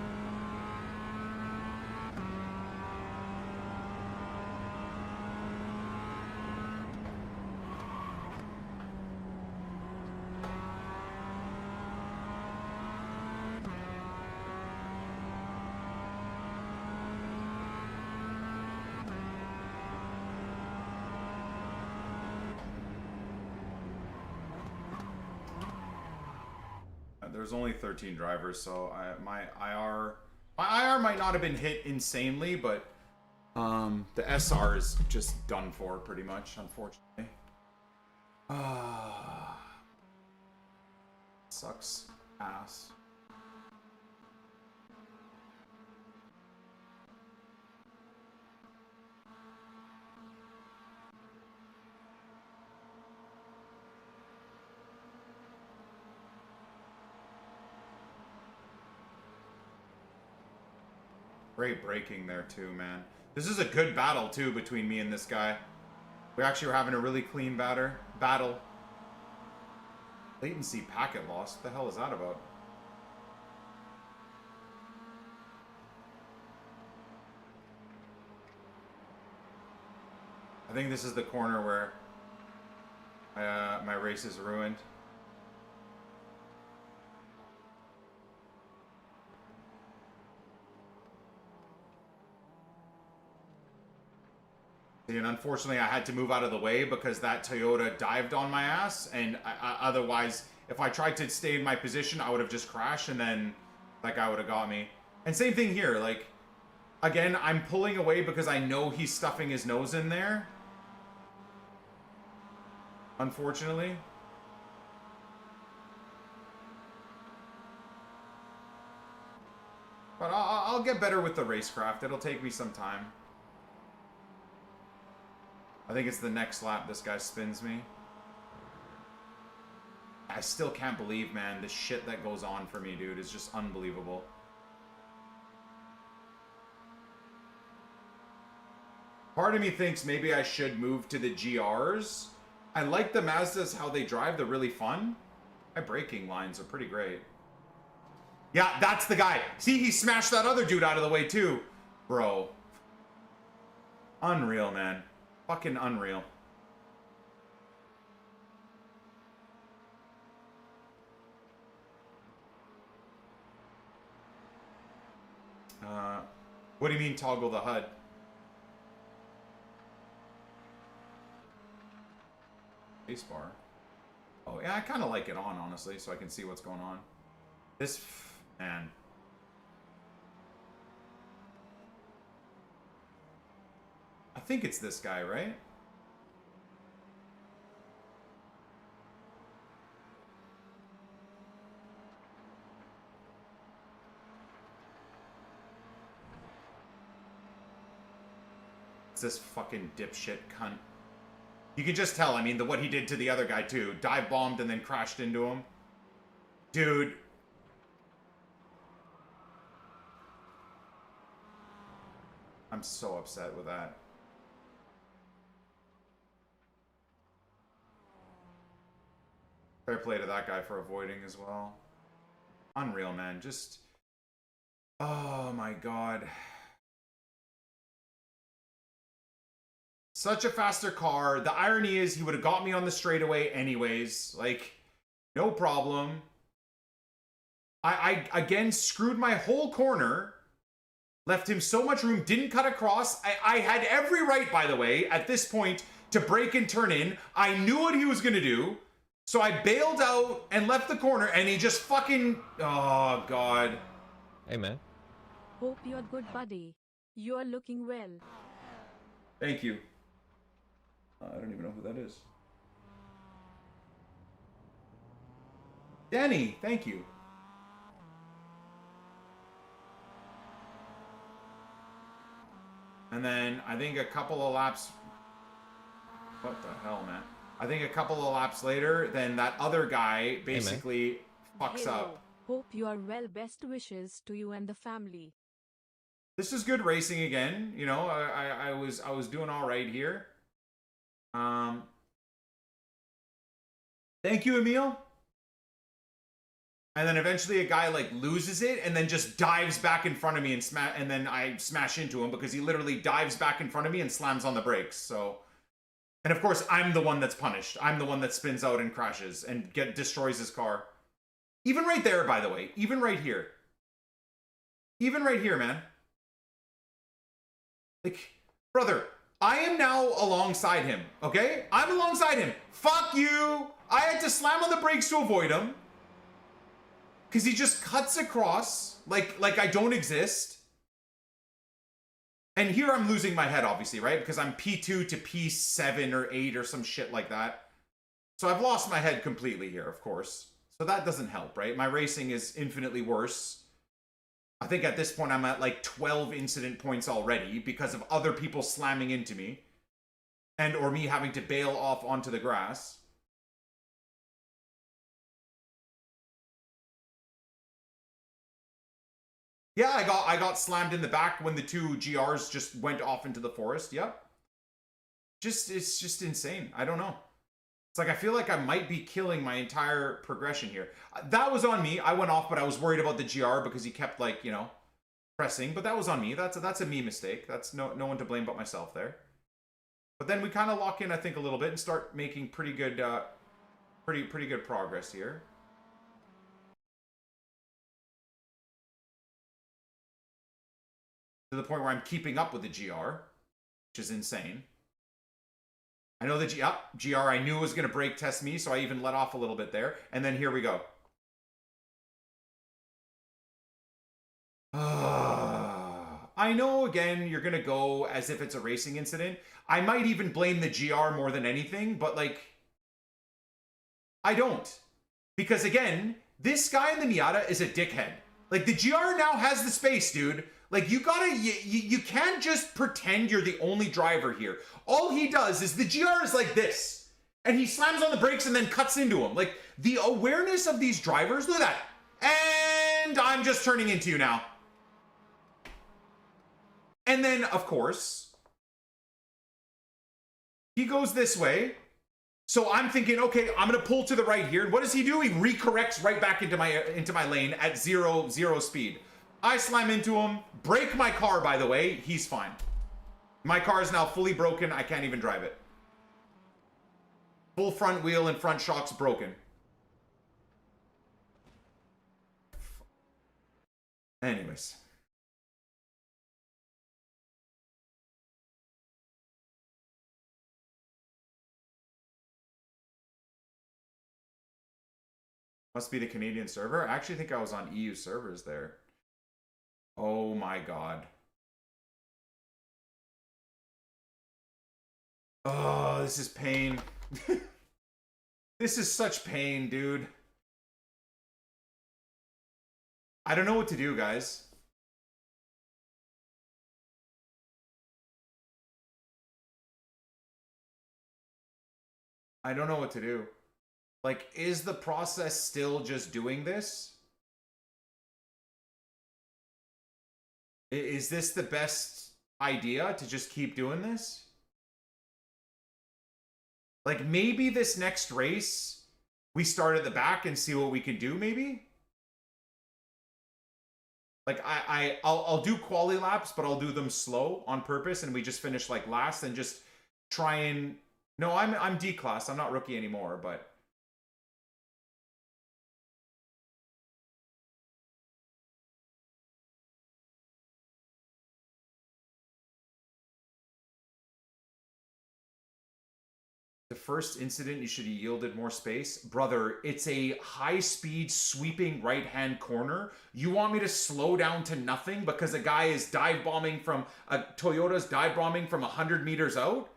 There's only 13 drivers, so my IR might not have been hit insanely, but the SR is just done for pretty much, unfortunately. Sucks ass. Great braking there too, man. This is a good battle too between me and this guy. We actually were having a really clean battle. Latency packet loss. What the hell is that about? I think this is the corner where my race is ruined. And unfortunately, I had to move out of the way because that Toyota dived on my ass. And otherwise, if I tried to stay in my position, I would have just crashed and then that guy would have got me. And same thing here. Like, again, I'm pulling away because I know he's stuffing his nose in there. Unfortunately. But I'll get better with the racecraft. It'll take me some time. I think it's the next lap this guy spins me. I still can't believe, man, the shit that goes on for me, dude, is just unbelievable. Part of me thinks maybe I should move to the GRs. I like the Mazdas, how they drive. They're really fun. My braking lines are pretty great. Yeah, that's the guy. See, he smashed that other dude out of the way, too. Bro. Unreal, man. Fucking unreal. What do you mean toggle the HUD? Spacebar. Oh, yeah, I kind of like it on, honestly, so I can see what's going on. This, man. I think it's this guy, right? It's this fucking dipshit cunt. You can just tell, I mean, what he did to the other guy, too. Dive bombed and then crashed into him. Dude. I'm so upset with that. Fair play to that guy for avoiding as well. Unreal, man. Just... Oh, my God. Such a faster car. The irony is he would have got me on the straightaway anyways. Like, no problem. I again, screwed my whole corner. Left him so much room. Didn't cut across. I had every right, by the way, at this point, to brake and turn in. I knew what he was going to do. So I bailed out and left the corner, and he just fucking... Oh, God. Hey, man. Hope you're good, buddy. You're looking well. Thank you. I don't even know who that is. Danny, thank you. And then I think a couple of laps... What the hell, man? I think a couple of laps later, then that other guy basically fucks Hello. up. Hope you are well. Best wishes to you and the family. This is good racing again. You know, I was doing all right here. Thank you, Emil. And then eventually a guy like loses it and then just dives back in front of me and then I smash into him because he literally dives back in front of me and slams on the brakes. So, and of course I'm the one that's punished. I'm the one that spins out and crashes and destroys his car. Even right there, by the way, even right here. Even right here, man. Like, brother, I am now alongside him, okay? I'm alongside him. Fuck you. I had to slam on the brakes to avoid him. Because he just cuts across like I don't exist. And here I'm losing my head, obviously, right? Because I'm P2 to P7 or 8 or some shit like that. So I've lost my head completely here, of course. So that doesn't help, right? My racing is infinitely worse. I think at this point I'm at like 12 incident points already because of other people slamming into me. And or me having to bail off onto the grass. Yeah, I got slammed in the back when the two GRs just went off into the forest. Yep. It's just insane. I don't know. It's like I feel like I might be killing my entire progression here. That was on me. I went off, but I was worried about the GR because he kept like, you know, pressing. But that was on me. That's a me mistake. That's no one to blame but myself there. But then we kind of lock in, I think, a little bit and start making pretty good pretty good progress here. To the point where I'm keeping up with the GR, which is insane. I know the GR I knew was going to brake test me, so I even let off a little bit there. And then here we go. I know, again, you're going to go as if it's a racing incident. I might even blame the GR more than anything, but, like, I don't. Because, again, this guy in the Miata is a dickhead. Like, the GR now has the space, dude. Like, you can't just pretend you're the only driver here. All he does is the GR is like this. And he slams on the brakes and then cuts into him. Like, the awareness of these drivers, look at that. And I'm just turning into you now. And then, of course, he goes this way. So I'm thinking, okay, I'm going to pull to the right here. And what does he do? He recorrects right back into my lane at zero speed. I slam into him, break my car, by the way. He's fine. My car is now fully broken. I can't even drive it. Full front wheel and front shocks broken. Anyways. Must be the Canadian server. I actually think I was on EU servers there. Oh my god. Oh, this is pain. This is such pain, dude. I don't know what to do, guys. I don't know what to do. Like, is the process still just doing this? Is this the best idea to just keep doing this? Like, maybe this next race, we start at the back and see what we can do, maybe? Like, I'll do quali laps, but I'll do them slow on purpose, and we just finish, like, last and just try and... No, I'm D-class. I'm not rookie anymore, but... The first incident, you should have yielded more space. Brother, it's a high-speed sweeping right-hand corner. You want me to slow down to nothing because a guy is dive-bombing from... A Toyota's dive-bombing from 100 meters out?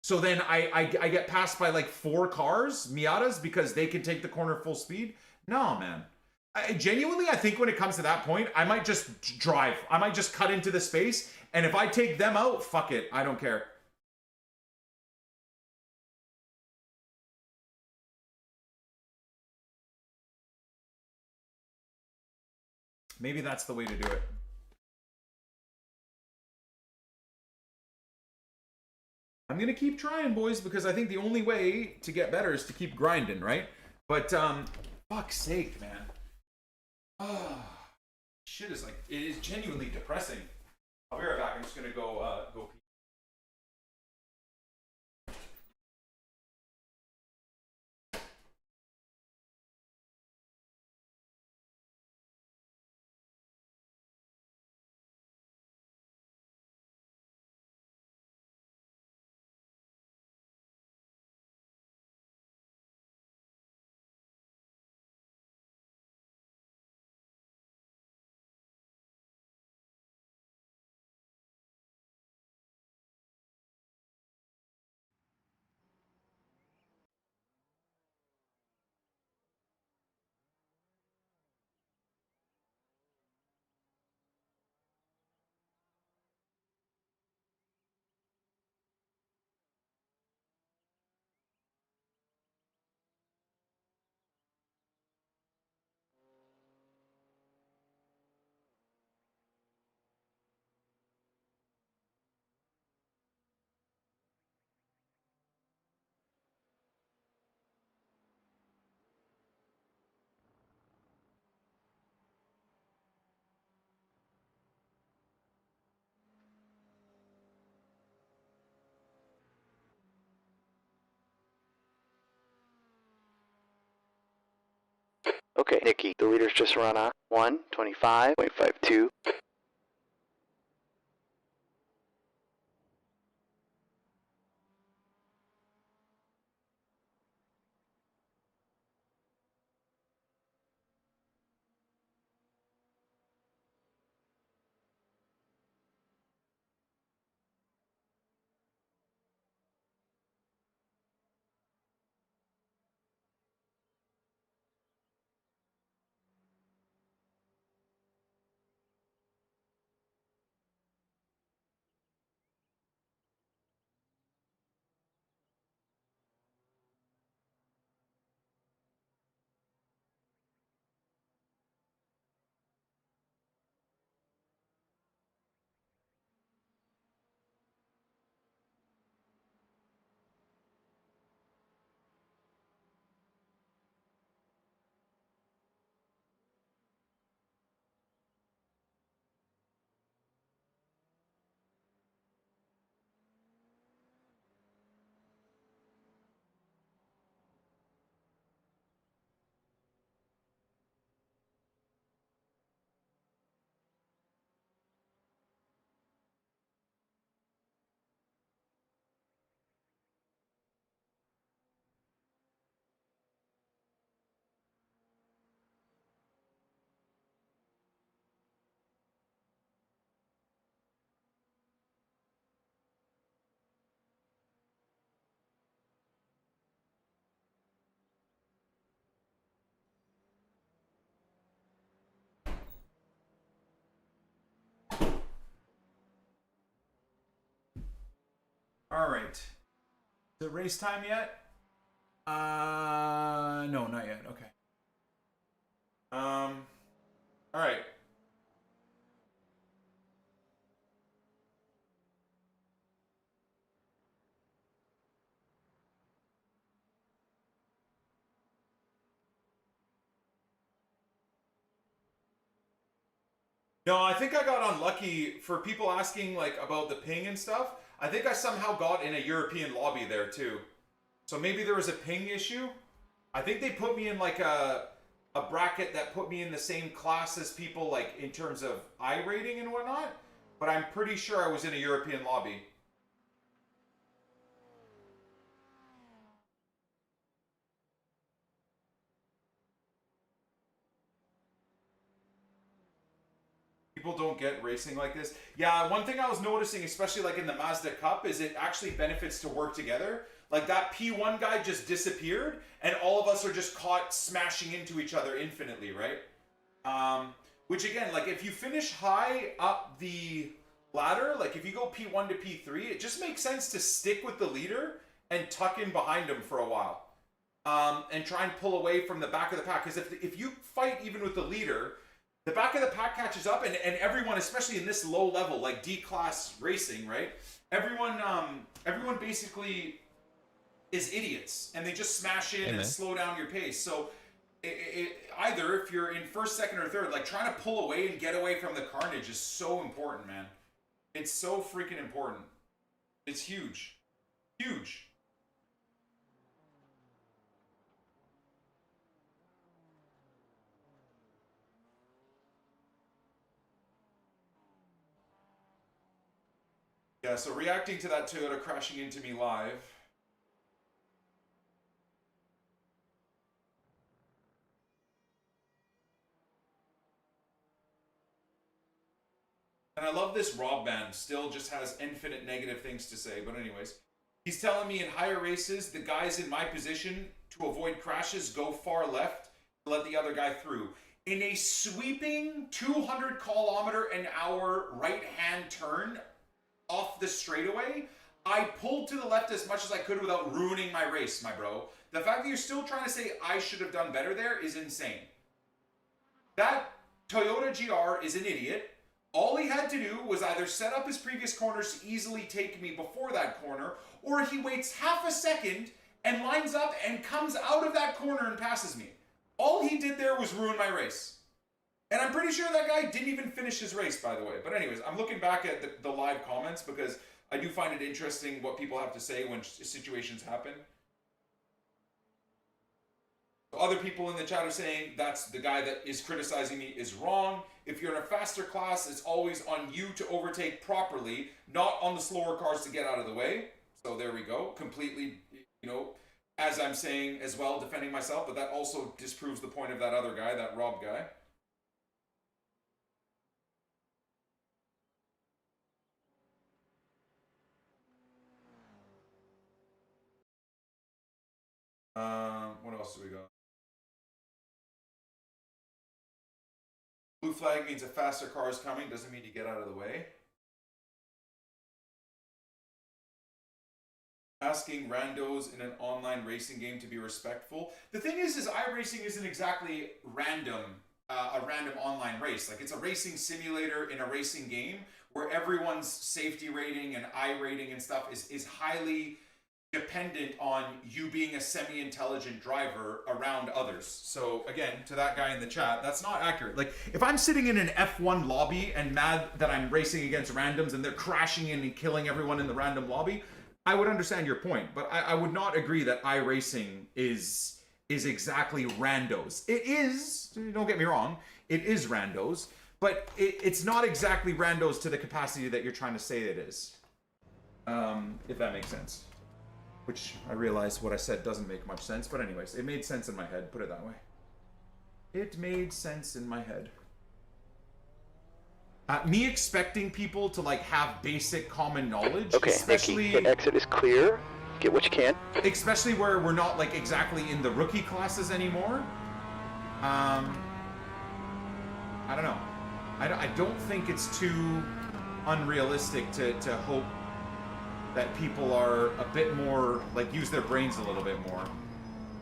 So then I get passed by like 4 cars, Miatas, because they can take the corner full speed? No, man. Genuinely, I think when it comes to that point, I might just drive. I might just cut into the space. And if I take them out, fuck it. I don't care. Maybe that's the way to do it. I'm going to keep trying, boys, because I think the only way to get better is to keep grinding, right? But, fuck's sake, man. Shit is like, it is genuinely depressing. I'll be right back. I'm just gonna go pee. Okay, Nikki, the leader's just run a 1:25.52. All right. Is it race time yet? No, not yet. Okay. All right. No, I think I got unlucky for people asking like about the ping and stuff. I think I somehow got in a European lobby there too. So maybe there was a ping issue. I think they put me in like a bracket that put me in the same class as people like in terms of iRating and whatnot. But I'm pretty sure I was in a European lobby. People don't get racing like this. Yeah, one thing I was noticing, especially like in the Mazda Cup, is it actually benefits to work together. Like that P1 guy just disappeared, and all of us are just caught smashing into each other infinitely, right? Which again, like if you finish high up the ladder, like if you go P1 to P3, it just makes sense to stick with the leader and tuck in behind him for a while. And try and pull away from the back of the pack. Because if you fight even with the leader, the back of the pack catches up, and everyone, especially in this low level, like D-class racing, right? Everyone basically is idiots, and they just smash in and slow down your pace. So either if you're in first, second, or third, like trying to pull away and get away from the carnage is so important, man. It's so freaking important. It's huge. Huge. Yeah, so reacting to that Toyota crashing into me live. And I love this Rob band, still just has infinite negative things to say. But anyways, he's telling me in higher races, the guys in my position, to avoid crashes, go far left to let the other guy through. In a sweeping 200 km/h right-hand turn off the straightaway, I pulled to the left as much as I could without ruining my race, my bro. The fact that you're still trying to say I should have done better there is insane. That Toyota GR is an idiot. All he had to do was either set up his previous corners to easily take me before that corner, or he waits half a second and lines up and comes out of that corner and passes me. All he did there was ruin my race. And I'm pretty sure that guy didn't even finish his race, by the way. But anyways, I'm looking back at the live comments because I do find it interesting what people have to say when situations happen. Other people in the chat are saying that's the guy that is criticizing me is wrong. If you're in a faster class, it's always on you to overtake properly, not on the slower cars to get out of the way. So there we go. Completely, you know, as I'm saying as well, defending myself, but that also disproves the point of that other guy, that Rob guy. What else do we got? Blue flag means a faster car is coming, doesn't mean you get out of the way. Asking randos in an online racing game to be respectful. The thing is iRacing isn't exactly random, a random online race. Like, it's a racing simulator in a racing game where everyone's safety rating and I rating and stuff is highly dependent on you being a semi-intelligent driver around others. So again, to that guy in the chat, that's not accurate. Like, if I'm sitting in an F1 lobby and mad that I'm racing against randoms and they're crashing in and killing everyone in the random lobby, I would understand your point, but I would not agree that iRacing is exactly randos. It is, don't get me wrong, it is randos, but it's not exactly randos to the capacity that you're trying to say it is. If that makes sense. Which I realize what I said doesn't make much sense, but anyways, it made sense in my head, put it that way. It made sense in my head. Me expecting people to like have basic common knowledge, okay, especially Nikki, the exit is clear. Get what you can. Especially where we're not like exactly in the rookie classes anymore. I don't know. I don't think it's too unrealistic to hope that people are a bit more, like, use their brains a little bit more.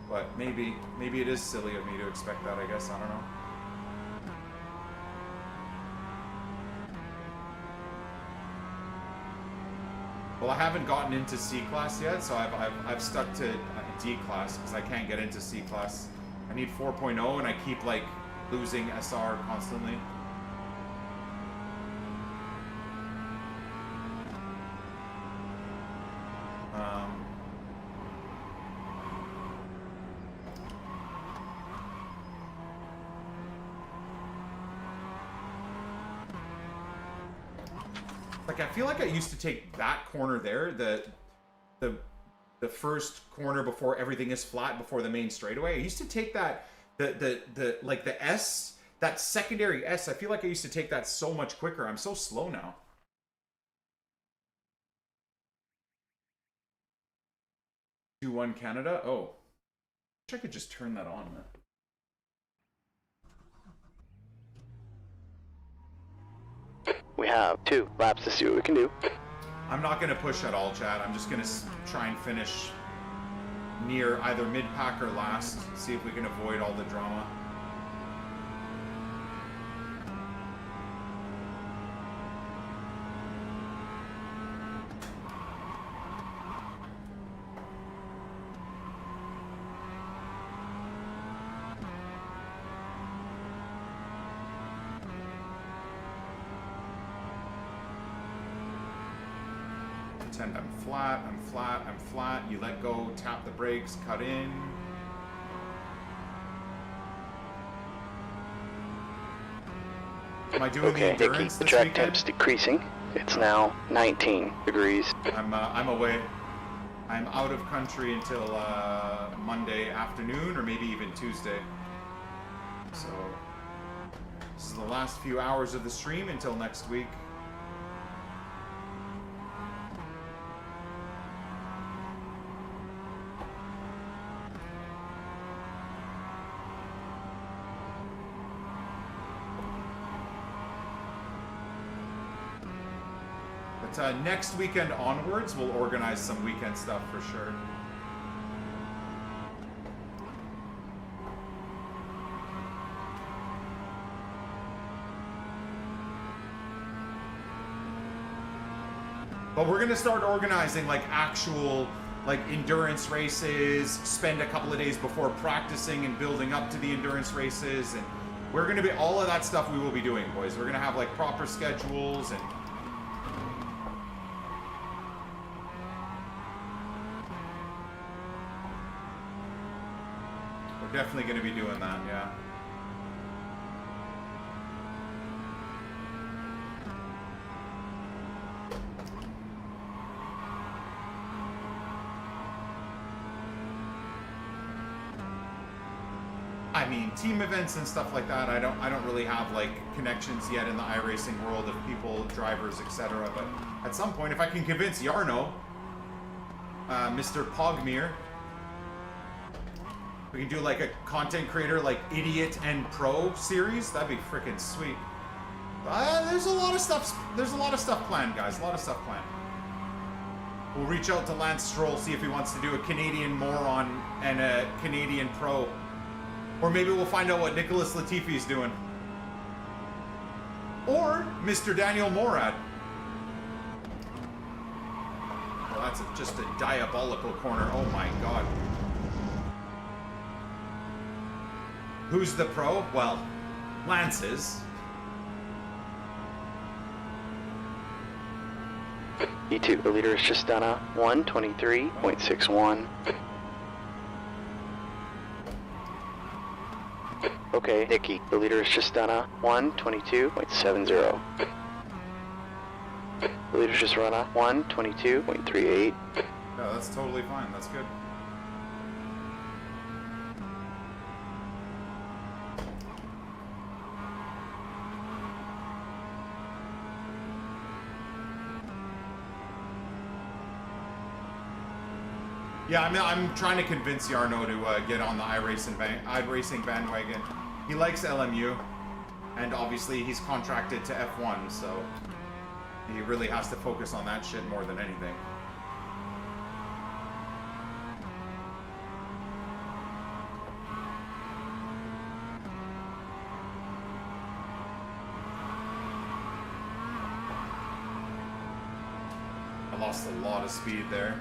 But maybe it is silly of me to expect that, I guess. I don't know. Well, I haven't gotten into C class yet, so I've stuck to D class because I can't get into C class. I need 4.0 and I keep like losing SR constantly. Like, I feel like I used to take that corner there, the first corner before everything is flat, before the main straightaway. I used to take that, like the S, that secondary S, I feel like I used to take that so much quicker. I'm so slow now. Q1 Canada? Oh. I wish I could just turn that on, man. We have 2 laps to see what we can do. I'm not going to push at all, Chad. I'm just going to try and finish near either mid-pack or last. See if we can avoid all the drama. NONTENT, I'm flat, I'm flat, I'm flat. You let go, tap the brakes, cut in. Am I doing Okay, the Nicky, endurance the this track weekend? temp's decreasing. It's now 19 degrees. I'm away. I'm out of country until Monday afternoon or maybe even Tuesday. So this is the last few hours of the stream until next week. But next weekend onwards, we'll organize some weekend stuff for sure. But we're gonna start organizing like actual like endurance races, spend a couple of days before practicing and building up to the endurance races, and we're gonna be all of that stuff we will be doing, boys. We're gonna have like proper schedules and we're definitely gonna be doing that, yeah. I mean, team events and stuff like that, I don't really have like connections yet in the iRacing world of people, drivers, etc. But at some point, if I can convince Yarno, Mr. Pogmere, we can do like a content creator like Idiot and Pro series. That'd be freaking sweet. There's a lot of stuff. There's a lot of stuff planned, guys. A lot of stuff planned. We'll reach out to Lance Stroll, see if he wants to do a Canadian moron and a Canadian pro. Or maybe we'll find out what Nicholas Latifi's doing. Or Mr. Daniel Morad. Well, that's just a diabolical corner. Oh my god. Who's the pro? Well, Lance is. E2, the leader is just done a 1:23.61. Okay, Nicky, the leader is just done a 1:22.70. The leader's just run a 1:22.38. Yeah, that's totally fine. That's good. Yeah, I'm trying to convince Yarno to get on the iRacing bandwagon. He likes LMU, and obviously he's contracted to F1, so he really has to focus on that shit more than anything. I lost a lot of speed there.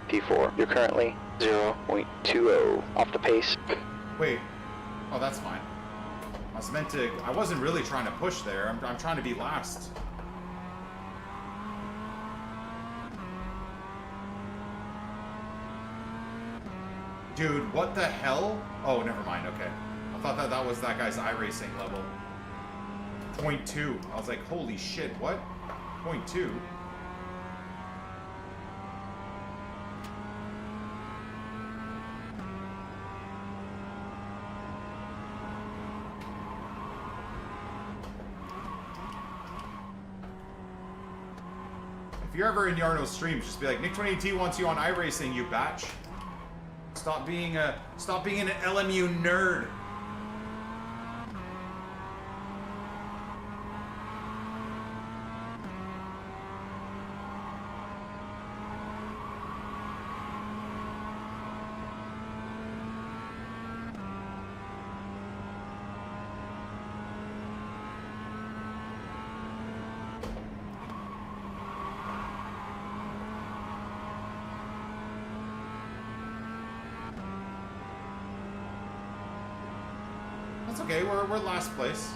P4, you're currently 0.20 off the pace. Wait. Oh, that's fine. I wasn't really trying to push there. I'm trying to be last. Dude, what the hell? Oh, never mind, okay. I thought that was that guy's iRacing level. 0.2. I was like, holy shit, what? 0.2? If you're ever in Yarno's streams, just be like, NICK28T wants you on iRacing, you batch. Stop being an LMU nerd. That's okay. We're last place.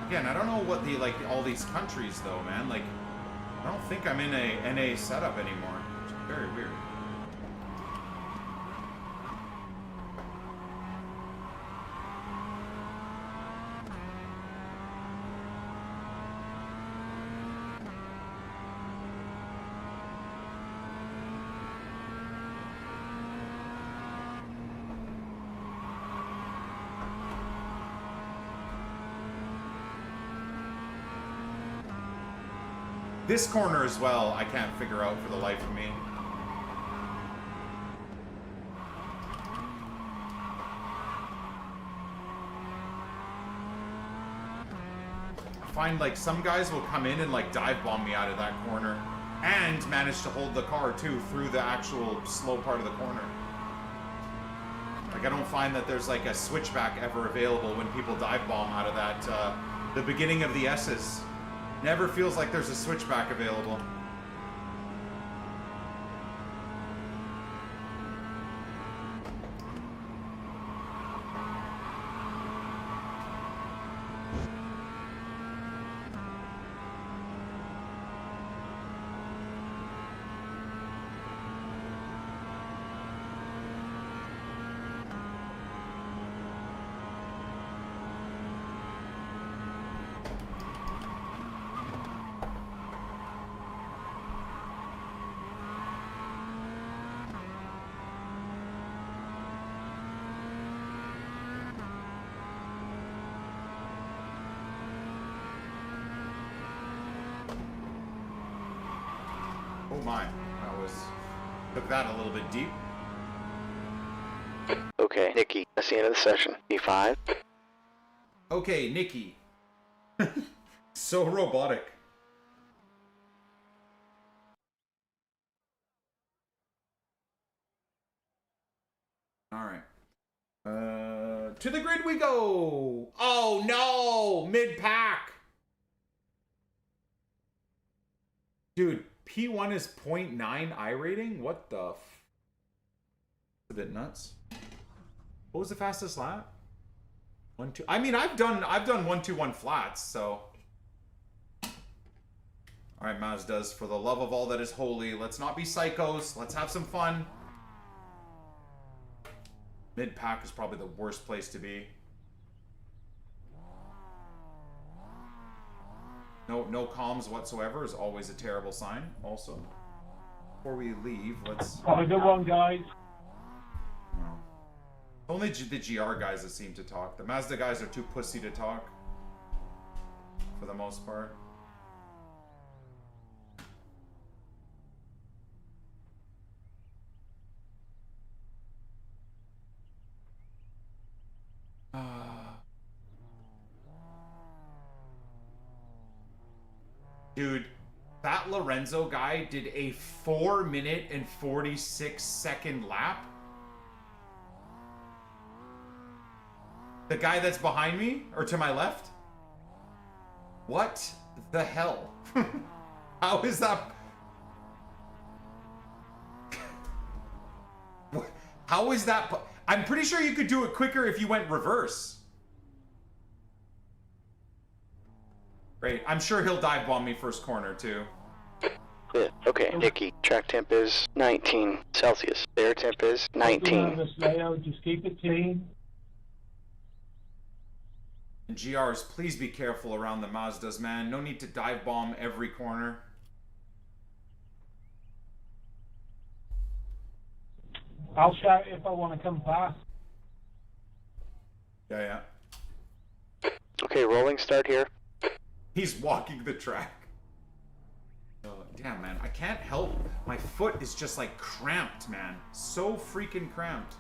Again, I don't know what the all these countries though, man. Like, I don't think I'm in a NA setup anymore. It's very weird. This corner as well, I can't figure out for the life of me. I find like some guys will come in and like dive bomb me out of that corner and manage to hold the car too through the actual slow part of the corner. Like I don't find that there's like a switchback ever available when people dive bomb out of that, the beginning of the S's. Never feels like there's a switchback available. Oh my, took that a little bit deep. Okay, Nikki, that's the end of the session. E5. Okay, Nikki. So robotic. Alright. To the grid we go! Oh no! Mid-pack! Dude, P1 is 0.9 iRating? What the f... A bit nuts. What was the fastest lap? 1-2. I mean, I've done 1-2-1 flats, so. All right, Mazdas, for the love of all that is holy, let's not be psychos. Let's have some fun. Mid-pack is probably the worst place to be. No comms whatsoever is always a terrible sign. Also, before we leave, let's. Have a good one, guys. No. Only the GR guys that seem to talk. The Mazda guys are too pussy to talk. For the most part. Dude, that Lorenzo guy did a 4-minute and 46-second lap. The guy that's behind me, or to my left? What the hell? How is that? How is that? I'm pretty sure you could do it quicker if you went reverse. Great. I'm sure he'll dive bomb me first corner too. Yeah. Okay, Nikki, track temp is 19 Celsius. Air temp is 19. Just keep it clean. And GRs, please be careful around the Mazdas, man. No need to dive bomb every corner. I'll shout if I want to come past. Yeah. Okay, rolling start here. He's walking the track. Oh, damn, man. I can't help. My foot is just like cramped, man. So freaking cramped.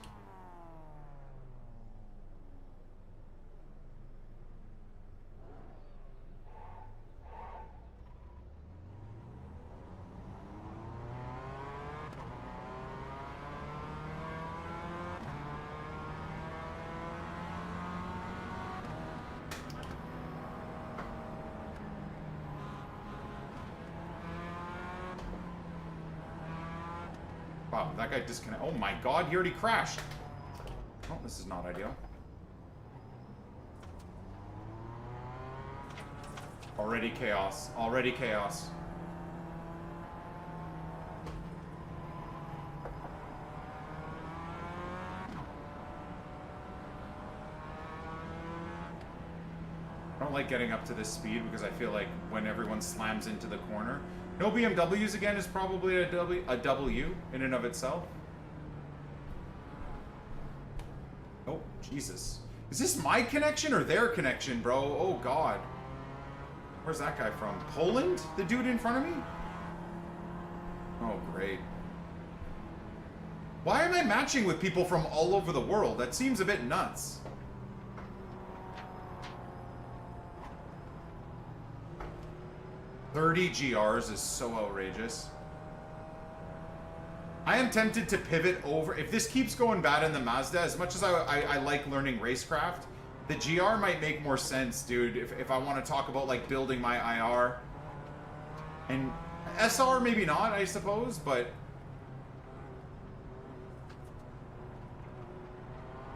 Wow, that guy disconnected. Oh my god, he already crashed. Oh, this is not ideal. Already chaos. Already chaos. I don't like getting up to this speed because I feel like when everyone slams into the corner, no BMWs again is probably a W in and of itself. Oh, Jesus. Is this my connection or their connection, bro? Oh, God. Where's that guy from? Poland? The dude in front of me? Oh, great. Why am I matching with people from all over the world? That seems a bit nuts. $30 GRs is so outrageous. I am tempted to pivot over. If this keeps going bad in the Mazda, as much as I like learning racecraft, the GR might make more sense, dude, if I want to talk about, like, building my IR. And SR, maybe not, I suppose, but...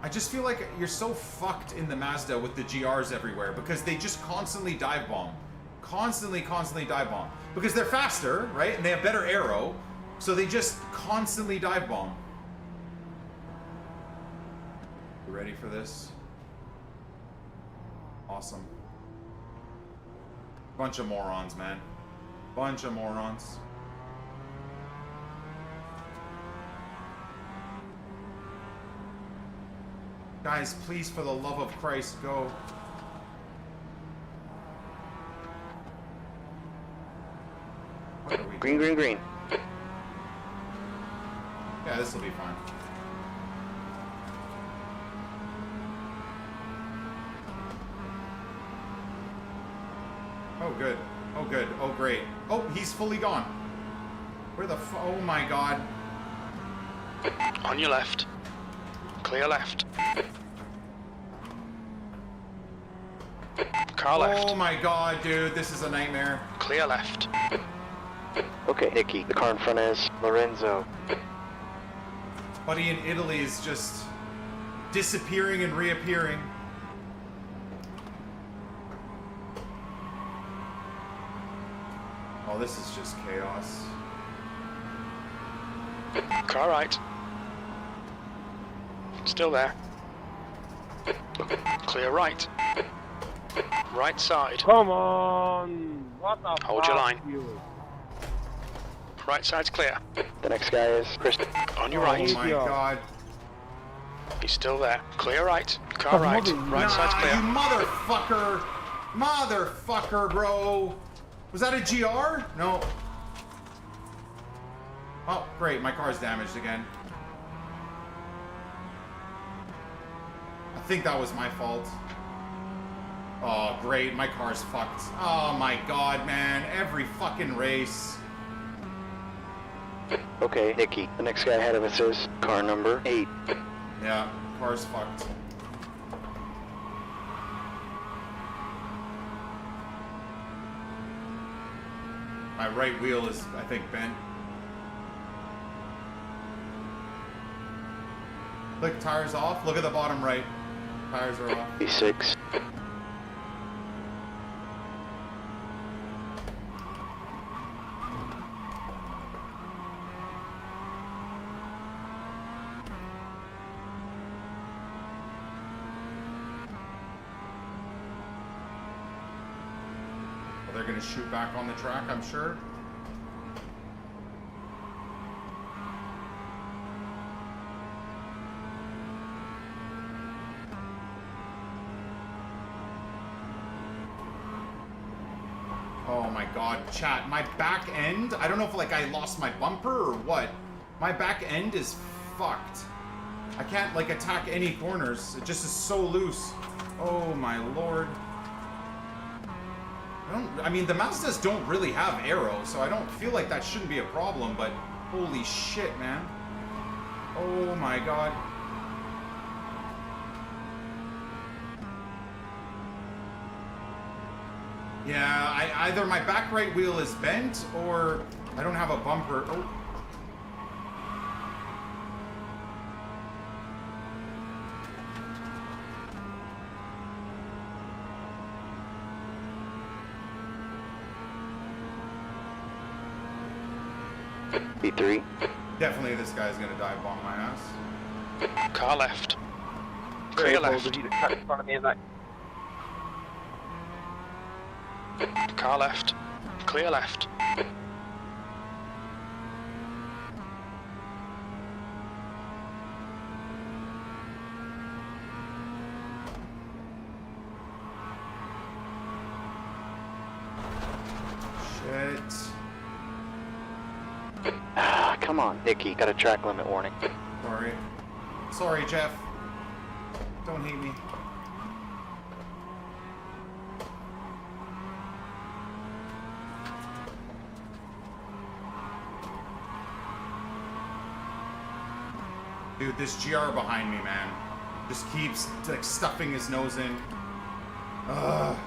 I just feel like you're so fucked in the Mazda with the GRs everywhere, because they just constantly dive bomb. Constantly dive bomb. Because they're faster, right? And they have better aero, so they just constantly dive bomb. You ready for this? Awesome. Bunch of morons, man. Bunch of morons. Guys, please, for the love of Christ, go. Green, green, green. Yeah, this will be fine. Oh, good. Oh, good. Oh, great. Oh, he's fully gone. Where the oh my God. On your left. Clear left. Car left. Oh my God, dude. This is a nightmare. Clear left. Okay, Nicky, the car in front is Lorenzo. Buddy in Italy is just disappearing and reappearing. Oh, this is just chaos. Car right. Still there. Clear right. Right side. Come on! What the Hold your fuck, line. you? Right side's clear. The next guy is Chris. On your Oh right. my God. He's still there. Clear right. Car right. Right side's Nah, clear. you motherfucker. Motherfucker, bro. Was that a GR? No. Oh, great. My car's damaged again. I think that was my fault. Oh, great. My car's fucked. Oh, my God, man. Every fucking race. Okay, Nicky, the next guy ahead of us is car number 8. Yeah, car's fucked. My right wheel is, I think, bent. Look, tires off. Look at the bottom right. Tires are off. E6. Well, they're gonna shoot back on the track, I'm sure. Oh my God, chat, my back end, I don't know if like I lost my bumper or what. My back end is fucked. I can't like attack any corners. It just is so loose. Oh my Lord. I mean, the Mazdas don't really have aero, so I don't feel like that shouldn't be a problem, but holy shit, man. Oh my God. Yeah, either my back right wheel is bent or I don't have a bumper. Oh. B3. Definitely this guy's gonna dive bomb my ass. Car left. Clear left. Car left. Clear left. Shit. Ah, come on, Nicky. Got a track limit warning. Sorry. Sorry, Jeff. Don't hate me. Dude, this GR behind me, man, just keeps like stuffing his nose in. Ugh.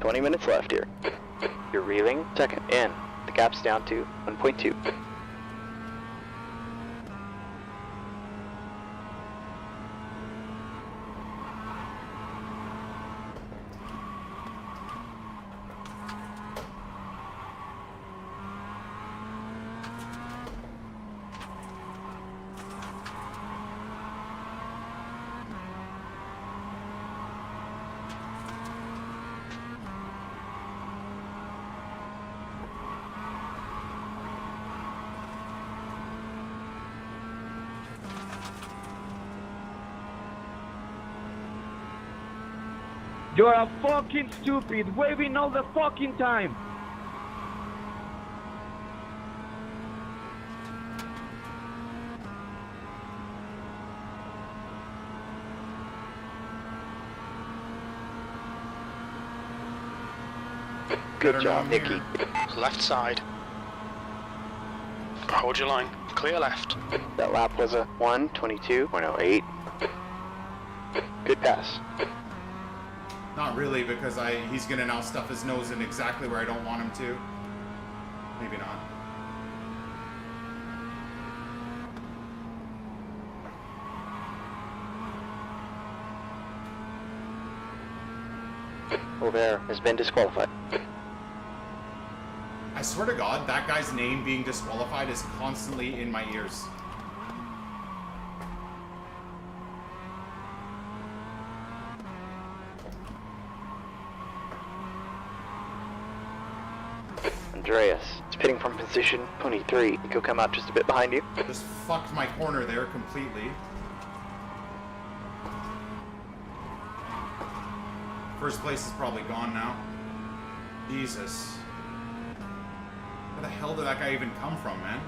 $20 minutes left here. You're reeling. Second. In. The gap's down to 1.2. You're a fucking stupid, waving all the fucking time. Good Better job, know I'm Nicky. Left side. Hold your line. Clear left. That lap was a 1:22.08. Good pass. Not really, because he's gonna now stuff his nose in exactly where I don't want him to. Maybe not. Over has been disqualified. I swear to God, that guy's name being disqualified is constantly in my ears. Andreas is pitting from position 23. He could come out just a bit behind you. Just fucked my corner there completely. First place is probably gone now. Jesus. Where the hell did that guy even come from, man?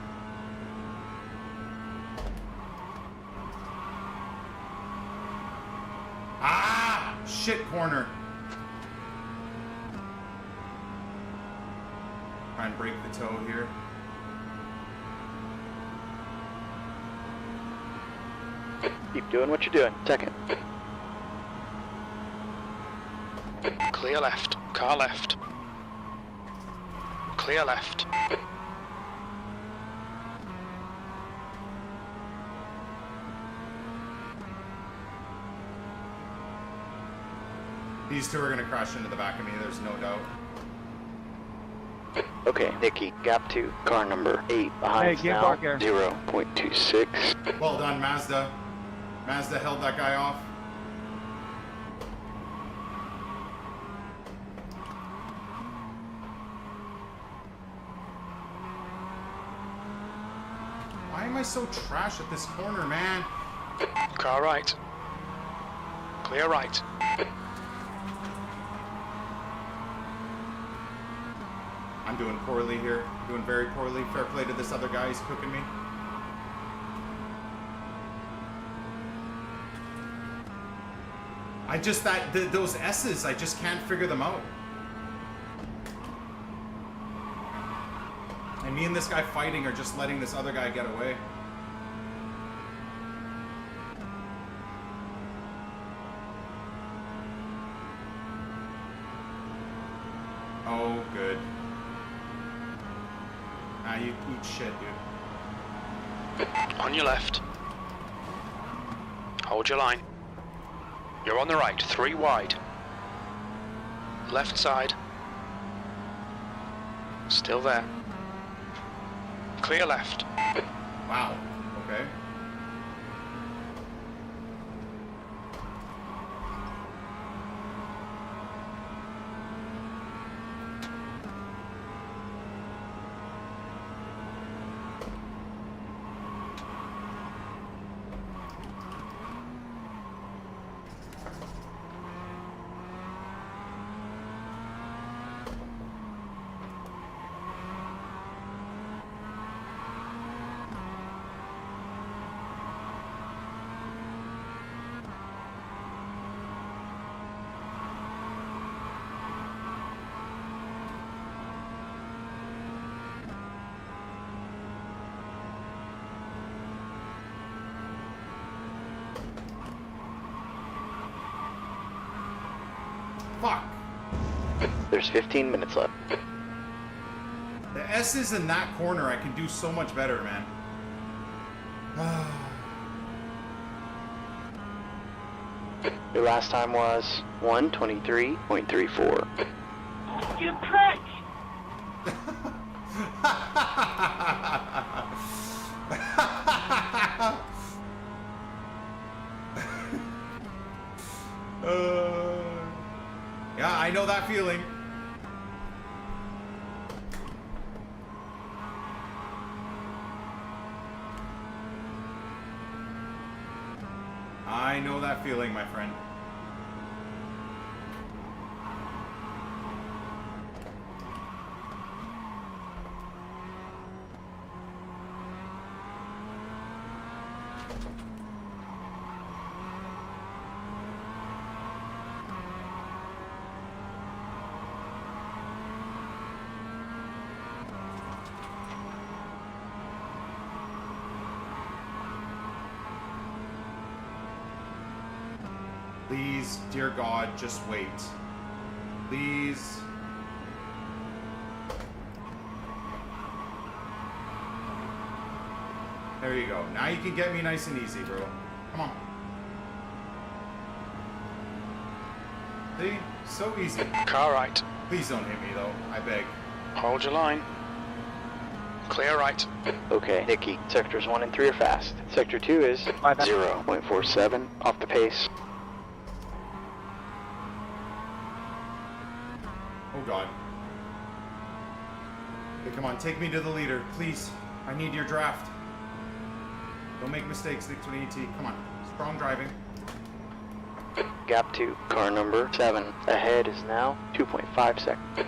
Ah! Shit corner. Try and break the toe here. Keep doing what you're doing. Second. Clear left. Car left. Clear left. These two are gonna crash into the back of me, there's no doubt. Okay, Nicky, gap 2, car number 8 behind Hey, get now, back here. 0.26. Well done, Mazda. Mazda held that guy off. Why am I so trash at this corner, man? Car right. Clear right. I'm doing poorly here. I'm doing very poorly. Fair play to this other guy. He's cooking me. I just, those S's, I just can't figure them out. And me and this guy fighting are just letting this other guy get away. Oh, good. Ah, you eat shit, dude. On your left. Hold your line. You're on the right, 3 wide. Left side. Still there. Clear left. Wow. Okay. Fuck. There's 15 minutes left. The S's in that corner, I can do so much better, man. Your last time was 1:23.34. You prick! Yeah, I know that feeling. I know that feeling, my friend. Please, dear God, just wait. Please. There you go. Now you can get me nice and easy, bro. Come on. See? So easy. Car right. Please don't hit me, though. I beg. Hold your line. Clear right. Okay, Nikki, sectors 1 and 3 are fast. Sector 2 is 0.47 off the pace. Oh, God. Okay, come on. Take me to the leader. Please. I need your draft. Don't make mistakes, NICK28T. Come on. Strong driving. Gap 2, car number 7. Ahead is now 2.5 seconds.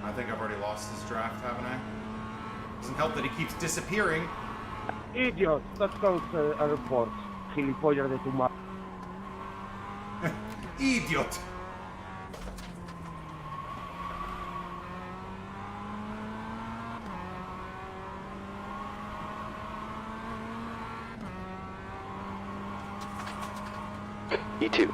I think I've already lost this draft, haven't I? Doesn't help that he keeps disappearing. Idiot, let's go to airport. Gilipollas de tu madre. Idiot! E2.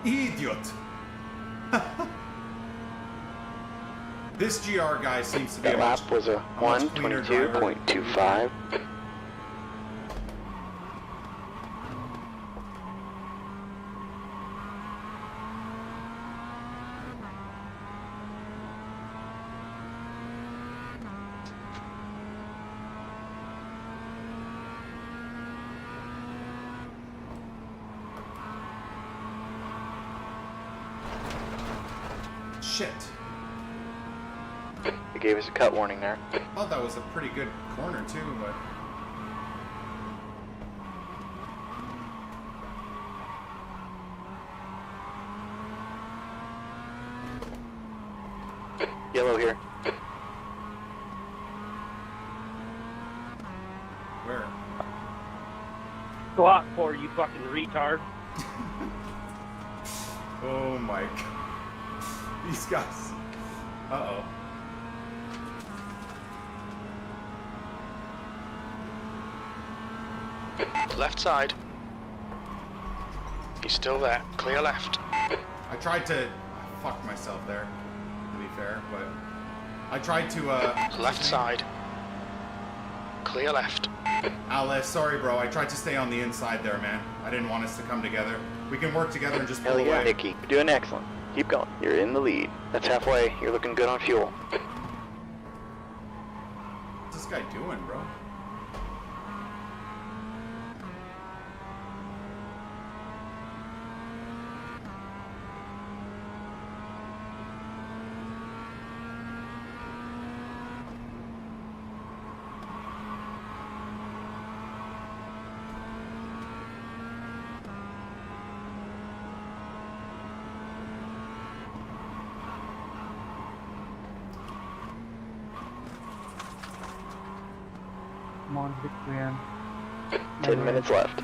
Idiot! This GR guy seems to be That a much, lap was a much cleaner driver. 1:22.25. shit. They gave us a cut warning there. I thought that was a pretty good corner too, but... Yellow here. Where? Glock for you fucking retard. Oh my god. These guys. Uh-oh. Left side. He's still there. Clear left. I tried to... I fucked myself there, to be fair, but... I tried to, Left side. Clear left. Alice, sorry bro, I tried to stay on the inside there, man. I didn't want us to come together. We can work together and just pull Hell yeah, away. Nicky. You're doing excellent. Keep going. You're in the lead. That's halfway. You're looking good on fuel. What's this guy doing, bro? Come on, big man. 10 minutes left.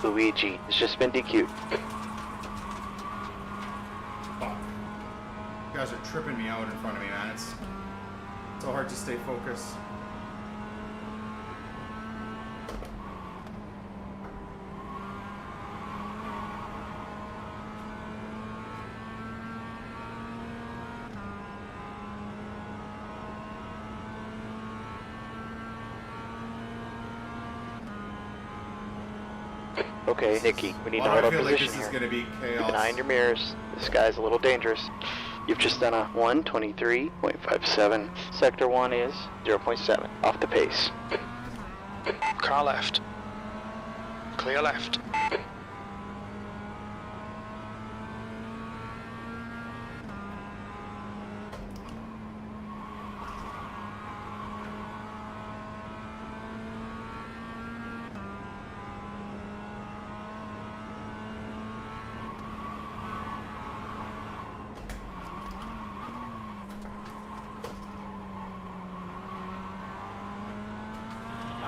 Luigi, it's just been DQ'd. Fuck. You guys are tripping me out in front of me, man. It's so hard to stay focused. Okay, Nicky, we need to Why hold do I up feel like position this is here. gonna be Keep chaos? an eye on your mirrors. This guy's a little dangerous. You've just done a 123.57. Sector 1 is 0.7. Off the pace. Car left. Clear left.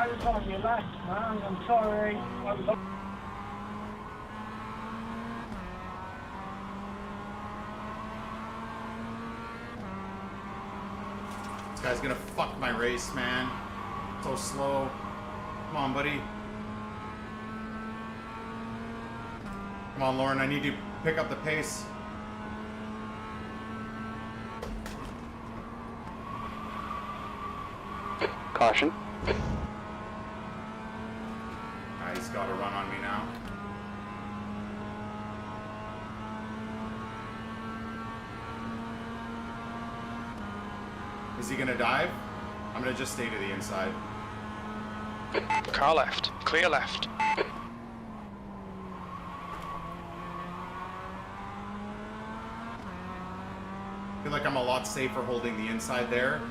I was on your left, man. I'm sorry. This guy's gonna fuck my race, man. So slow. Come on, buddy. Come on, Lauren, I need you to pick up the pace. Caution. He's got a run on me now. Is he gonna dive? I'm gonna just stay to the inside. Car left. Clear left. I feel like I'm a lot safer holding the inside there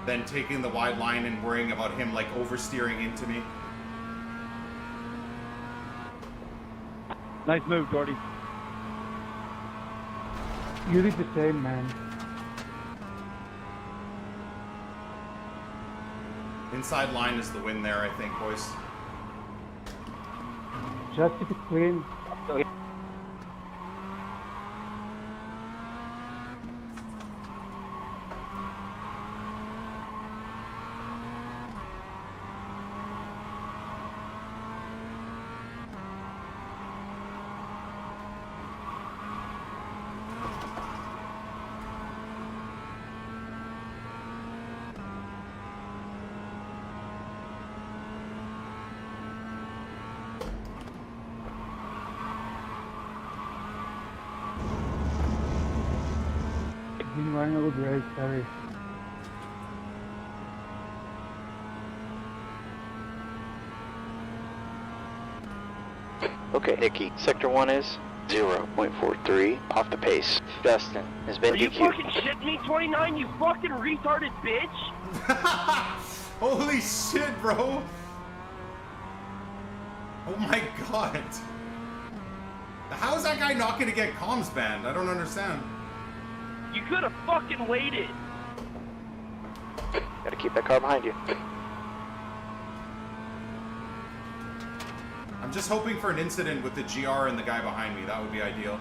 than taking the wide line and worrying about him like oversteering into me. Nice move, Gordy. You did the same, man. Inside line is the win there, I think, boys. Just keep it clean. Been running a good race, sorry. Okay, Nikki, Sector 1 is 0.43 off the pace. Justin has been Are you DQ'd. fucking shitting me, 29, you fucking retarded bitch? Holy shit, bro. Oh my god. How is that guy not gonna get comms banned? I don't understand. You could have fucking waited. Gotta keep that car behind you. I'm just hoping for an incident with the GR and the guy behind me. That would be ideal.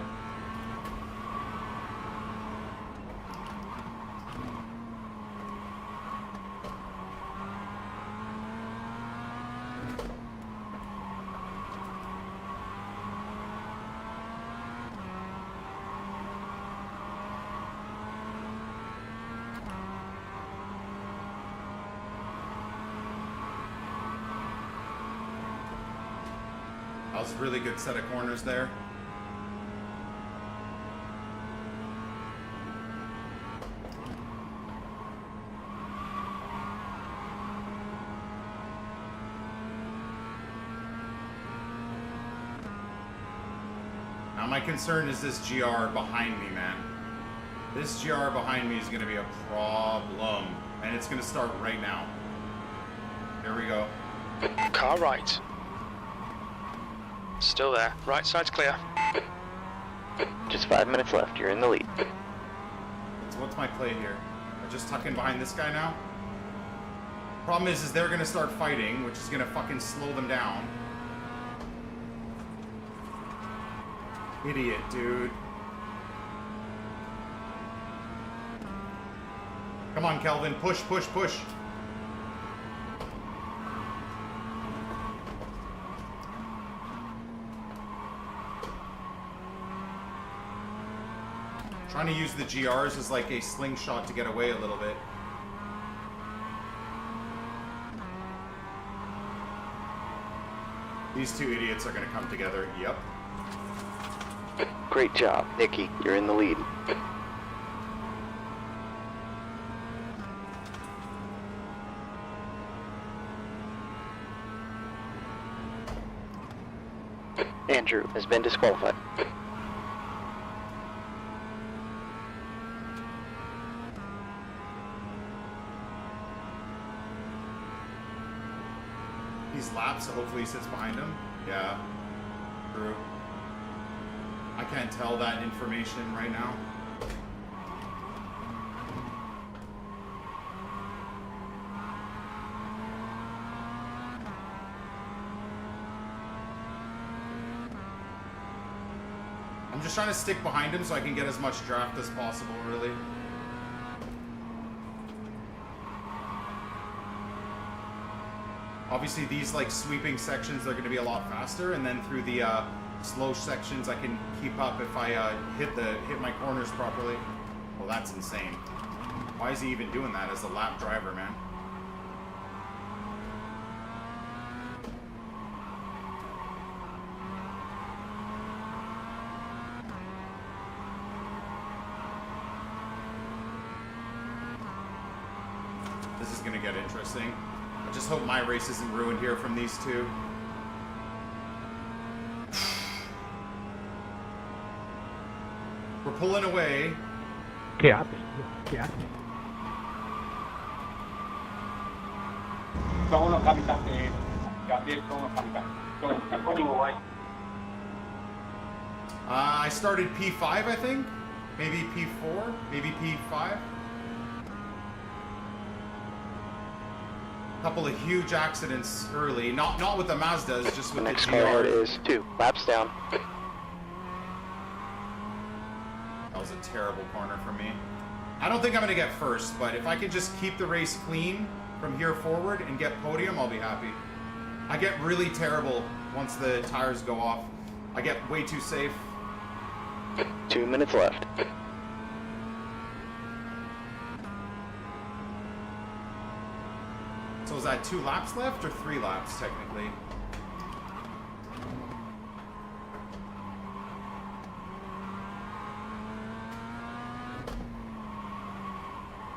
That was a really good set of corners there. Now my concern is this GR behind me, man. This GR behind me is going to be a problem. And it's going to start right now. Here we go. Car right. Still there. Right side's clear. Just 5 minutes left. You're in the lead. So what's my play here? I just tuck in behind this guy now? Problem is they're going to start fighting, which is going to fucking slow them down. Idiot, dude. Come on, Kelvin. Push, push, push. Trying to use the GRs as like a slingshot to get away a little bit. These two idiots are going to come together. Yep. Great job, Nikki. You're in the lead. Andrew has been disqualified. He's lapped, so hopefully he sits behind him. Yeah. True. I can't tell that information right now. I'm just trying to stick behind him so I can get as much draft as possible, really. Obviously, these like sweeping sections, they're going to be a lot faster, and then through the slow sections, I can keep up if I hit my corners properly. Well, that's insane. Why is he even doing that as a lap driver, man? This is going to get interesting. I just hope my race isn't ruined here from these two. We're pulling away. Yeah. I started P5, I think. Maybe P4, maybe P5. Couple of huge accidents early. Not with the Mazdas, just with the Next GR. car ahead is 2 laps down. That was a terrible corner for me. I don't think I'm gonna get first, but if I can just keep the race clean from here forward and get podium, I'll be happy. I get really terrible once the tires go off. I get way too safe. 2 minutes left. So is that 2 laps left or 3 laps technically?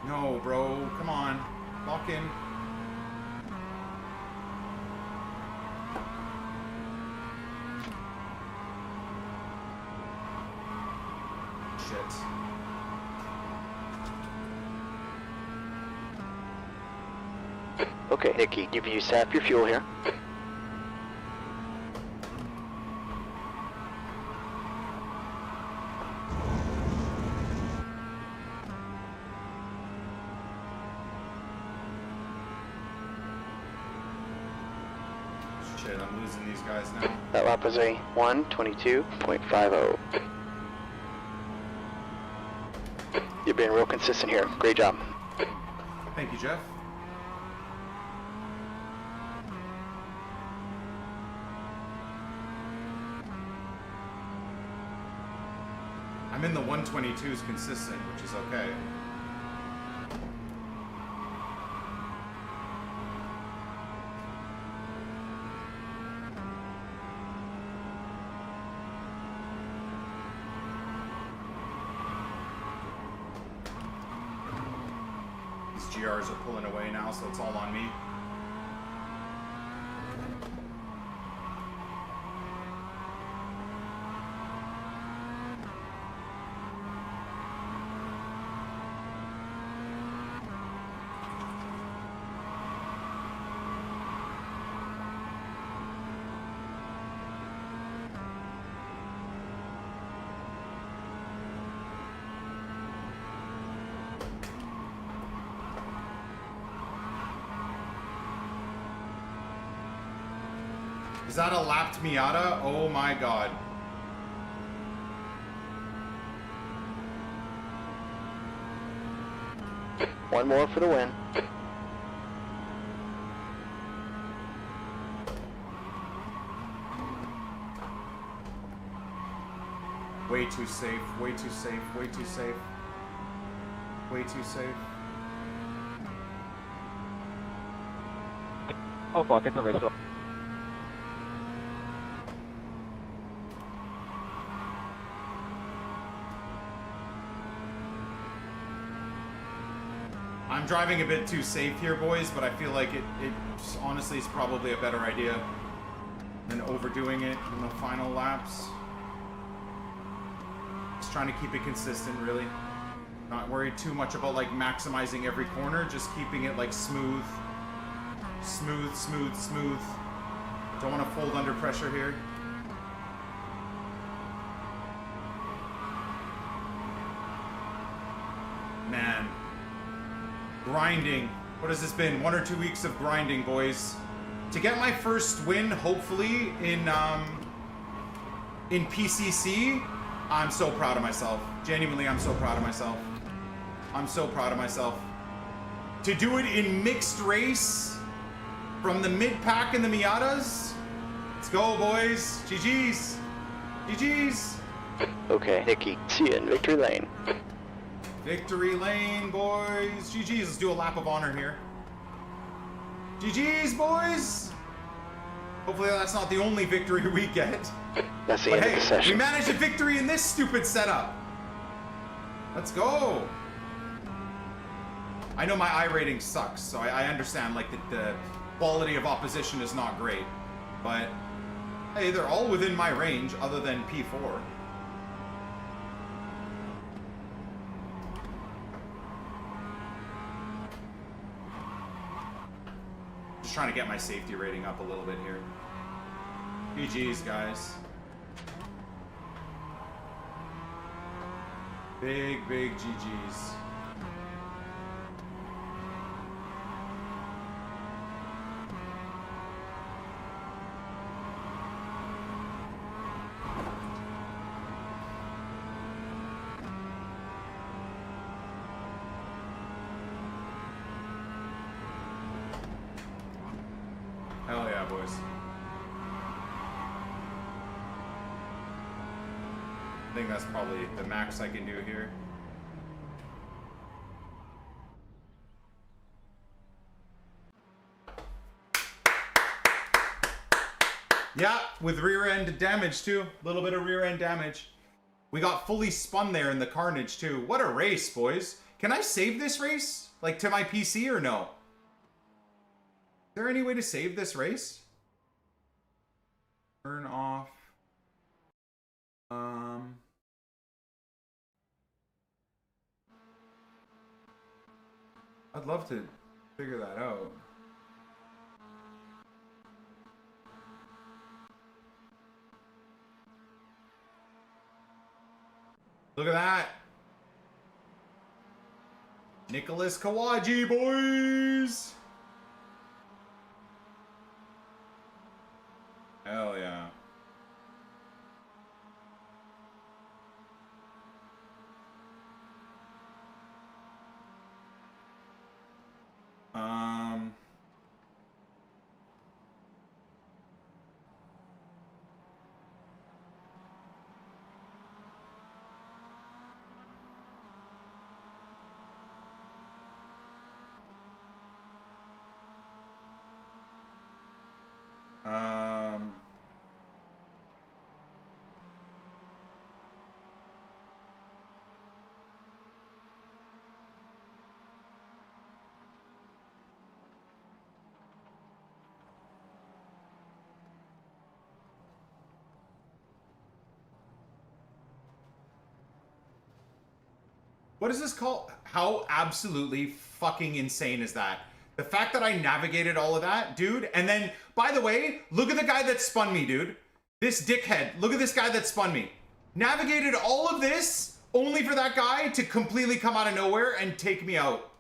No, bro. Come on. Lock in. shit. Okay, Nikki, you've used half your fuel here. Shit, I'm losing these guys now. That lap was a 1:22.50. You're being real consistent here. Great job. Thank you, Jeff. I'm in the 122s consistent, which is okay. These GRs are pulling away now, so it's all on me. Is that a lapped Miata? Oh my god. One more for the win. Way too safe, way too safe, way too safe. Way too safe. Oh fuck, it's a race. I'm driving a bit too safe here, boys, but I feel like it honestly is probably a better idea than overdoing it in the final laps. Just trying to keep it consistent, really. Not worried too much about like maximizing every corner, just keeping it like smooth. Smooth, smooth, smooth. Don't want to fold under pressure here. Man. Grinding. What has this been? 1 or 2 weeks of grinding, boys. To get my first win, hopefully, in PCC, I'm so proud of myself. Genuinely, I'm so proud of myself. I'm so proud of myself. To do it in mixed race from the mid-pack and the Miatas. Let's go, boys. GG's. GG's. Okay, Nikki, see you in victory lane. Victory lane, boys. GG's. Let's do a lap of honor here. GG's, boys. Hopefully that's not the only victory we get. That's the But end of the hey, session. we managed a victory in this stupid setup. Let's go. I know my iRating sucks, so I understand like the quality of opposition is not great. But hey, they're all within my range other than P4. Just trying to get my safety rating up a little bit here. GG's, guys. Big, big GG's. Hell yeah, boys. I think that's probably the max I can do here. Yeah, with rear end damage too. A little bit of rear end damage. We got fully spun there in the carnage too. What a race, boys. Can I save this race? Like to my PC or no? Is there any way to save this race? Turn off. I'd love to figure that out. Look at that. Nicholas Kawaji, boys. Hell yeah. What is this called? How absolutely fucking insane is that? The fact that I navigated all of that, dude. And then, by the way, look at the guy that spun me, dude. This dickhead. Look at this guy that spun me. Navigated all of this only for that guy to completely come out of nowhere and take me out.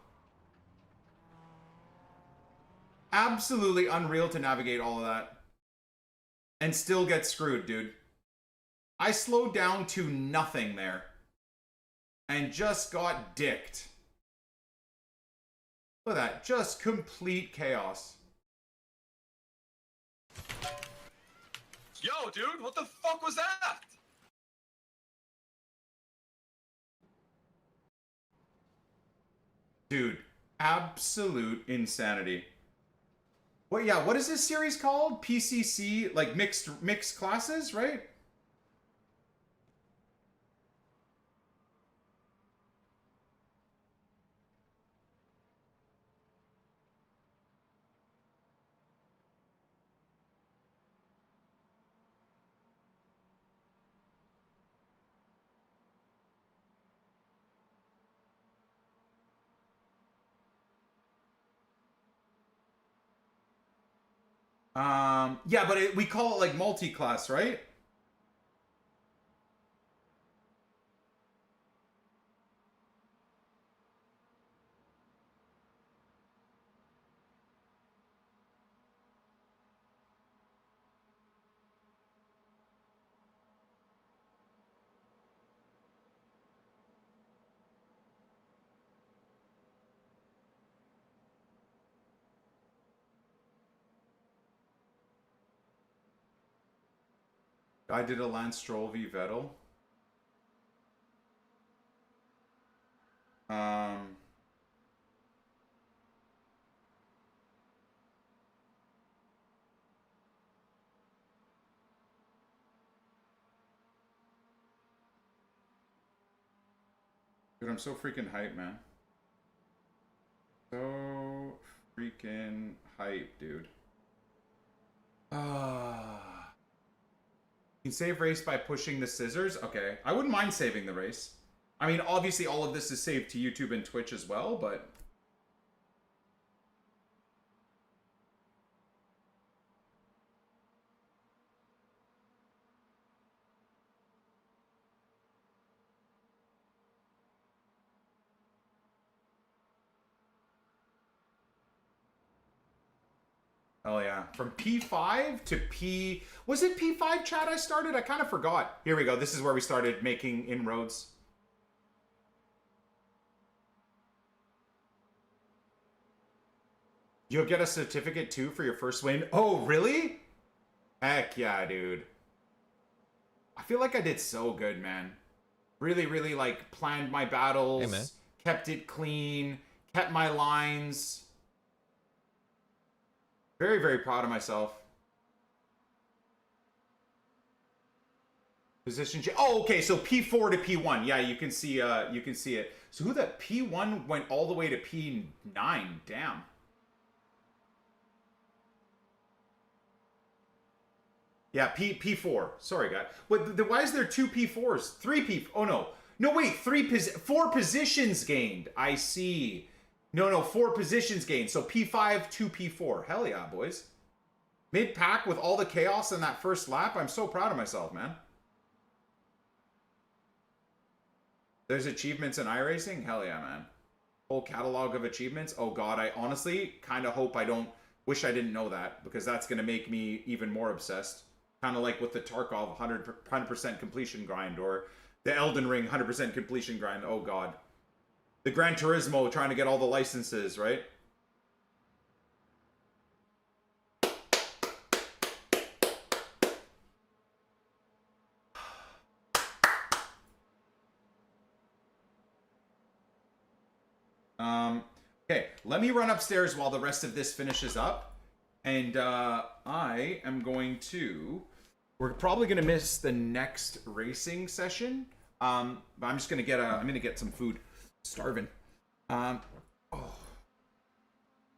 Absolutely unreal to navigate all of that. And still get screwed, dude. I slowed down to nothing there. And just got dicked. Look at that. Just complete chaos. Yo, dude, what the fuck was that? Dude, absolute insanity. What, yeah, what is this series called? PCC, like mixed classes, right? Yeah, but we call it like multi-class, right? I did a Lance Stroll v Vettel. Dude, I'm so freaking hyped, man. So freaking hyped, dude. You can save race by pushing the scissors? Okay. I wouldn't mind saving the race. I mean, obviously all of this is saved to YouTube and Twitch as well, but... Oh yeah, from P5 to P... Was it P5 chat I started? I kind of forgot. Here we go. This is where we started making inroads. You'll get a certificate too for your first win. Oh, really? Heck yeah, dude. I feel like I did so good, man. Really, really like planned my battles. Hey, man. Kept it clean. Kept my lines. Very, very proud of myself. Position change. Oh, okay. So P4 to P1. Yeah, you can see it. So who that P1 went all the way to P9. Damn. Yeah, P4. Sorry, guy. But why is there two P4s? Three P. Oh no. No, wait. 4 positions gained. I see. No, 4 positions gained. So P5 to P4. Hell yeah, boys. Mid-pack with all the chaos in that first lap. I'm so proud of myself, man. There's achievements in iRacing? Hell yeah, man. Whole catalog of achievements. Oh god, I honestly kind of hope I don't... Wish I didn't know that, because that's going to make me even more obsessed. Kind of like with the Tarkov 100% completion grind, or the Elden Ring 100% completion grind. Oh god. The Gran Turismo trying to get all the licenses, right? Okay, let me run upstairs while the rest of this finishes up. And I am going to... We're probably going to miss the next racing session. But I'm just going to get I'm going to get some food. Starving. Oh.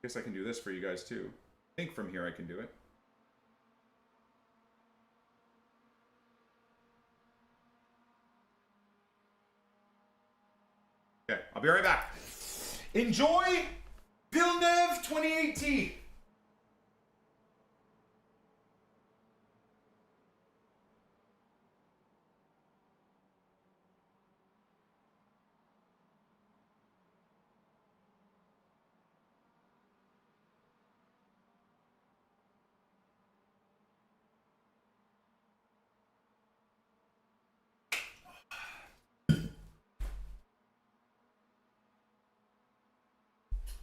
Guess I can do this for you guys too. I think from here I can do it. Okay, I'll be right back. Enjoy Villeneuve 28T.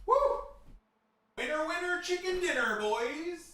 Woo! Winner, winner, chicken dinner, boys!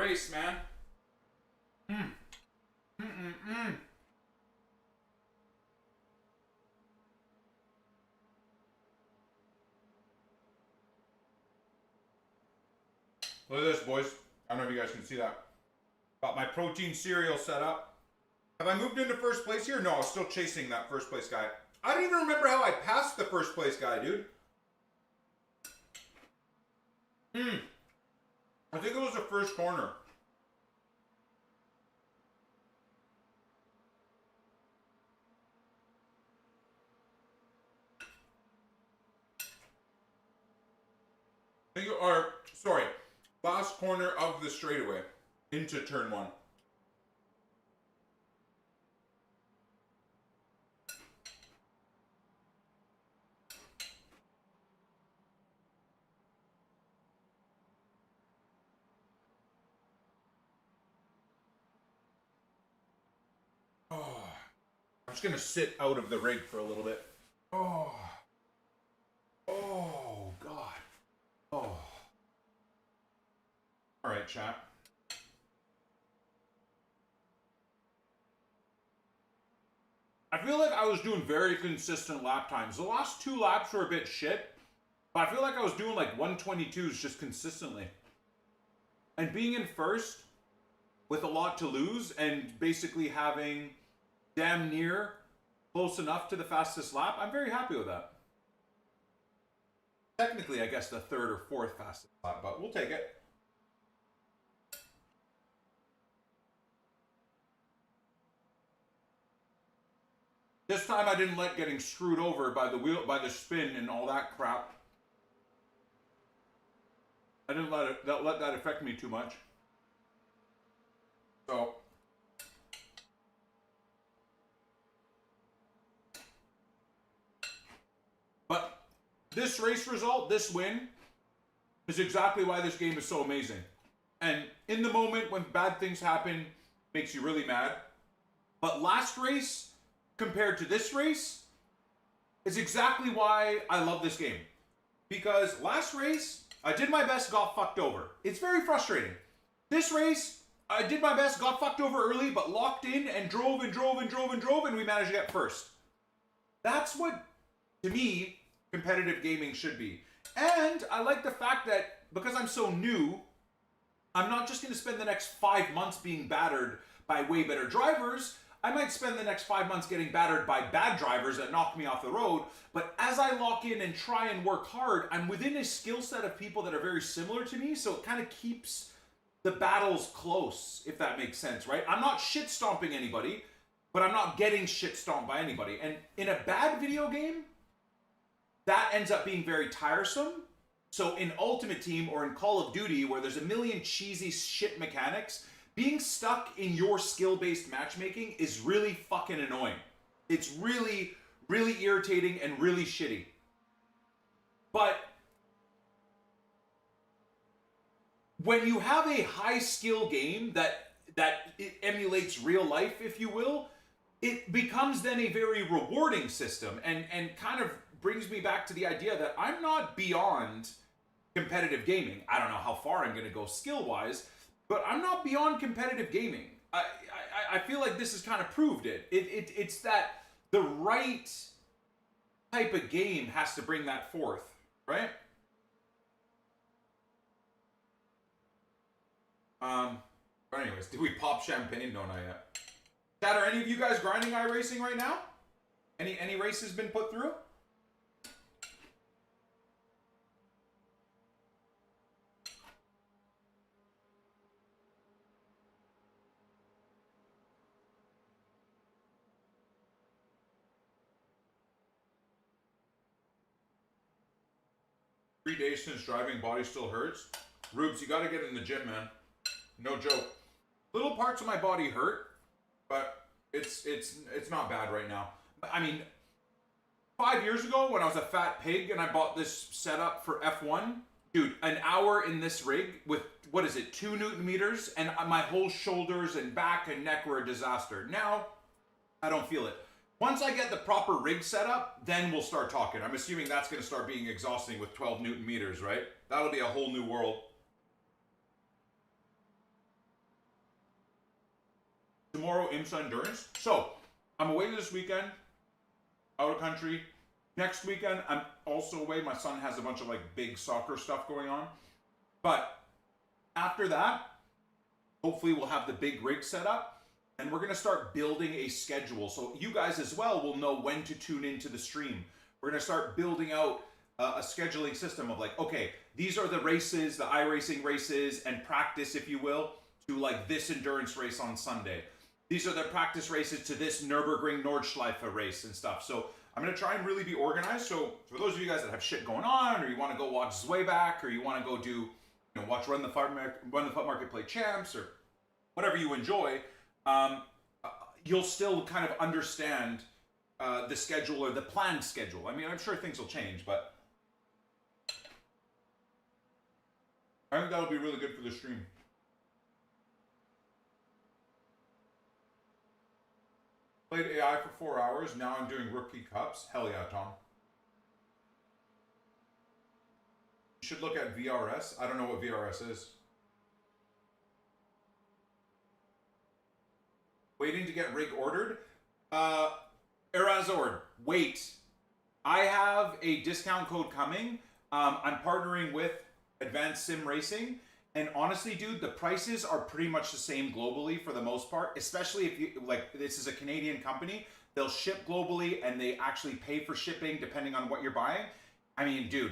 race, man. Look at this, boys. I don't know if you guys can see that. Got my protein cereal set up. Have I moved into first place here? No, I was still chasing that first place guy. I don't even remember how I passed the first place guy, dude. I think it was the first corner. I think, or, sorry, last corner of the straightaway into turn 1. Oh, I'm just gonna sit out of the rig for a little bit. Oh, God. Oh. All right, chat. I feel like I was doing very consistent lap times. The last 2 laps were a bit shit, but I feel like I was doing like 122s just consistently. And being in first with a lot to lose and basically having damn near close enough to the fastest lap, I'm very happy with that. Technically, I guess the 3rd or 4th fastest lap, but we'll take it. This time I didn't let getting screwed over by the wheel, by the spin and all that crap. I didn't let that affect me too much. So, but this race result, this win, is exactly why this game is so amazing. And in the moment when bad things happen, makes you really mad. But last race, compared to this race, is exactly why I love this game. Because last race, I did my best, got fucked over. It's very frustrating. This race, I did my best, got fucked over early, but locked in and drove and drove and drove and drove, and we managed to get first. That's what, to me, competitive gaming should be. And I like the fact that, because I'm so new, I'm not just going to spend the next 5 months being battered by way better drivers. I might spend the next 5 months getting battered by bad drivers that knock me off the road, but as I lock in and try and work hard, I'm within a skill set of people that are very similar to me, so it kind of keeps the battles close, if that makes sense, right? I'm not shit stomping anybody, but I'm not getting shit stomped by anybody. And in a bad video game, that ends up being very tiresome. So in Ultimate Team or in Call of Duty, where there's a million cheesy shit mechanics, being stuck in your skill-based matchmaking is really fucking annoying. It's really, really irritating and really shitty. But when you have a high-skill game that it emulates real life, if you will, it becomes then a very rewarding system and kind of brings me back to the idea that I'm not beyond competitive gaming. I don't know how far I'm going to go skill-wise, but I'm not beyond competitive gaming. I feel like this has kind of proved it. It's that the right type of game has to bring that forth, right? But anyways, did we pop champagne? No, not yet. Chat, are any of you guys grinding iRacing right now? Any races been put through? Three days since driving, body still hurts. Rubes, you gotta get in the gym, man. No joke. Little parts of my body hurt, but it's not bad right now. I mean, 5 years ago when I was a fat pig and I bought this setup for F1, dude, an hour in this rig with, what is it, 2 Newton meters, and my whole shoulders and back and neck were a disaster. Now, I don't feel it. Once I get the proper rig set up, then we'll start talking. I'm assuming that's going to start being exhausting with 12 Newton meters, right? That'll be a whole new world. Tomorrow, IMSA Endurance. So, I'm away this weekend, out of country. Next weekend, I'm also away. My son has a bunch of like big soccer stuff going on. But after that, hopefully we'll have the big rig set up and we're going to start building a schedule. So you guys as well will know when to tune into the stream. We're going to start building out a scheduling system of like, okay, these are the races, the iRacing races and practice, if you will, to like this endurance race on Sunday. These are the practice races to this Nürburgring Nordschleife race and stuff. So I'm going to try and really be organized. So for those of you guys that have shit going on, or you want to go watch Zwayback, or you want to go do, you know, watch Run the Putt Market Play Champs, or whatever you enjoy, you'll still kind of understand the schedule or the planned schedule. I mean, I'm sure things will change, but I think that'll be really good for the stream. Played AI for 4 hours. Now I'm doing rookie cups. Hell yeah, Tom. You should look at VRS. I don't know what VRS is. Waiting to get rig ordered. Erazord, wait. I have a discount code coming. I'm partnering with Advanced Sim Racing. And honestly, dude, the prices are pretty much the same globally for the most part, especially if you, like, this is a Canadian company. They'll ship globally and they actually pay for shipping depending on what you're buying. I mean, dude,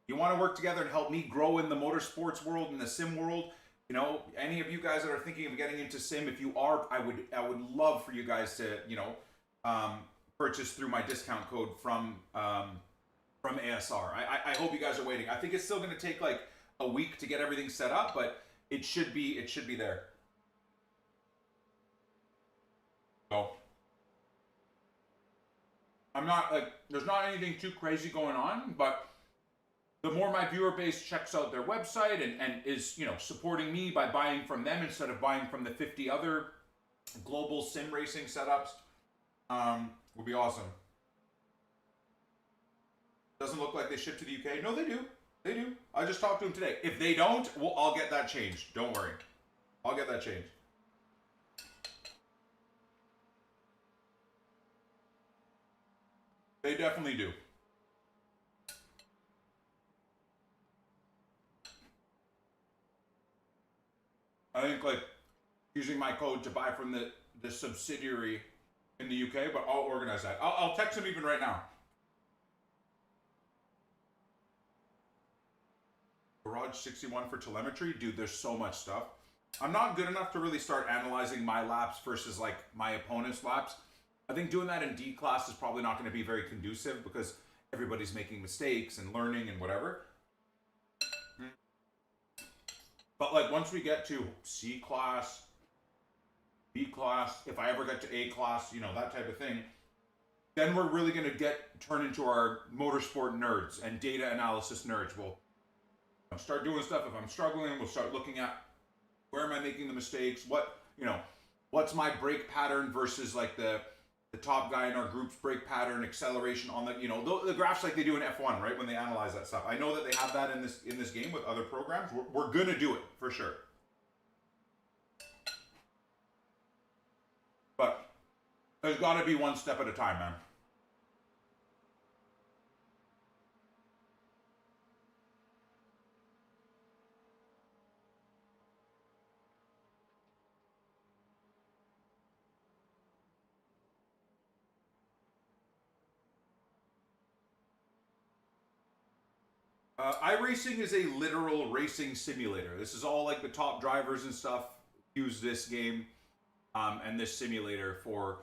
you want to work together and help me grow in the motorsports world and the sim world? You know, any of you guys that are thinking of getting into sim, if you are, I would love for you guys to, you know, purchase through my discount code from ASR. I hope you guys are waiting. I think it's still going to take like a week to get everything set up, but it should be there. So I'm not like, there's not anything too crazy going on, but the more my viewer base checks out their website and is, you know, supporting me by buying from them instead of buying from the 50 other global sim racing setups, will be awesome. Doesn't look like they ship to the UK. No, they do. They do. I just talked to them today. If they don't, well, I'll get that changed. Don't worry. I'll get that changed. They definitely do. I think like using my code to buy from the subsidiary in the UK, but I'll organize that. I'll text him even right now. Garage 61 for telemetry. Dude, there's so much stuff. I'm not good enough to really start analyzing my laps versus like my opponent's laps. I think doing that in D class is probably not going to be very conducive because everybody's making mistakes and learning and whatever. But like once we get to C class, B class, if I ever get to A class, you know, that type of thing, then we're really going to turn into our motorsport nerds and data analysis nerds. We'll start doing stuff. If I'm struggling, we'll start looking at where am I making the mistakes? What, you know, what's my brake pattern versus like the top guy in our group's brake pattern, acceleration on the, you know, the graphs like they do in F1, right? When they analyze that stuff. I know that they have that in this game with other programs. We're gonna do it for sure. But there's got to be one step at a time, man. iRacing is a literal racing simulator. This is all like the top drivers and stuff use this game and this simulator for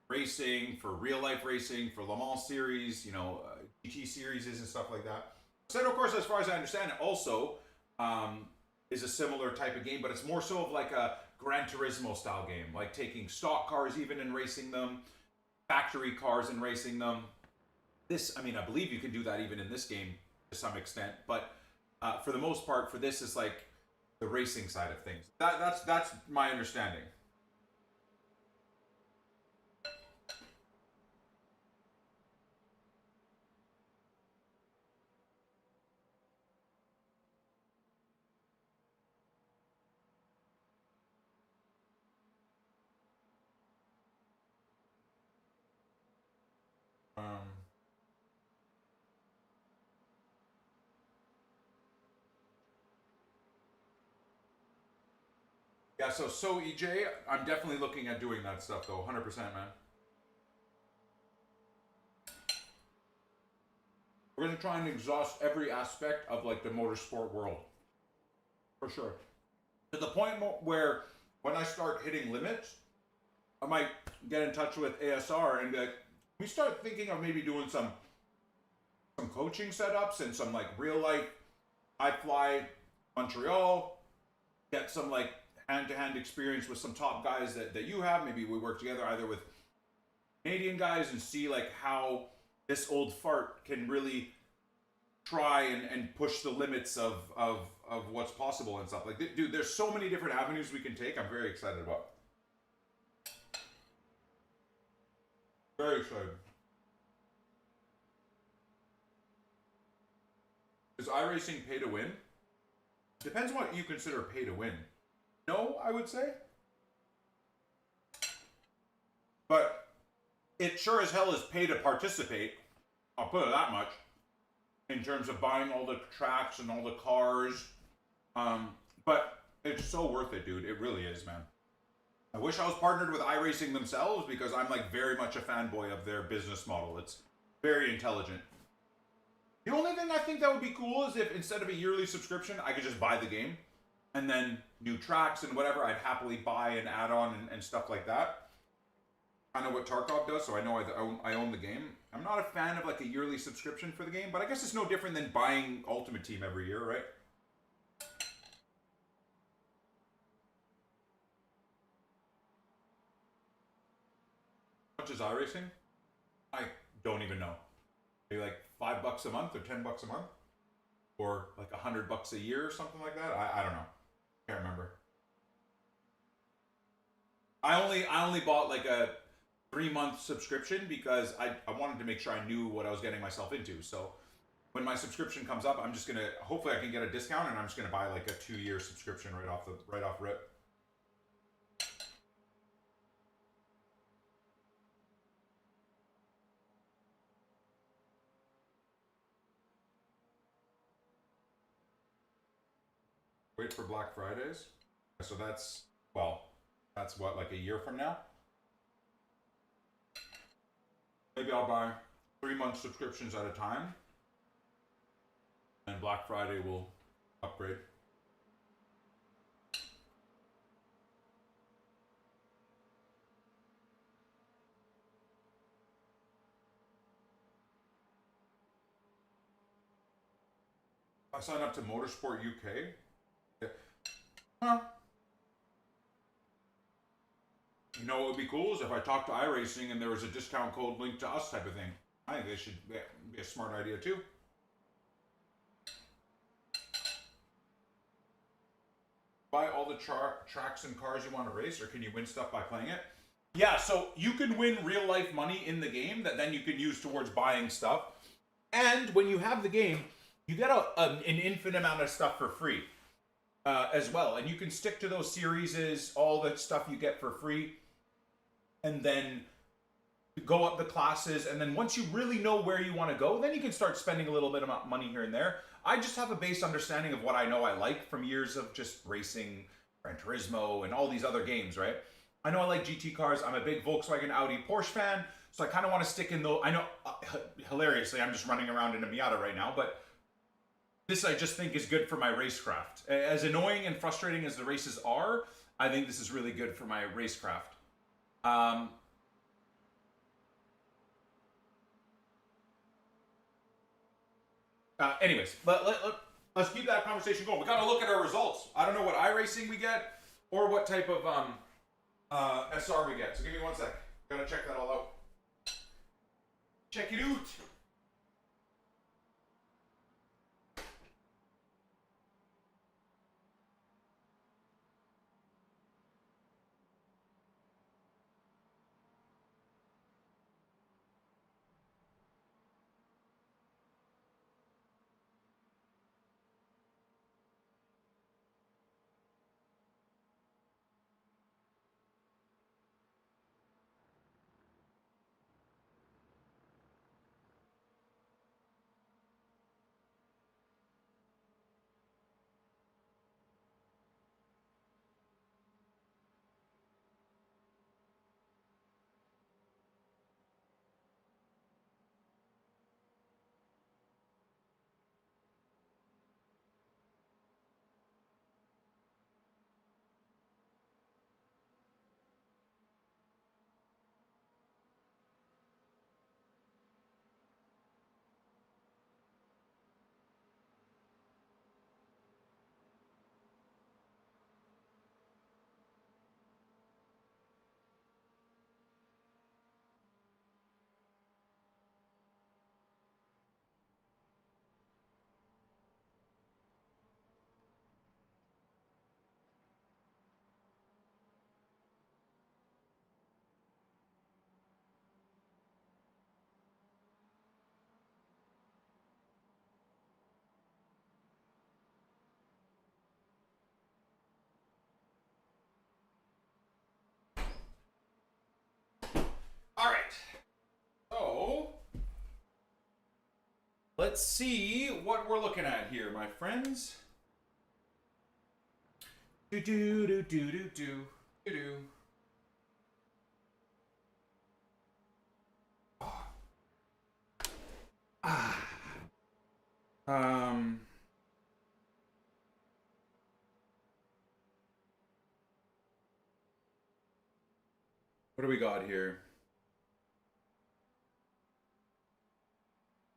racing, for real life racing, for Le Mans series, you know, GT series and stuff like that. So, of course, as far as I understand it, also is a similar type of game, but it's more so of like a Gran Turismo style game, like taking stock cars even and racing them, factory cars and racing them. This, I mean, I believe you can do that even in this game to some extent, but for the most part, for this is like the racing side of things. That's my understanding. Yeah, so EJ, I'm definitely looking at doing that stuff though, 100%, man. We're gonna try and exhaust every aspect of like the motorsport world, for sure. To the point where when I start hitting limits, I might get in touch with ASR and be like, we start thinking of maybe doing some coaching setups and some like real life. I fly Montreal, get some like hand-to-hand experience with some top guys that you have. Maybe we work together either with Canadian guys and see like how this old fart can really try and push the limits of what's possible and stuff. Like, dude, there's so many different avenues we can take. I'm very excited about. Very excited. Is iRacing pay to win? Depends what you consider pay to win. No, I would say. But it sure as hell is pay to participate. I'll put it that much. In terms of buying all the tracks and all the cars. But it's so worth it, dude. It really is, man. I wish I was partnered with iRacing themselves because I'm like very much a fanboy of their business model. It's very intelligent. The only thing I think that would be cool is if instead of a yearly subscription, I could just buy the game. And then new tracks and whatever, I'd happily buy and add on and stuff like that. I know what Tarkov does, so I know I own the game. I'm not a fan of like a yearly subscription for the game, but I guess it's no different than buying Ultimate Team every year, right? How much is iRacing? I don't even know. Maybe like $5 a month or $10 a month? Or like $100 a year or something like that? I don't know. Can't remember. I only bought like a 3-month subscription because I wanted to make sure I knew what I was getting myself into. So when my subscription comes up, I'm just gonna hopefully I can get a discount and I'm just gonna buy like a 2-year subscription right off rip. Wait for Black Fridays. So that's what, like a year from now? Maybe I'll buy 3-month subscriptions at a time. And Black Friday will upgrade. I signed up to Motorsport UK. Yeah. Huh. You know what would be cool is if I talked to iRacing and there was a discount code linked to us type of thing. I think they should be a smart idea too. Buy all the tracks and cars you want to race, or can you win stuff by playing it? Yeah, so you can win real life money in the game that then you can use towards buying stuff. And when you have the game, you get an infinite amount of stuff for free as well. And you can stick to those series, all the stuff you get for free. And then go up the classes. And then once you really know where you want to go, then you can start spending a little bit of money here and there. I just have a base understanding of what I know I like from years of just racing, Gran Turismo, and all these other games, right? I know I like GT cars. I'm a big Volkswagen, Audi, Porsche fan. So I kind of want to stick in those. I know, hilariously, I'm just running around in a Miata right now, but this I just think is good for my racecraft. As annoying and frustrating as the races are, I think this is really good for my racecraft. Anyways, let's keep that conversation going. We got to look at our results. I don't know what iRacing we get or what type of SR we get. So give me 1 sec. Gotta check that all out. Check it out. Let's see what we're looking at here, my friends. Do do do do do do do do. Um. What do we got here?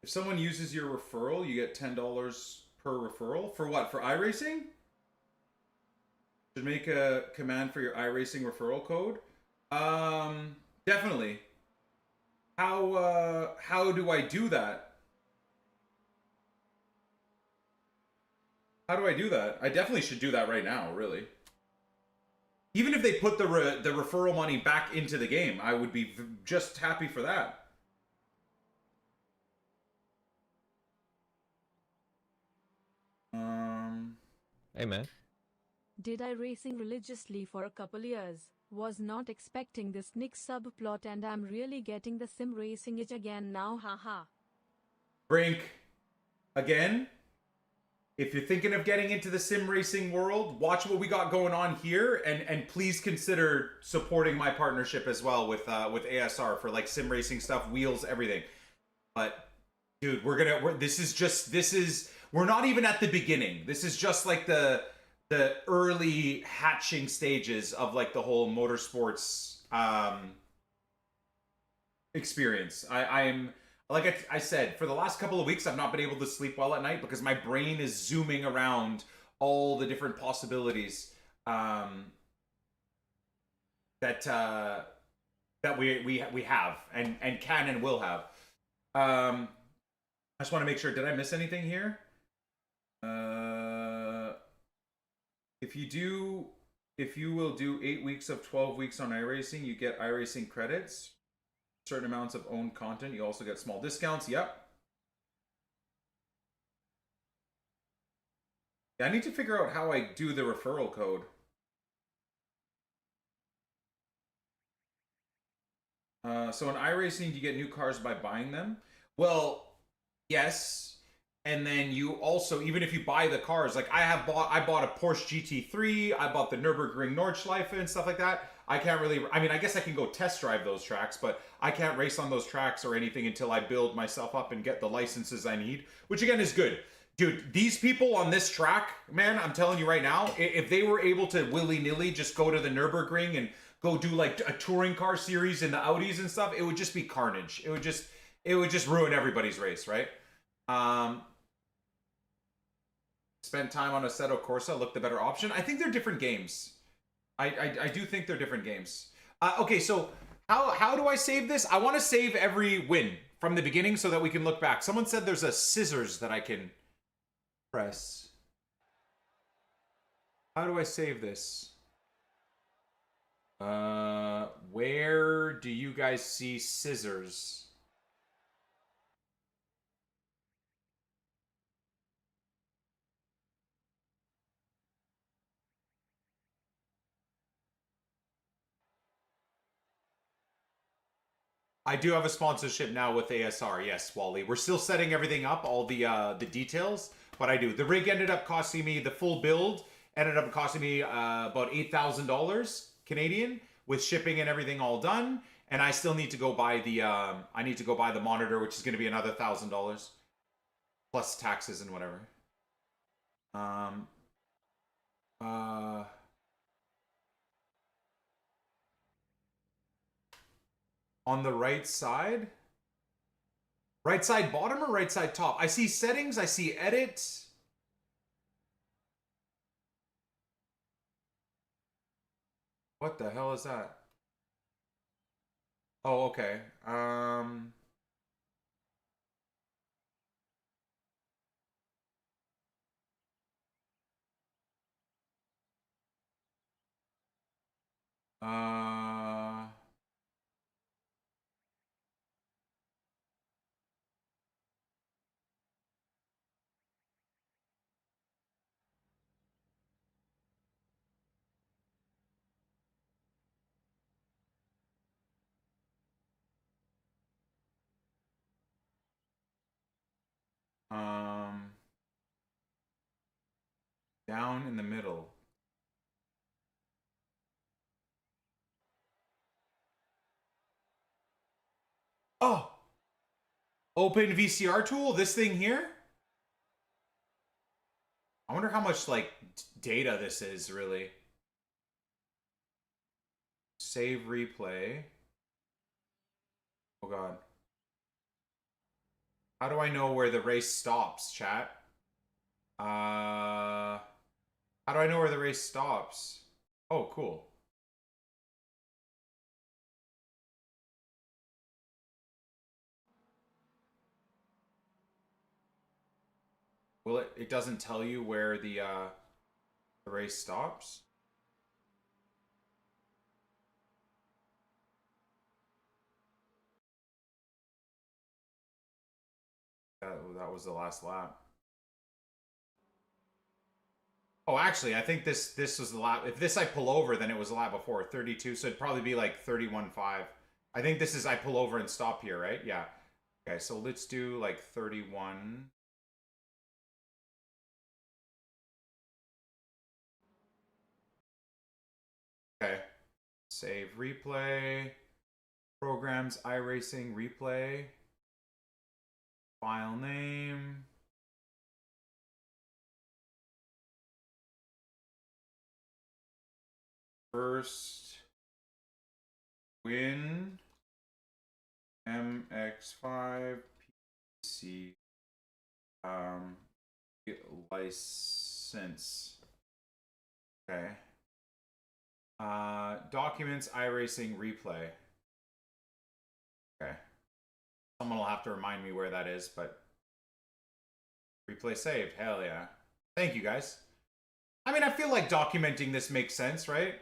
If someone uses your referral, you get $10 per referral. For what? For iRacing? Should make a command for your iRacing referral code. Definitely. How do I do that? How do I do that? I definitely should do that right now, really. Even if they put the referral money back into the game, I would be just happy for that. Hey, man. Did iRacing religiously for a couple years. Was not expecting this Nick subplot and I'm really getting the sim racing itch again now, haha. Brink, again, if you're thinking of getting into the sim racing world, watch what we got going on here, and please consider supporting my partnership as well with ASR for like sim racing stuff, wheels, everything. But dude, we're not even at the beginning. This is just like the early hatching stages of like the whole motorsports experience. I'm like I said, for the last couple of weeks, I've not been able to sleep well at night because my brain is zooming around all the different possibilities that we have and can and will have. I just want to make sure. Did I miss anything here? If you will do 8 weeks of 12 weeks on iRacing, you get iRacing credits. Certain amounts of owned content. You also get small discounts. Yep. Yeah, I need to figure out how I do the referral code. So in iRacing, you get new cars by buying them. Well, yes. And then you also, even if you buy the cars, like I bought a Porsche GT3, I bought the Nürburgring Nordschleife and stuff like that. I can't really, I mean, I guess I can go test drive those tracks, but I can't race on those tracks or anything until I build myself up and get the licenses I need, which again is good. Dude, these people on this track, man, I'm telling you right now, if they were able to willy-nilly just go to the Nürburgring and go do like a touring car series in the Audis and stuff, it would just be carnage. It would just ruin everybody's race, right? Spent time on Assetto Corsa, looked the better option. I think they're different games. I do think they're different games. Okay, so how do I save this? I want to save every win from the beginning so that we can look back. Someone said there's a scissors that I can press. How do I save this? Where do you guys see scissors? I do have a sponsorship now with ASR. Yes, Wally. We're still setting everything up, all the details, but I do. The rig ended up costing me, the full build ended up costing me about $8,000 Canadian with shipping and everything all done. And I still need to go buy the I need to go buy the monitor, which is going to be another $1,000 plus taxes and whatever. On the right side bottom or right side top? I see settings, I see edit. What the hell is that? Oh, okay. Down in the middle. Oh! Open VCR tool? This thing here? I wonder how much, like, data this is, really. Save replay. Oh, God. How do I know where the race stops, chat? How do I know where the race stops? Oh, cool. Well, it doesn't tell you where the race stops? That was the last lap. Oh, actually, I think this was the lap. If this I pull over, then it was the lap before, 32. So it'd probably be like 31.5. I think this is I pull over and stop here, right? Yeah. Okay, so let's do like 31. Okay. Save replay. Programs, iRacing, replay. File name. First win. MX5 PC. License. Okay. Documents, iRacing, replay. Okay. Someone will have to remind me where that is, but replay saved. Hell yeah. Thank you, guys. I mean, I feel like documenting this makes sense, right?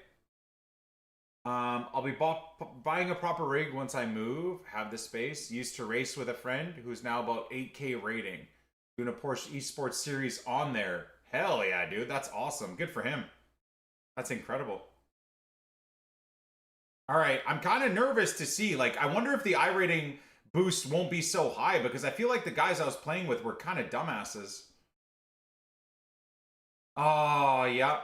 I'll be buying a proper rig once I move, have the space, used to race with a friend who's now about 8K rating. Doing a Porsche Esports Series on there. Hell yeah, dude. That's awesome. Good for him. That's incredible. All right, I'm kind of nervous to see. Like, I wonder if the iRating boost won't be so high because I feel like the guys I was playing with were kind of dumbasses. Oh, yeah.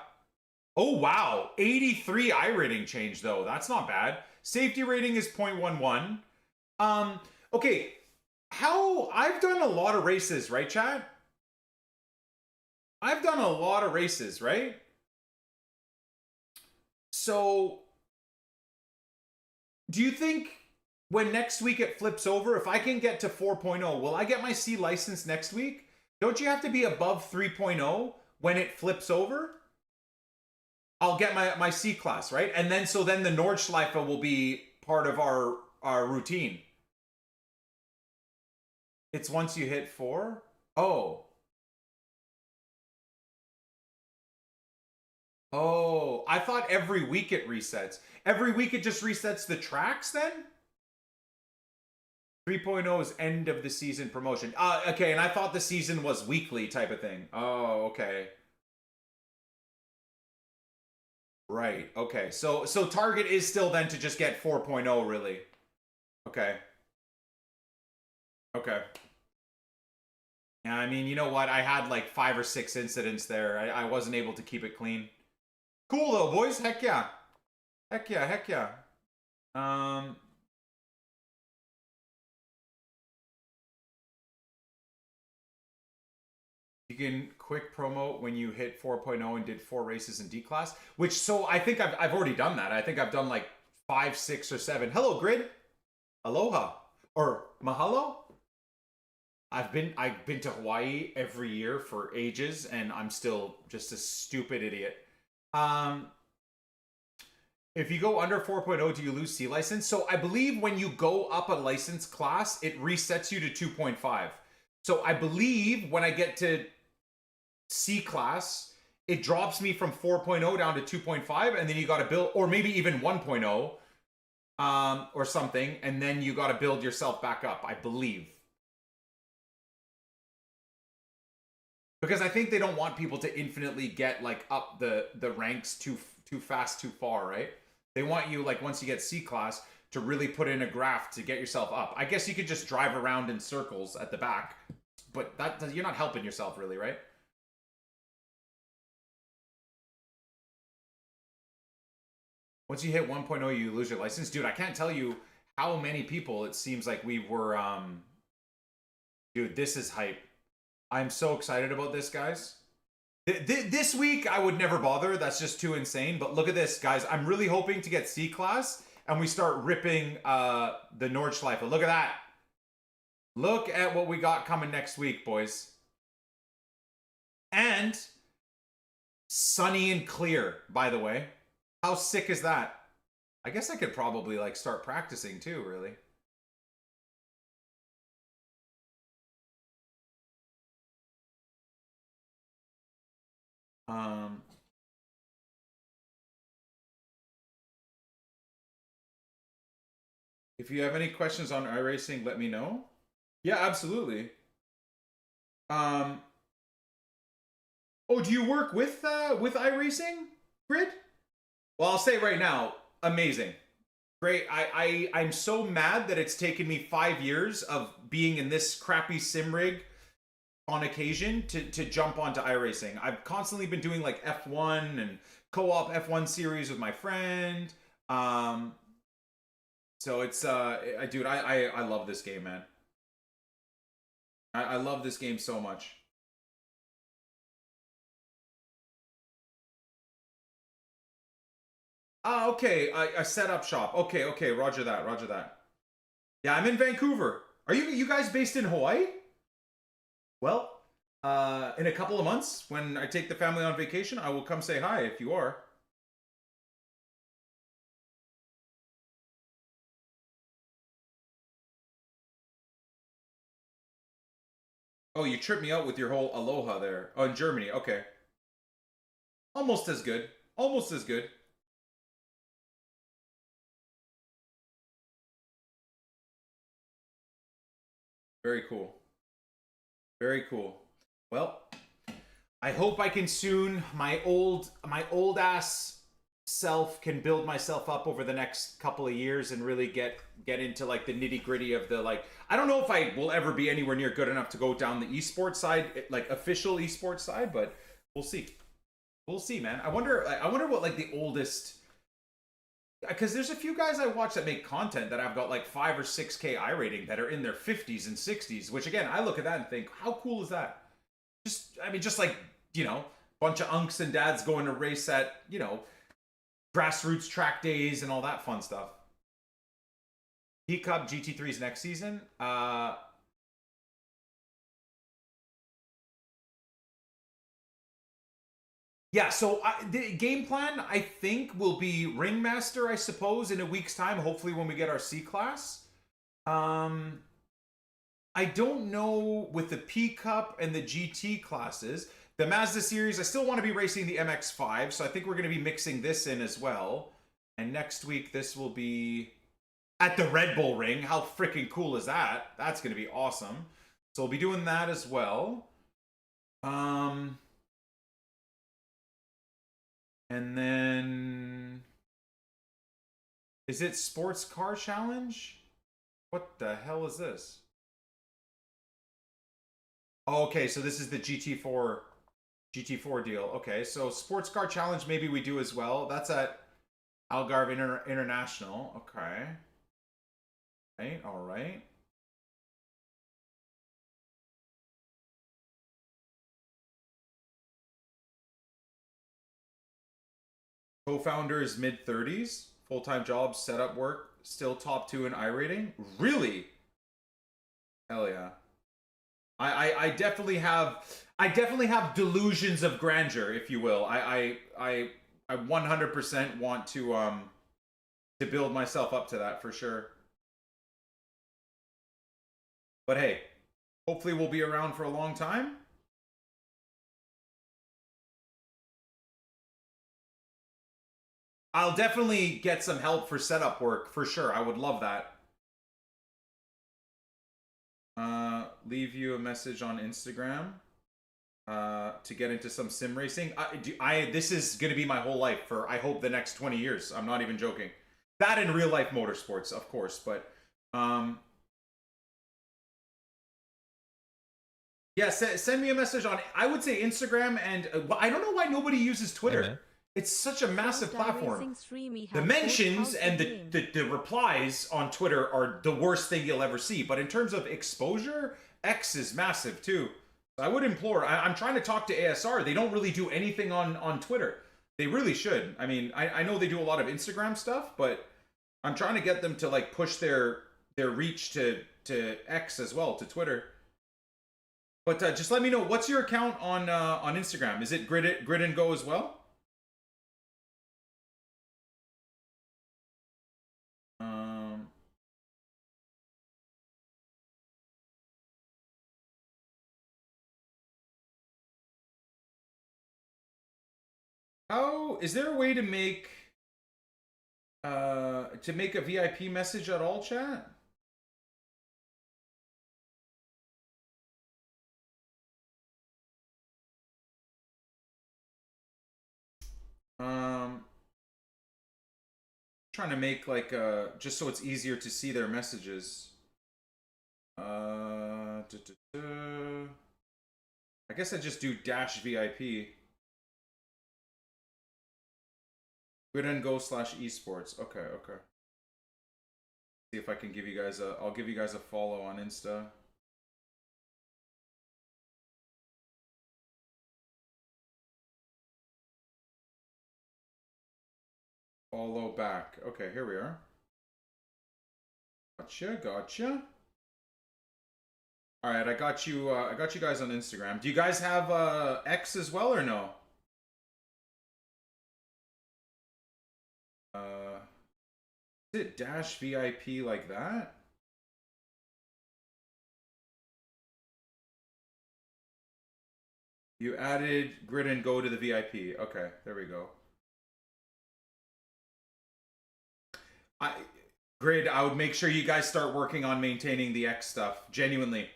Oh, wow. 83 iRating change, though. That's not bad. Safety rating is 0.11. Okay. I've done a lot of races, right, chat? I've done a lot of races, right? So, do you think when next week it flips over, if I can get to 4.0, will I get my C license next week? Don't you have to be above 3.0 when it flips over? I'll get my C class, right? And then, so then the Nordschleife will be part of our routine. It's once you hit 4? Oh. Oh, I thought every week it resets. Every week it just resets the tracks then? 3.0 is end of the season promotion. Okay, and I thought the season was weekly type of thing. Oh, okay. Right, okay. So target is still then to just get 4.0, really. Okay. Okay. Yeah, I mean, you know what? I had like 5 or 6 incidents there. I wasn't able to keep it clean. Cool though, boys. Heck yeah. Heck yeah, heck yeah. You can quick promo when you hit 4.0 and did 4 races in D class, which, so I think I've already done that. I think I've done like 5, 6, or 7. Hello, Grid. Aloha. Or mahalo. I've been to Hawaii every year for ages, and I'm still just a stupid idiot. If you go under 4.0, do you lose C license? So I believe when you go up a license class, it resets you to 2.5. So I believe when I get to C class, it drops me from 4.0 down to 2.5, and then you got to build, or maybe even 1.0, or something, and then you got to build yourself back up, I believe. Because I think they don't want people to infinitely get like up the ranks too fast, too far, right? They want you, like, once you get C class, to really put in a graph to get yourself up. I guess you could just drive around in circles at the back, but you're not helping yourself really, right? Once you hit 1.0, you lose your license. Dude, I can't tell you how many people it seems like we were, dude, this is hype. I'm so excited about this, guys. This week, I would never bother. That's just too insane. But look at this, guys. I'm really hoping to get C-Class, and we start ripping the Nordschleife. Look at that. Look at what we got coming next week, boys. And sunny and clear, by the way. How sick is that? I guess I could probably like start practicing too, really. If you have any questions on iRacing, let me know. Yeah, absolutely. Oh, do you work with iRacing, Grid? Well, I'll say right now, amazing. Great. I'm so mad that it's taken me 5 years of being in this crappy sim rig on occasion to jump onto iRacing. I've constantly been doing like F1 and co-op F1 series with my friend. So it's dude, I love this game, man. I love this game so much. Ah, okay. I set up shop. Okay. Roger that. Yeah, I'm in Vancouver. Are you guys based in Hawaii? Well, in a couple of months, when I take the family on vacation, I will come say hi if you are. Oh, you tripped me out with your whole aloha there. Oh, in Germany. Okay. Almost as good. Almost as good. Very cool. Very cool. Well, I hope I can soon, my old ass self can build myself up over the next couple of years and really get into like the nitty gritty of the like, I don't know if I will ever be anywhere near good enough to go down the esports side, like official esports side, but we'll see. We'll see, man. I wonder what like the oldest, because there's a few guys I watch that make content that have got like 5 or 6K iRating that are in their 50s and 60s, which again, I look at that and think, how cool is that? Just like, you know, bunch of unks and dads going to race at, you know, grassroots track days and all that fun stuff. P Cup GT3's next season. Yeah, so the game plan, I think, will be Ringmaster, I suppose, in a week's time, hopefully when we get our C-Class. I don't know with the P Cup and the GT classes. The Mazda series, I still want to be racing the MX-5, so I think we're going to be mixing this in as well. And next week, this will be at the Red Bull Ring. How freaking cool is that? That's going to be awesome. So we'll be doing that as well. And then, is it Sports Car Challenge? What the hell is this? Oh, okay, so this is the GT4 deal. Okay, so Sports Car Challenge maybe we do as well. That's at Algarve International. Okay. Right, all right. Co-founders mid-30s, full-time jobs, setup work, still top 2 in iRating. Really? Hell yeah. I definitely have delusions of grandeur, if you will. I 100% want to build myself up to that for sure. But hey, hopefully we'll be around for a long time. I'll definitely get some help for setup work, for sure. I would love that. Leave you a message on Instagram to get into some sim racing. This is going to be my whole life for, I hope, the next 20 years. I'm not even joking. That in real life motorsports, of course, but Yeah, send me a message on, I would say Instagram, and I don't know why nobody uses Twitter. Hey, man. It's such a massive platform. Racing The mentions and the replies on Twitter are the worst thing you'll ever see. But in terms of exposure, X is massive too. So I would implore, I'm trying to talk to ASR. They don't really do anything on Twitter. They really should. I mean, I know they do a lot of Instagram stuff, but I'm trying to get them to like push their reach to X as well, to Twitter. But just let me know, what's your account on Instagram? Is it Grid and Go as well? How is there a way to make a VIP message at all, chat? Trying to make like just so it's easier to see their messages. I guess I just do dash VIP. Grid and Go /esports. Okay, okay. See if I can give you guys a, I'll give you guys a follow on Insta. Follow back. Okay, here we are. Gotcha, gotcha. All right, I got you guys on Instagram. Do you guys have X as well or no? Is it dash VIP like that? You added Grid and Go to the VIP. Okay, there we go. Grid, I would make sure you guys start working on maintaining the X stuff. Genuinely.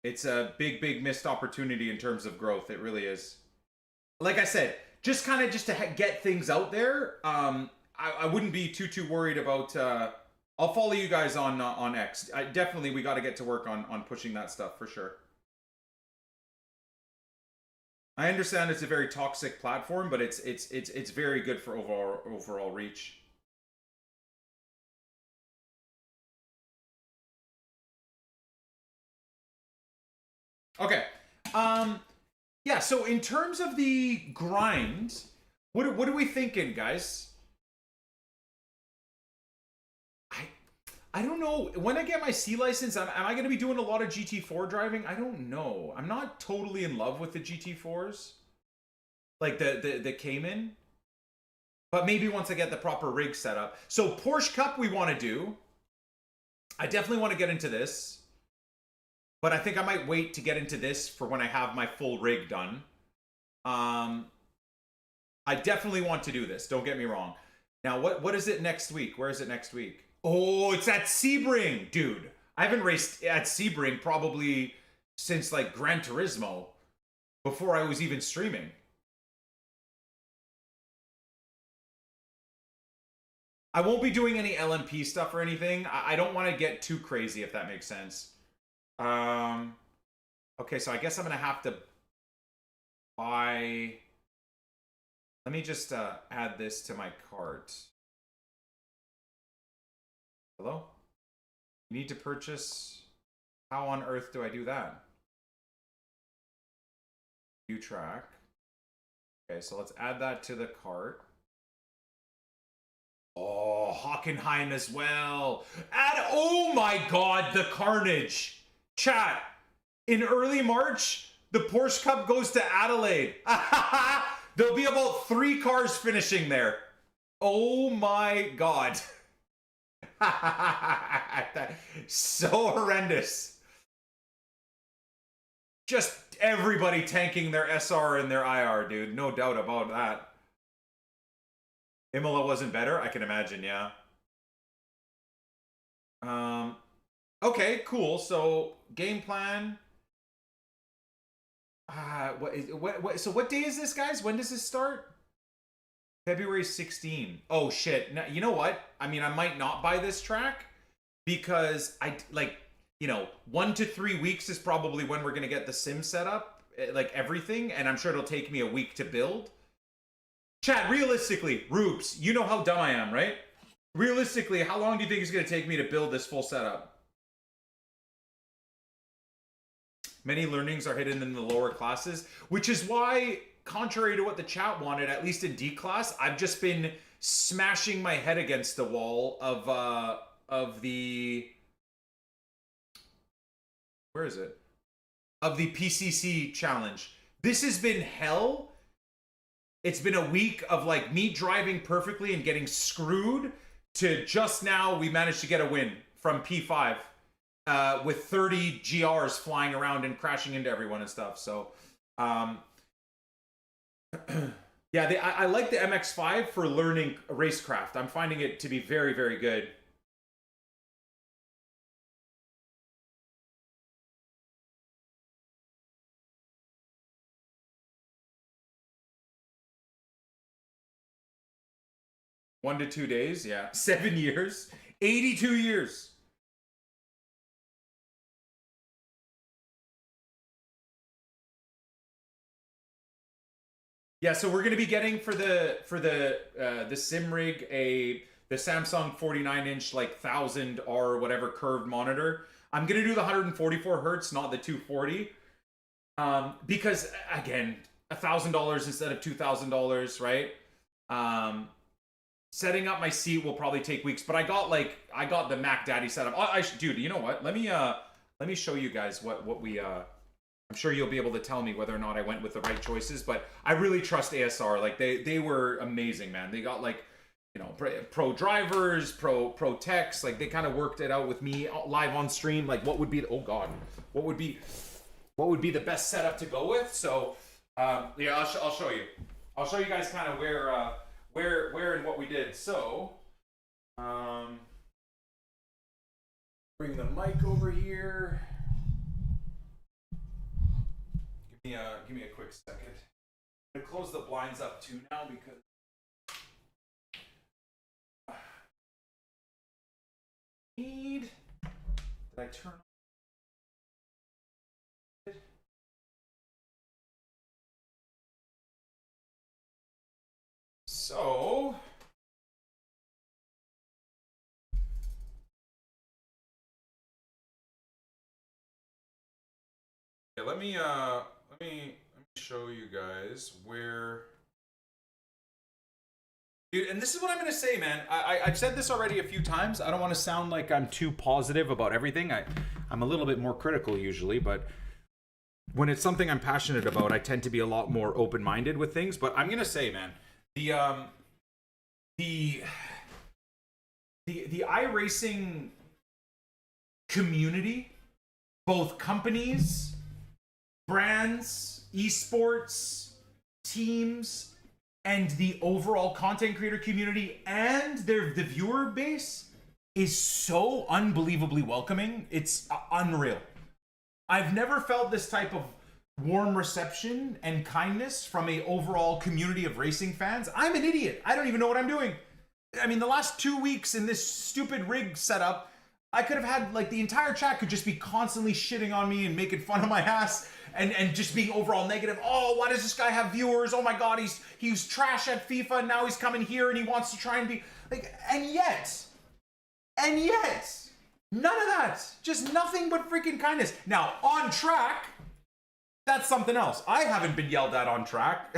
It's a big missed opportunity in terms of growth. It really is. Like I said, just kind of just to get things out there. I wouldn't be too worried about. I'll follow you guys on X. Definitely, we got to get to work on pushing that stuff for sure. I understand it's a very toxic platform, but it's very good for overall reach. Okay. Yeah, so in terms of the grind, what are we thinking, guys? I don't know. When I get my C license, am I going to be doing a lot of GT4 driving? I don't know. I'm not totally in love with the GT4s. Like the Cayman. But maybe once I get the proper rig set up. So Porsche Cup we want to do. I definitely want to get into this. But I think I might wait to get into this for when I have my full rig done. I definitely want to do this. Don't get me wrong. Now, what is it next week? Where is it next week? Oh, it's at Sebring, dude. I haven't raced at Sebring probably since like Gran Turismo, before I was even streaming. I won't be doing any LMP stuff or anything. I don't want to get too crazy, if that makes sense. Okay, so I guess I'm gonna have to buy. Let me just add this to my cart. Hello? You need to purchase. How on earth do I do that? View track. Okay, so let's add that to the cart. Oh, Hockenheim as well. Oh my god, the carnage. Chat, in early March, the Porsche Cup goes to Adelaide. There'll be about 3 cars finishing there. Oh my god. So horrendous. Just everybody tanking their SR and their IR, dude. No doubt about that. Imola wasn't better? I can imagine, yeah. Okay, cool. So, game plan. So what day is this, guys? When does this start? February 16. Oh shit. Now, you know what? I mean, I might not buy this track because you know, 1 to 3 weeks is probably when we're gonna get the sim set up, like everything, and I'm sure it'll take me a week to build. Chat, realistically, Rubes, you know how dumb I am, right? Realistically, how long do you think it's gonna take me to build this full setup? Many learnings are hidden in the lower classes, which is why, contrary to what the chat wanted, at least in D class, I've just been smashing my head against the wall of the... Where is it? Of the PCC challenge. This has been hell. It's been a week of like me driving perfectly and getting screwed to just now we managed to get a win from P5 with 30 GRs flying around and crashing into everyone and stuff. So, yeah, I like the MX-5 for learning racecraft. I'm finding it to be very, very good. One to 2 days, yeah. 7 years. 82 years. Yeah, so we're gonna be getting for the sim rig the Samsung 49-inch like 1000R whatever curved monitor. I'm gonna do the 144 hertz, not the 240, because again, $1,000 instead of $2,000, right? Setting up my seat will probably take weeks, but I got the Mac Daddy setup. Dude, you know what? Let me show you guys what we I'm sure you'll be able to tell me whether or not I went with the right choices, but I really trust ASR. Like they were amazing, man. They got like, you know, pro drivers, pro techs. Like they kind of worked it out with me live on stream. Like what would be, oh God, what would be the best setup to go with? So yeah, I'll show you. I'll show you guys kind of where and what we did. So bring the mic over here. Give me a quick second. I'm gonna close the blinds up too now because did I turn on? So yeah, let me show you guys where, dude, and this is what I'm gonna say, man. I've said this already a few times. I don't want to sound like I'm too positive about everything. I'm a little bit more critical usually, but when it's something I'm passionate about, I tend to be a lot more open-minded with things. But I'm gonna say, man, the iRacing community, both companies, brands, esports, teams, and the overall content creator community and the viewer base is so unbelievably welcoming. It's unreal. I've never felt this type of warm reception and kindness from a overall community of racing fans. I'm an idiot. I don't even know what I'm doing. I mean, the last 2 weeks in this stupid rig setup, I could have had, like, the entire chat could just be constantly shitting on me and making fun of my ass and just being overall negative. Oh, why does this guy have viewers? Oh my God, he's trash at FIFA and now he's coming here and he wants to try and be like, and yet, none of that. Just nothing but freaking kindness. Now, on track, that's something else. I haven't been yelled at on track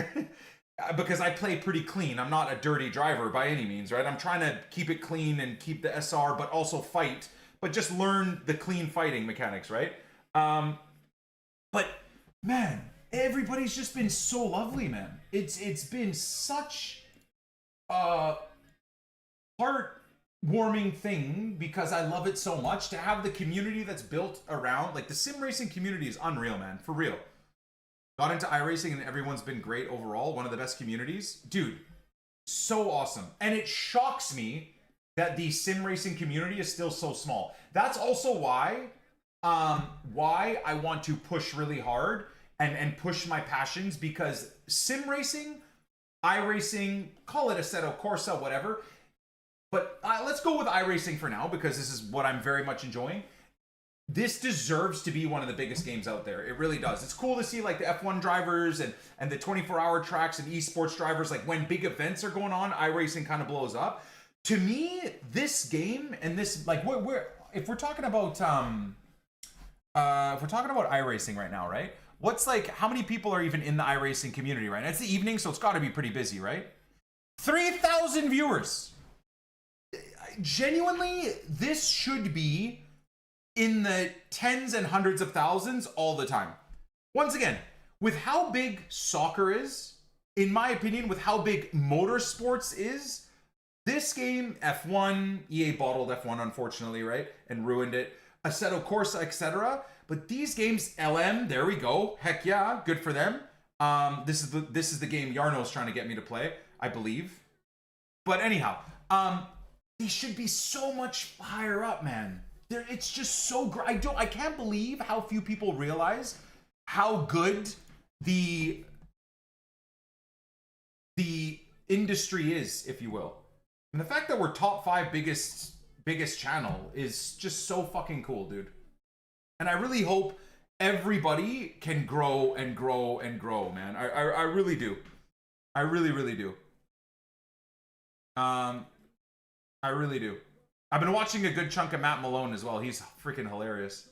because I play pretty clean. I'm not a dirty driver by any means, right? I'm trying to keep it clean and keep the SR, but also fight, but just learn the clean fighting mechanics, right? But man, everybody's just been so lovely, man. It's been such a heartwarming thing because I love it so much to have the community that's built around, like the sim racing community is unreal, man, for real. Got into iRacing and everyone's been great overall. One of the best communities. Dude, so awesome. And it shocks me that the sim racing community is still so small. That's also why I want to push really hard and push my passions, because sim racing, iRacing, call it Assetto Corsa, whatever. But let's go with iRacing for now because this is what I'm very much enjoying. this deserves to be one of the biggest games out there. It really does. It's cool to see like the F1 drivers and the 24-hour tracks and esports drivers. Like when big events are going on, iRacing kind of blows up. To me, this game and this, like, if we're talking about iRacing right now, right? What's like, how many people are even in the iRacing community right now? It's the evening, so it's got to be pretty busy, right? 3,000 viewers. Genuinely, this should be in the tens and hundreds of thousands all the time. Once again, with how big soccer is, in my opinion, with how big motorsports is, this game, F1, EA bottled F1, unfortunately, right? And ruined it. Assetto Corsa, etc. But these games, LM, there we go. Heck yeah, good for them. This is the game Yarno's trying to get me to play, I believe. But anyhow, they should be so much higher up, man. It's just so great. I can't believe how few people realize how good the industry is, if you will. And the fact that we're top 5 biggest channel is just so fucking cool, dude. And I really hope everybody can grow and grow and grow, man. I really do. I really, really do. I really do. I've been watching a good chunk of Matt Malone as well. He's freaking hilarious.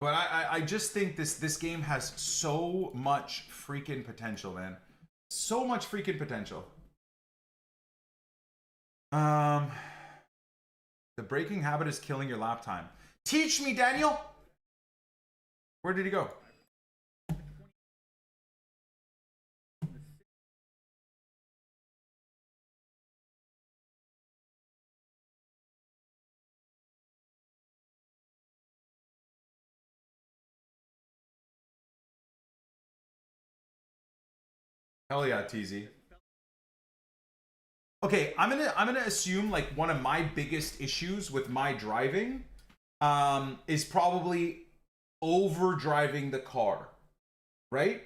But I just think this game has so much freaking potential, man. So much freaking potential. The braking habit is killing your lap time. Teach me, Daniel. Where did he go? Hell yeah, TZ. Okay, I'm gonna assume like one of my biggest issues with my driving is probably over driving the car, right?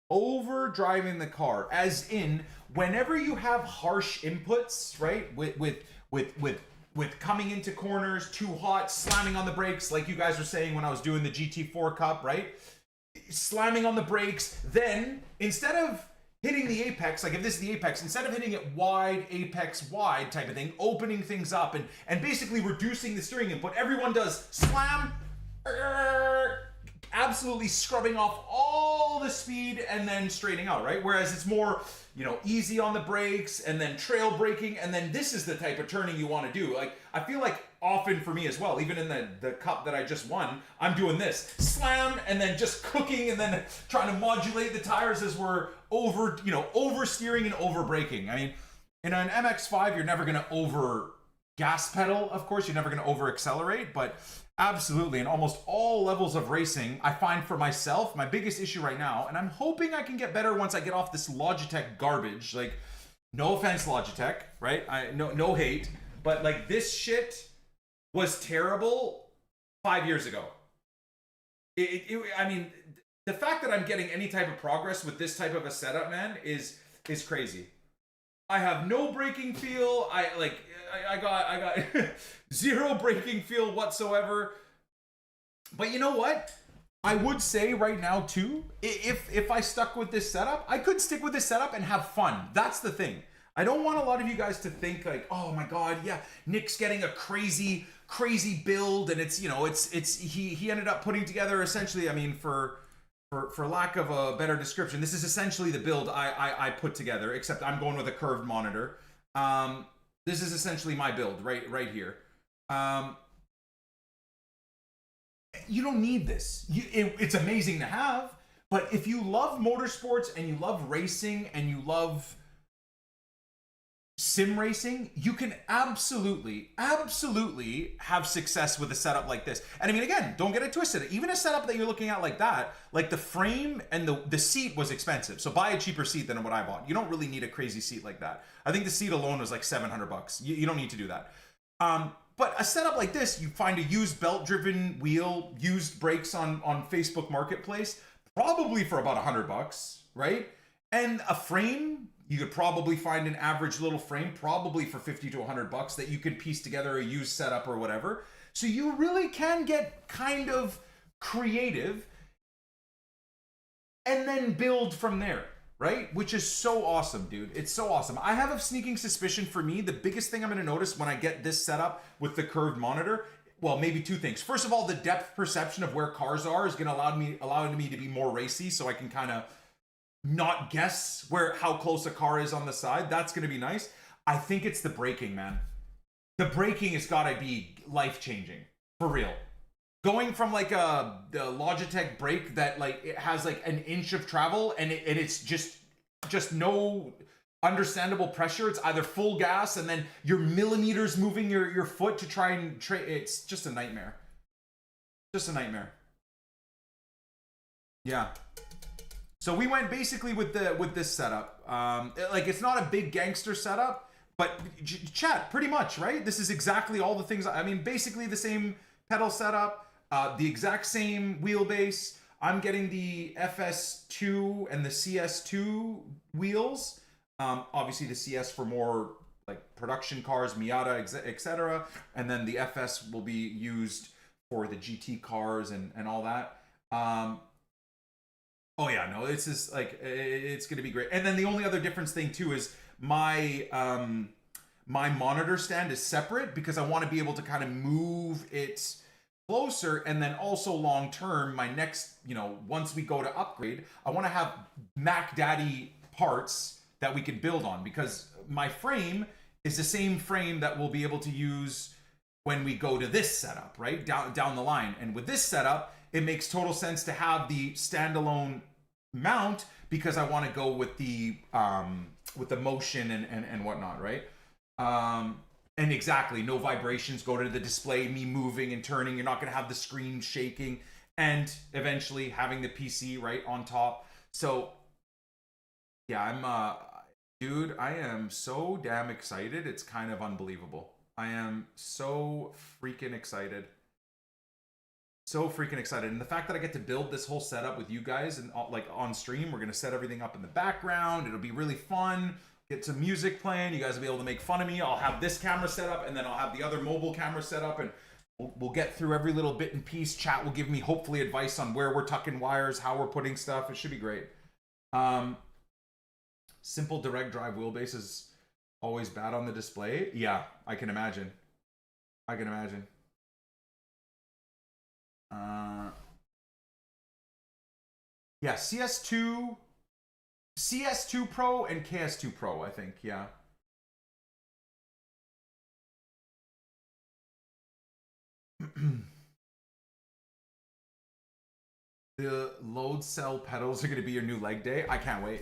Over driving the car, as in whenever you have harsh inputs, right? With coming into corners too hot, slamming on the brakes, like you guys were saying when I was doing the GT4 Cup, right? Slamming on the brakes, then instead of hitting the apex, like if this is the apex, instead of hitting it wide, apex wide type of thing, opening things up and basically reducing the steering input, everyone does slam, absolutely scrubbing off all the speed and then straightening out, right? Whereas it's more, you know, easy on the brakes and then trail braking, and then this is the type of turning you want to do. Like, I feel like often for me as well, even in the cup that I just won, I'm doing this slam and then just cooking and then trying to modulate the tires as we're oversteering and over braking. I mean, in an MX-5, you're never going to over gas pedal, of course, you're never going to over accelerate, but absolutely in almost all levels of racing, I find for myself, my biggest issue right now, and I'm hoping I can get better once I get off this Logitech garbage. Like, no offense, Logitech, right? No hate, but like this shit was terrible 5 years ago. I mean, the fact that I'm getting any type of progress with this type of a setup, man, is crazy. I have no braking feel. I got zero braking feel whatsoever. But you know what? I would say right now too, if I stuck with this setup, I could stick with this setup and have fun. That's the thing. I don't want a lot of you guys to think like, oh my god, yeah, Nick's getting a crazy build, and it's, you know, he ended up putting together essentially, I mean, for lack of a better description, this is essentially the build I put together, except I'm going with a curved monitor. This is essentially my build right here. You don't need this. It's amazing to have, but if you love motorsports and you love racing and you love sim racing, you can absolutely have success with a setup like this. And I mean, again, don't get it twisted. Even a setup that you're looking at like that, like the frame and the seat was expensive. So buy a cheaper seat than what I bought. You don't really need a crazy seat like that. I think the seat alone was like $700. You don't need to do that. But a setup like this, you find a used belt-driven wheel, used brakes on Facebook Marketplace, probably for about $100, right? And a frame You could probably find an average little frame, probably for 50 to 100 bucks, that you could piece together a used setup or whatever. So you really can get kind of creative and then build from there, right? Which is so awesome, dude. It's so awesome. I have a sneaking suspicion, for me, the biggest thing I'm going to notice when I get this setup with the curved monitor, well, maybe two things. First of all, the depth perception of where cars are is going to allow me to be more racy, so I can kind of not guess how close a car is on the side. That's going to be nice. I think it's the braking, man. The braking has got to be life-changing, for real. Going from like the Logitech brake that like it has like an inch of travel and it's just no understandable pressure. It's either full gas and then you're millimeters moving your foot to try and it's just a nightmare. Just a nightmare. Yeah. So we went basically with this setup. Like it's not a big gangster setup, but chat pretty much, right? This is exactly all the things. I mean, basically the same pedal setup. The exact same wheelbase. I'm getting the FS2 and the CS2 wheels. Obviously the CS for more like production cars, Miata, etc. And then the FS will be used for the GT cars and all that. Oh yeah, no, it's just like, it's going to be great. And then the only other difference thing too is my monitor stand is separate because I want to be able to kind of move it closer, and then also long term, my next, once we go to upgrade, I want to have Mac Daddy parts that we can build on, because my frame is the same frame that we'll be able to use when we go to this setup, right? Down the line. And with this setup, it makes total sense to have the standalone mount because I want to go with the motion and whatnot, right? And exactly, no vibrations go to the display, me moving and turning. You're not going to have the screen shaking, and eventually having the PC right on top. So yeah, dude, I am so damn excited. It's kind of unbelievable. I am so freaking excited. So freaking excited. And the fact that I get to build this whole setup with you guys and like on stream, we're going to set everything up in the background. It'll be really fun. Get some music playing. You guys will be able to make fun of me. I'll have this camera set up, and then I'll have the other mobile camera set up, and we'll get through every little bit and piece. Chat will give me hopefully advice on where we're tucking wires, how we're putting stuff. It should be great. Simple direct drive wheelbase is always bad on the display. Yeah, I can imagine. I can imagine. Yeah, CS2 Pro and KS2 Pro, I think, yeah. The load cell pedals are going to be your new leg day. I can't wait.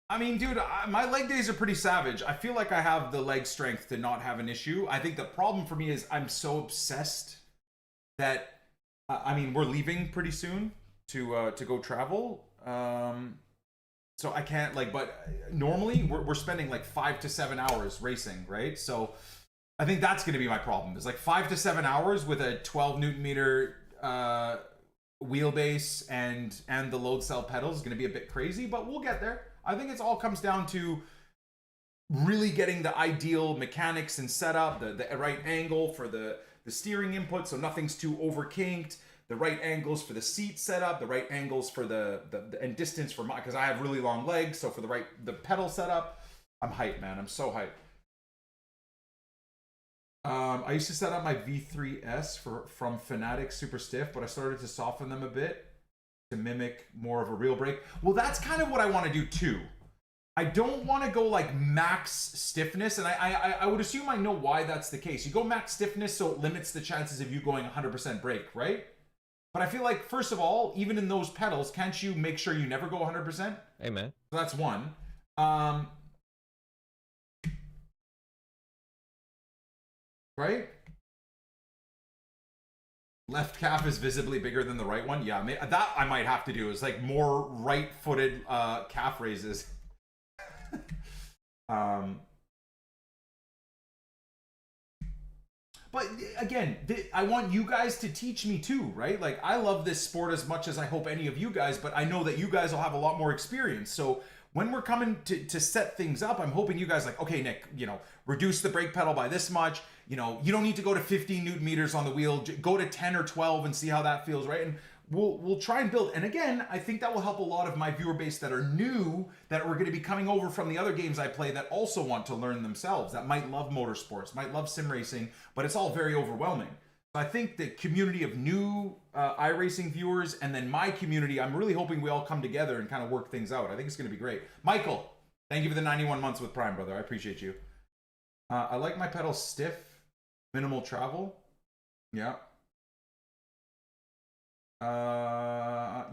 I mean, dude, my leg days are pretty savage. I feel like I have the leg strength to not have an issue. I think the problem for me is I'm so obsessed that, I mean, we're leaving pretty soon to go travel. So I can't but normally we're spending like 5 to 7 hours racing, right? So I think that's going to be my problem. It's like 5 to 7 hours with a 12 Newton meter wheelbase and the load cell pedals is going to be a bit crazy, but we'll get there. I think it all comes down to really getting the ideal mechanics and setup, the right angle for the steering input so nothing's too over kinked, the right angles for the seat setup, the right angles for the and distance for because I have really long legs, so for the pedal setup. I'm hyped, man. I'm so hyped. I used to set up my V3S from Fanatic super stiff, but I started to soften them a bit to mimic more of a real brake. Well, that's kind of what I want to do too. I don't want to go like max stiffness, and I would assume I know why that's the case. You go max stiffness so it limits the chances of you going 100% brake, right? But I feel like, first of all, even in those pedals, can't you make sure you never go 100%? Amen. So that's one. Right? Left calf is visibly bigger than the right one. Yeah, that I might have to do. Is like more right-footed calf raises. But again, I want you guys to teach me too, right? Like, I love this sport as much as I hope any of you guys, but I know that you guys will have a lot more experience. So when we're coming to set things up, I'm hoping you guys like, okay, Nick, reduce the brake pedal by this much. You don't need to go to 15 Newton meters on the wheel. Go to 10 or 12 and see how that feels, right? And we'll try and build. And again, I think that will help a lot of my viewer base that are new, that are going to be coming over from the other games I play, that also want to learn themselves, that might love motorsports, might love sim racing, but it's all very overwhelming. So I think the community of new iRacing viewers and then my community, I'm really hoping we all come together and kind of work things out. I think it's going to be great. Michael, thank you for the 91 months with Prime, brother. I appreciate you. I like my pedals stiff, minimal travel. Yeah.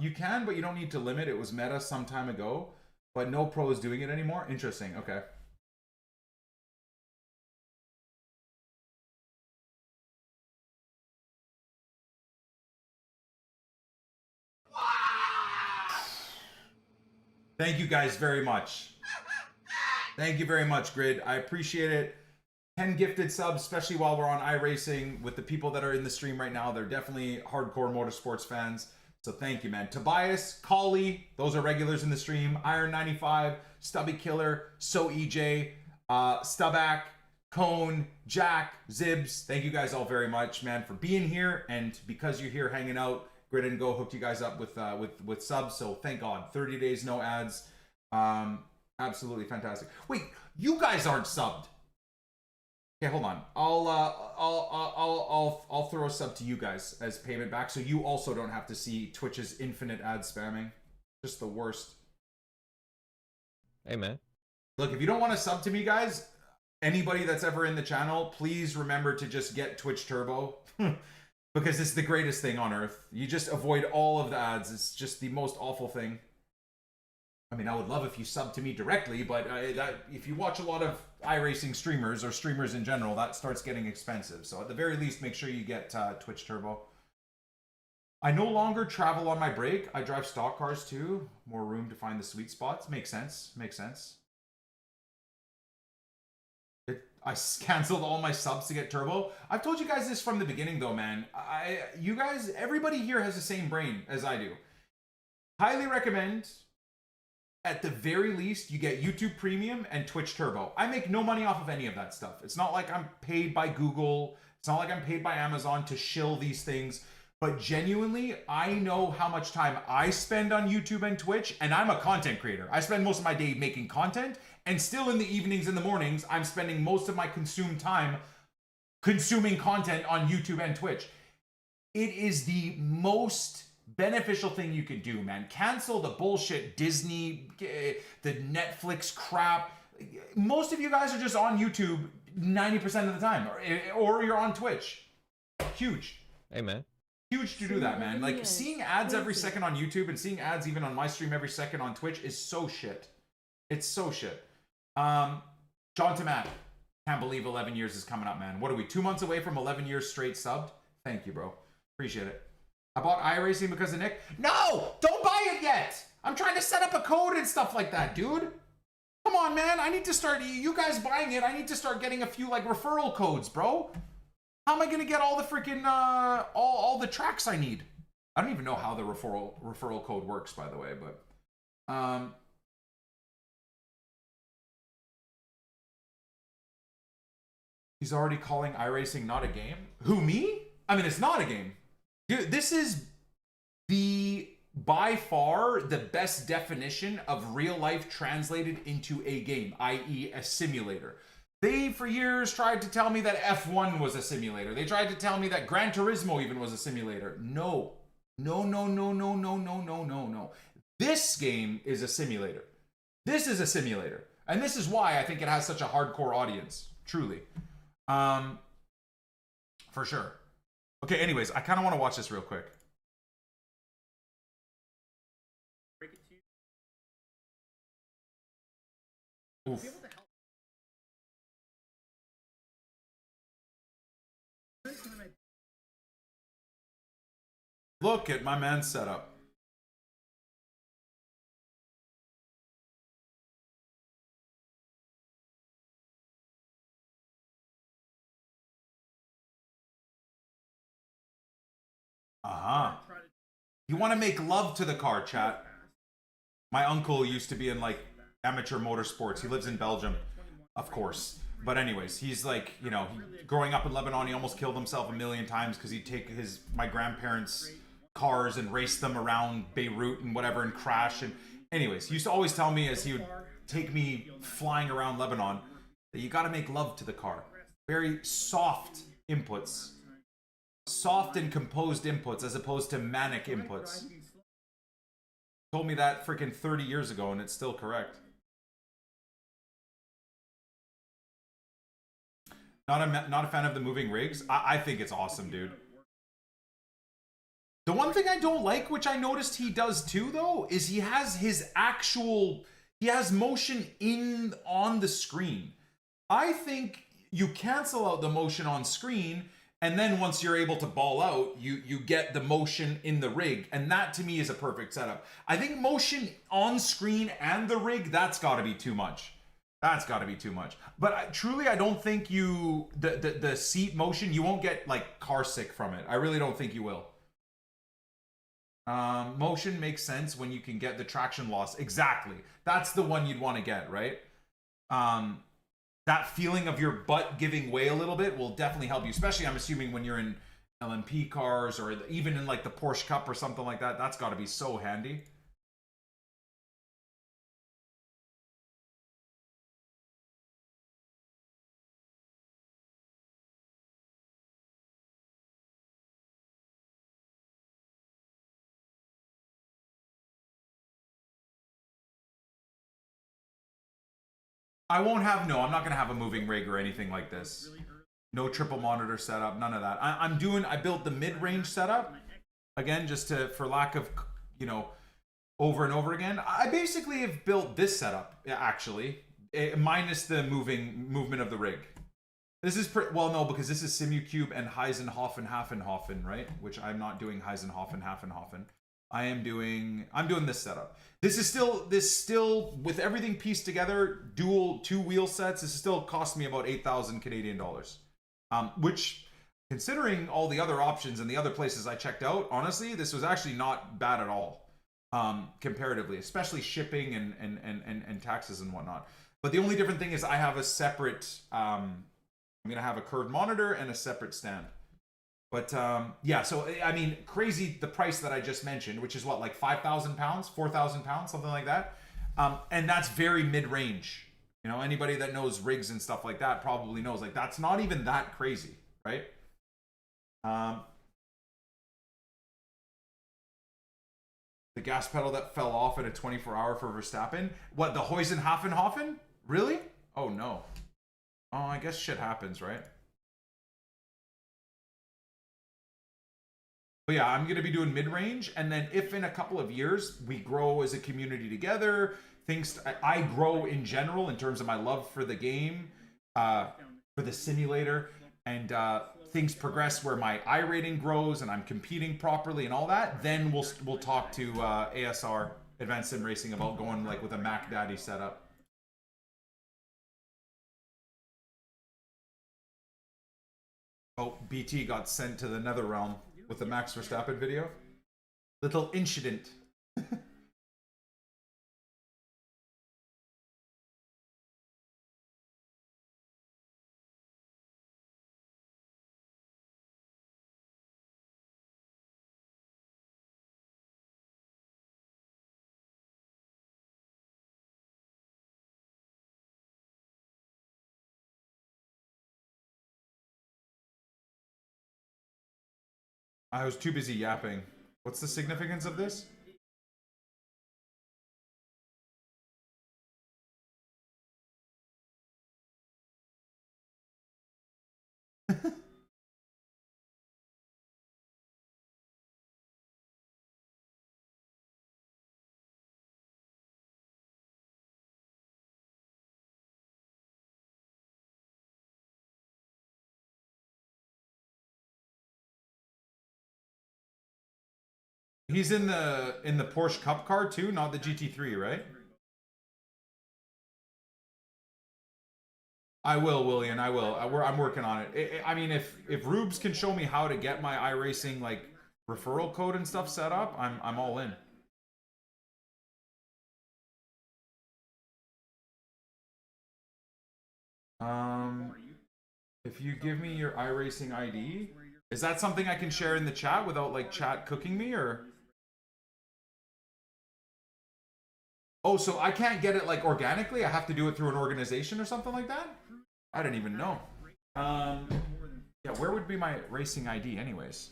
You can, but you don't need to limit. It was meta some time ago, but no pro is doing it anymore. Interesting. Okay. Thank you guys very much. Thank you very much, Grid. I appreciate it. 10 gifted subs, especially while we're on iRacing with the people that are in the stream right now. They're definitely hardcore motorsports fans. So thank you, man. Tobias, Collie, those are regulars in the stream. Iron95, Stubby Killer, So EJ, Stubback, Cone, Jack, Zibs. Thank you guys all very much, man, for being here. And because you're here hanging out, Grid and Go hooked you guys up with subs. So thank God. 30 days, no ads. Absolutely fantastic. Wait, you guys aren't subbed. Okay, hold on. I'll throw a sub to you guys as payment back, so you also don't have to see Twitch's infinite ad spamming. Just the worst. Hey, man. Look, if you don't want to sub to me, guys, anybody that's ever in the channel, please remember to just get Twitch Turbo. Because it's the greatest thing on earth. You just avoid all of the ads. It's just the most awful thing. I mean, I would love if you sub to me directly, but if you watch a lot of iRacing streamers or streamers in general, that starts getting expensive. So at the very least, make sure you get Twitch Turbo. I no longer travel on my brake. I drive stock cars too. More room to find the sweet spots. Makes sense. Makes sense. I canceled all my subs to get Turbo. I've told you guys this from the beginning though, man. You guys, everybody here has the same brain as I do. Highly recommend, at the very least, you get YouTube Premium and Twitch Turbo. I make no money off of any of that stuff. It's not like I'm paid by Google. It's not like I'm paid by Amazon to shill these things. But genuinely, I know how much time I spend on YouTube and Twitch, and I'm a content creator. I spend most of my day making content, and still in the evenings and the mornings, I'm spending most of my consumed time consuming content on YouTube and Twitch. It is the most beneficial thing you can do, man. Cancel the bullshit Disney, the Netflix crap. Most of you guys are just on YouTube 90% of the time, or you're on Twitch. Huge. Hey, man. Huge to do that, man. Like, seeing ads every second on YouTube and seeing ads even on my stream every second on Twitch is so shit. It's so shit. John Tomat, can't believe 11 years is coming up, man. What are we, 2 months away from 11 years straight subbed? Thank you, bro. Appreciate it. I bought iRacing because of Nick. No! Don't buy it yet! I'm trying to set up a code and stuff like that, dude. Come on, man. I need to start, you guys buying it, I need to start getting a few, like, referral codes, bro. How am I gonna get all the freaking, all the tracks I need? I don't even know how the referral code works, by the way, but, he's already calling iRacing not a game? Who, me? I mean, it's not a game. Dude, this is by far the best definition of real life translated into a game, i.e. a simulator. They, for years, tried to tell me that F1 was a simulator. They tried to tell me that Gran Turismo even was a simulator. No. No, no, no, no, no, no, no, no, no. This game is a simulator. This is a simulator. And this is why I think it has such a hardcore audience. Truly. For sure. Okay, anyways, I kind of want to watch this real quick. Oof. Look at my man's setup. You want to make love to the car, chat. My uncle used to be in, like, amateur motorsports. He lives in Belgium, of course. But anyways, he's like, you know, growing up in Lebanon, he almost killed himself a million times because he'd take my grandparents' cars and race them around Beirut and whatever and crash. And anyways, he used to always tell me as he would take me flying around Lebanon that you got to make love to the car. Very soft inputs. Soft and composed inputs as opposed to manic inputs. Told me that freaking 30 years ago and it's still correct. Not a fan of the moving rigs. I think it's awesome, dude. The one thing I don't like, which I noticed he does too, though, is he has motion on the screen. I think you cancel out the motion on screen, and then once you're able to ball out, you get the motion in the rig, and that to me is a perfect setup. I think motion on screen and the rig, that's got to be too much. That's got to be too much. But I don't think the seat motion, you won't get like car sick from it. I really don't think you will. Motion makes sense when you can get the traction loss. Exactly. That's the one you'd want to get, right? That feeling of your butt giving way a little bit will definitely help you, especially I'm assuming when you're in LMP cars or even in like the Porsche Cup or something like that. That's got to be so handy. I'm not going to have a moving rig or anything like this. No triple monitor setup, none of that. I built the mid-range setup, again, just for lack of, you know, over and over again. I basically have built this setup, actually, minus the movement of the rig. This is, well, no, because this is Simucube and Heisenhofen, right? Which I'm not doing Heisenhofen. I'm doing this setup. This still with everything pieced together, dual 2-wheel sets. This still cost me about 8,000 Canadian dollars, which, considering all the other options and the other places I checked out, honestly, this was actually not bad at all, comparatively, especially shipping and taxes and whatnot. But the only different thing is I have a separate. I'm gonna have a curved monitor and a separate stand. But yeah, so I mean, crazy the price that I just mentioned, which is what, like 5,000 pounds, 4,000 pounds, something like that. And that's very mid-range. You know, anybody that knows rigs and stuff like that probably knows, like, that's not even that crazy, right? The gas pedal that fell off at a 24-hour for Verstappen. What, the Heisenhofen? Really? Oh no. Oh, I guess shit happens, right? But yeah, I'm going to be doing mid-range, and then if in a couple of years we grow as a community together, I grow in general in terms of my love for the game, for the simulator, and things progress where my iRating grows and I'm competing properly and all that, then we'll talk to ASR, Advanced Sim Racing, about going like with a Mac Daddy setup. Oh, BT got sent to the nether realm with the Max Verstappen video. Little incident. I was too busy yapping. What's the significance of this? He's in the Porsche Cup car too, not the GT3, right? I will, William. I will. I'm working on it. I mean, if Rubes can show me how to get my iRacing like referral code and stuff set up, I'm all in. If you give me your iRacing ID, is that something I can share in the chat without like chat cooking me, or? Oh, so I can't get it like organically? I have to do it through an organization or something like that? I didn't even know. Yeah, where would be my racing ID anyways?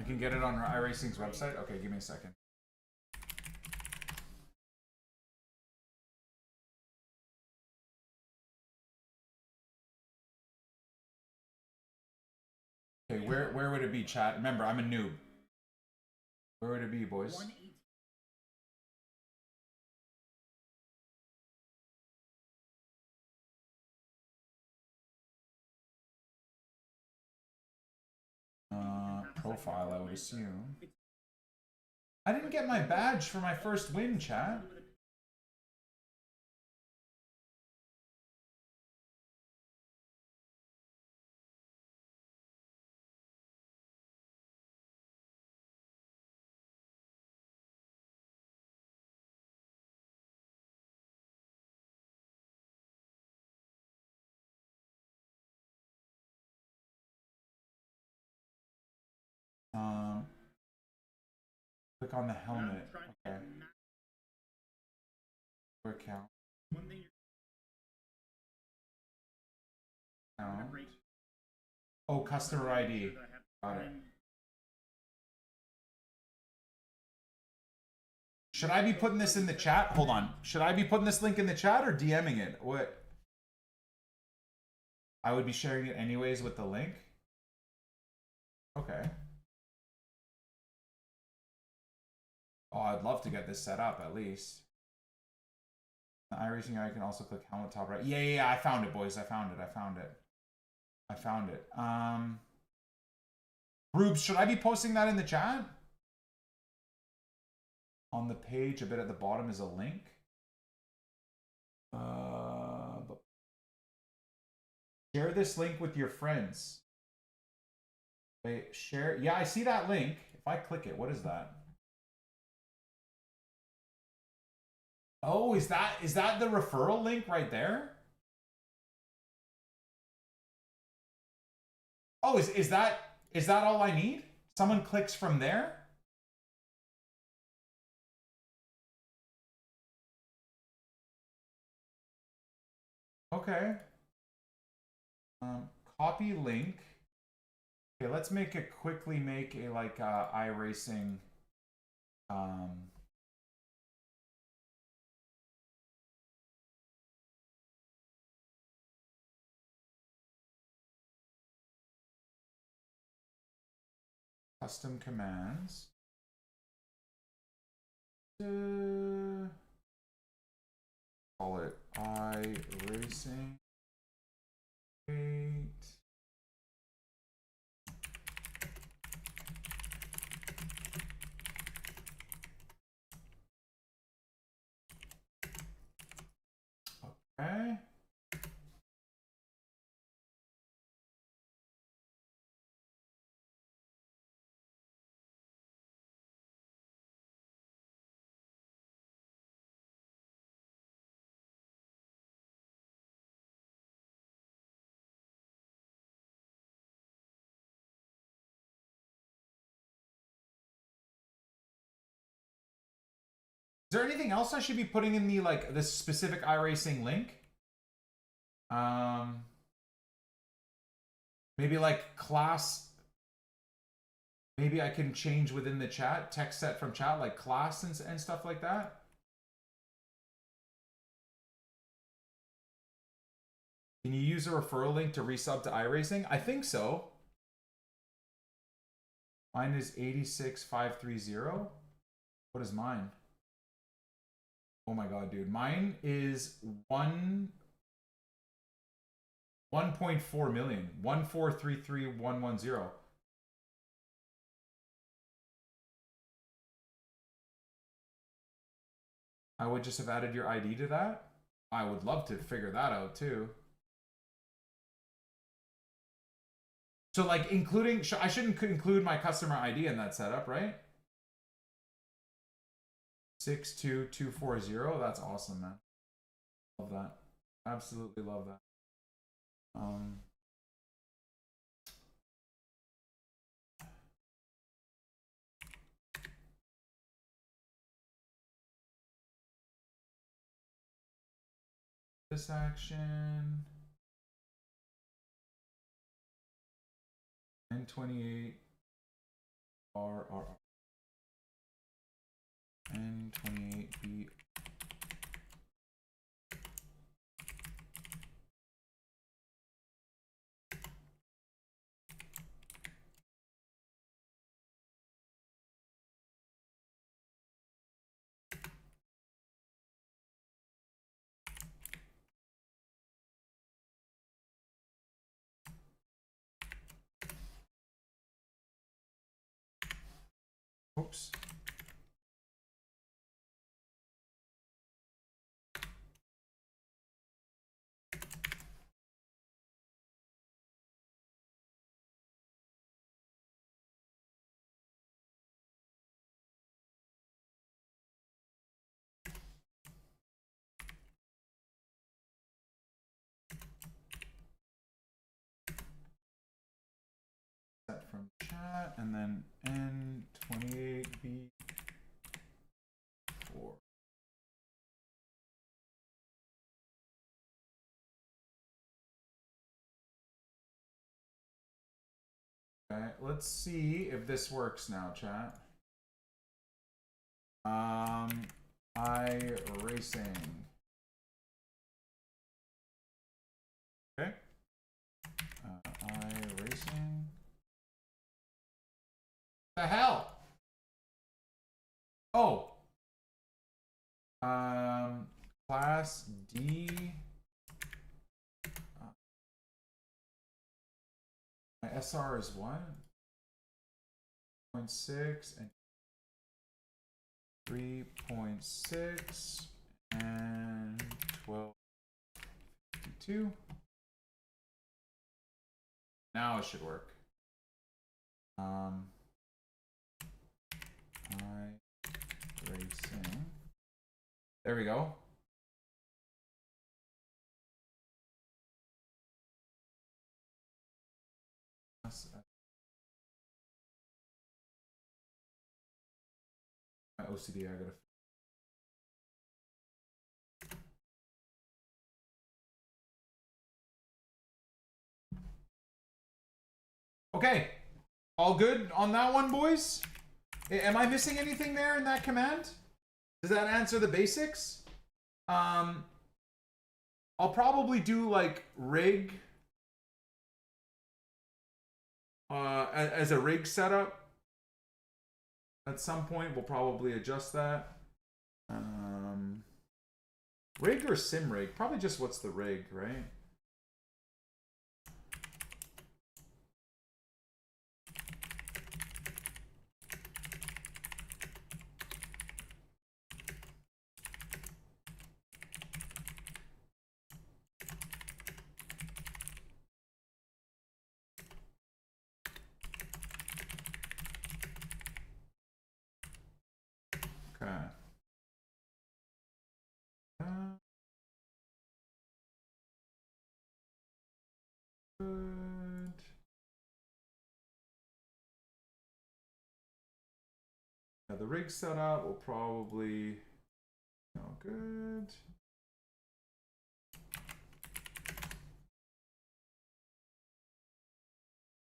I can get it on iRacing's website? Okay, give me a second. Okay, where would it be, chat? Remember, I'm a noob. Where would it be, boys? Profile, I would assume. I didn't get my badge for my first win, chat. Click on the helmet. Okay. Account. Oh, customer ID. Got it. Should I be putting this in the chat? Hold on. Should I be putting this link in the chat or DMing it? What? I would be sharing it anyways with the link. Okay. Oh, I'd love to get this set up at least. The iRacing I can also click helmet top right. Yeah, I found it, boys. I found it. Rubes, should I be posting that in the chat? On the page, a bit at the bottom is a link. Share this link with your friends. Wait, share. Yeah, I see that link. If I click it, what is that? Oh, is that the referral link right there? Oh, is that all I need? Someone clicks from there? Okay. Copy link. Okay, let's quickly make a like iRacing custom commands. Call it iRacing 8. Okay. Is there anything else I should be putting in the like this specific iRacing link? Maybe like class. Maybe I can change within the chat, text set from chat, like class and stuff like that. Can you use a referral link to resub to iRacing? I think so. Mine is 86530. What is mine? Oh my god, dude. Mine is 1.4 million. 1433110. I would just have added your ID to that. I would love to figure that out too. So like including, I shouldn't include my customer ID in that setup, right? 62240. That's awesome, man. Love that. Absolutely love that. This action. N28 RR. N28B. Oops. Set from chat and then N28B4. Okay, let's see if this works now, chat. iRacing. Okay. iRacing. The hell? Oh. Class D. My SR is what? 0.6 and 3.6 and 12.52. Now it should work. iRacing. There we go. My OCD, I gotta. Okay, all good on that one, boys? Am I missing anything there in that command? Does that answer the basics? I'll probably do like rig as a rig setup. At some point, we'll probably adjust that. Rig or sim rig? Probably just what's the rig, right? Okay. Good. Now the rig setup will probably good.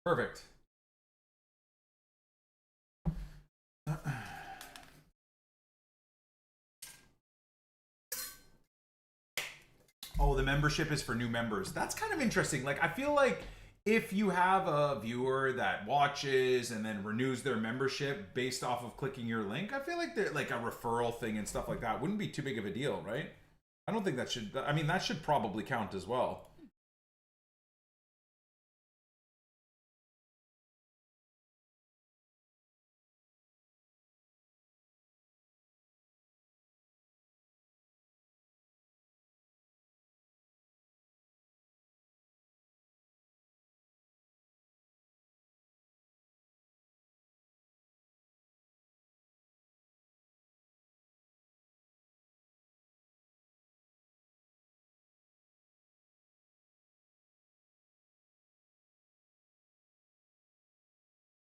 Perfect. Oh, the membership is for new members. That's kind of interesting. Like, I feel like if you have a viewer that watches and then renews their membership based off of clicking your link, I feel like like a referral thing and stuff like that wouldn't be too big of a deal, right? I don't think that should, I mean, that should probably count as well.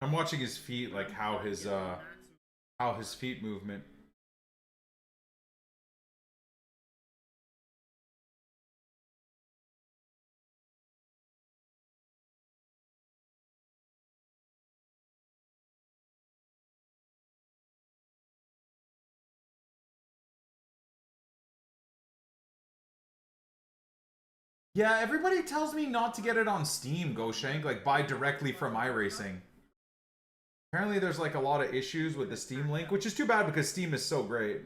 I'm watching his feet, like how his feet movement. Yeah, everybody tells me not to get it on Steam, Goshank, like buy directly from iRacing. Apparently there's like a lot of issues with the Steam link, which is too bad because Steam is so great.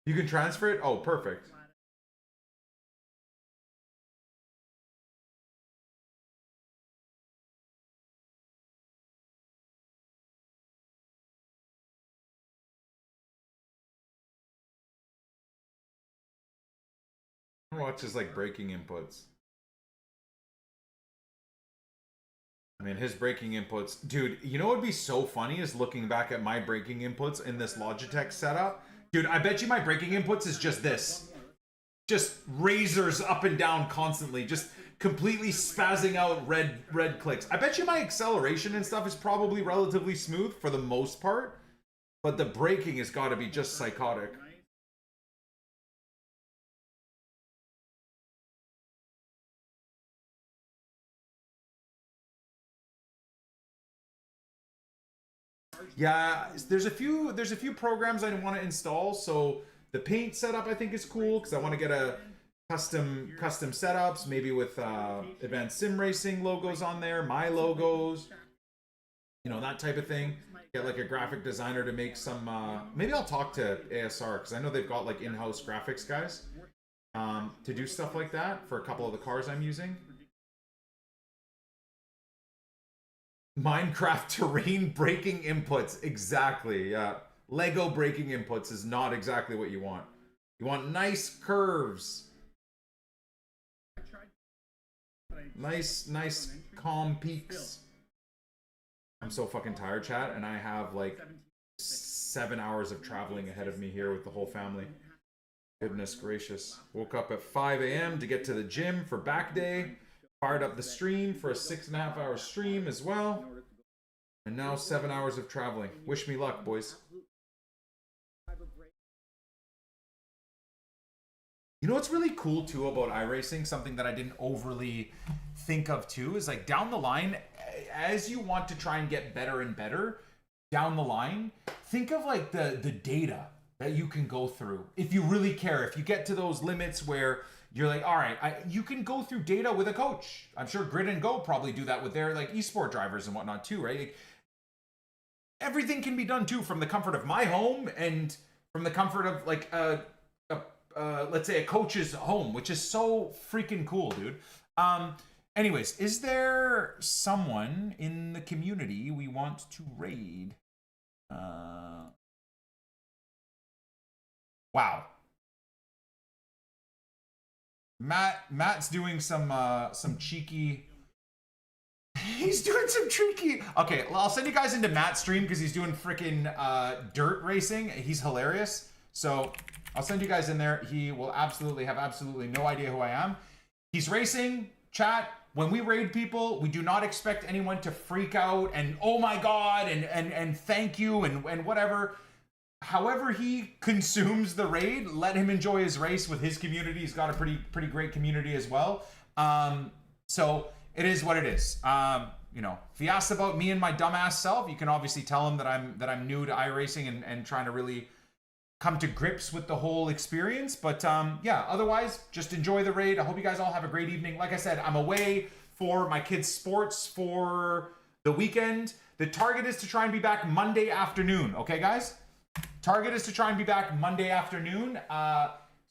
You can transfer it? Oh, perfect. Watch his like braking inputs. I mean, his braking inputs, dude, you know what would be so funny is looking back at my braking inputs in this Logitech setup. Dude, I bet you my braking inputs is just this. Just razors up and down constantly, just completely spazzing out red clicks. I bet you my acceleration and stuff is probably relatively smooth for the most part, but the braking has got to be just psychotic. Yeah, there's a few programs I want to install. So the paint setup I think is cool because I want to get a custom setups, maybe with advanced sim racing logos on there, my logos, you know, that type of thing. Get like a graphic designer to make some. Maybe I'll talk to ASR because I know they've got like in-house graphics guys to do stuff like that for a couple of the cars I'm using. Minecraft terrain braking inputs. Exactly, yeah. Lego braking inputs is not exactly what you want. You want nice curves. Nice calm peaks. I'm so fucking tired, chat, and I have like 7 hours of traveling ahead of me here with the whole family. Goodness gracious. Woke up at 5 a.m. to get to the gym for back day. Fired up the stream for a 6.5 hour stream as well. And now 7 hours of traveling. Wish me luck, boys. You know what's really cool too about iRacing? Something that I didn't overly think of too is like down the line, as you want to try and get better and better down the line, think of like the data that you can go through. If you really care, if you get to those limits where you're like, all right, you can go through data with a coach. I'm sure Grid and Go probably do that with their like esport drivers and whatnot too, right? Like, everything can be done too from the comfort of my home and from the comfort of like let's say a coach's home, which is so freaking cool, dude. Anyways, is there someone in the community we want to raid? Wow. Matt's doing some cheeky. He's doing some tricky. Okay, well, I'll send you guys into Matt's stream because he's doing freaking dirt racing. He's hilarious. So I'll send you guys in there. He will absolutely have absolutely no idea who I am. He's racing. Chat. When we raid people, we do not expect anyone to freak out and oh my god and thank you and whatever. However he consumes the raid, let him enjoy his race with his community. He's got a pretty great community as well. So it is what it is. You know, if he asks about me and my dumbass self, you can obviously tell him that I'm new to iRacing and trying to really come to grips with the whole experience. But yeah, otherwise, just enjoy the raid. I hope you guys all have a great evening. Like I said, I'm away for my kids' sports for the weekend. The target is to try and be back Monday afternoon. Okay, guys? Target is to try and be back Monday afternoon.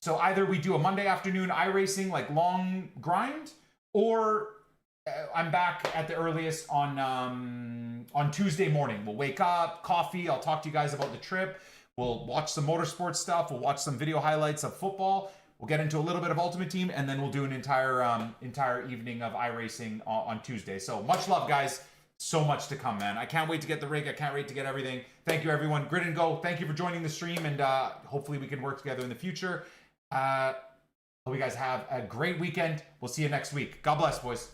So either we do a Monday afternoon iRacing, like long grind, or I'm back at the earliest on Tuesday morning. We'll wake up, coffee. I'll talk to you guys about the trip. We'll watch some motorsport stuff. We'll watch some video highlights of football. We'll get into a little bit of Ultimate Team, and then we'll do an entire evening of iRacing on Tuesday. So much love, guys. So much to come, man. I can't wait to get the rig. I can't wait to get everything. Thank you, everyone. Grid and Go, thank you for joining the stream, and hopefully we can work together in the future. Hope you guys have a great weekend. We'll see you next week. God bless, boys.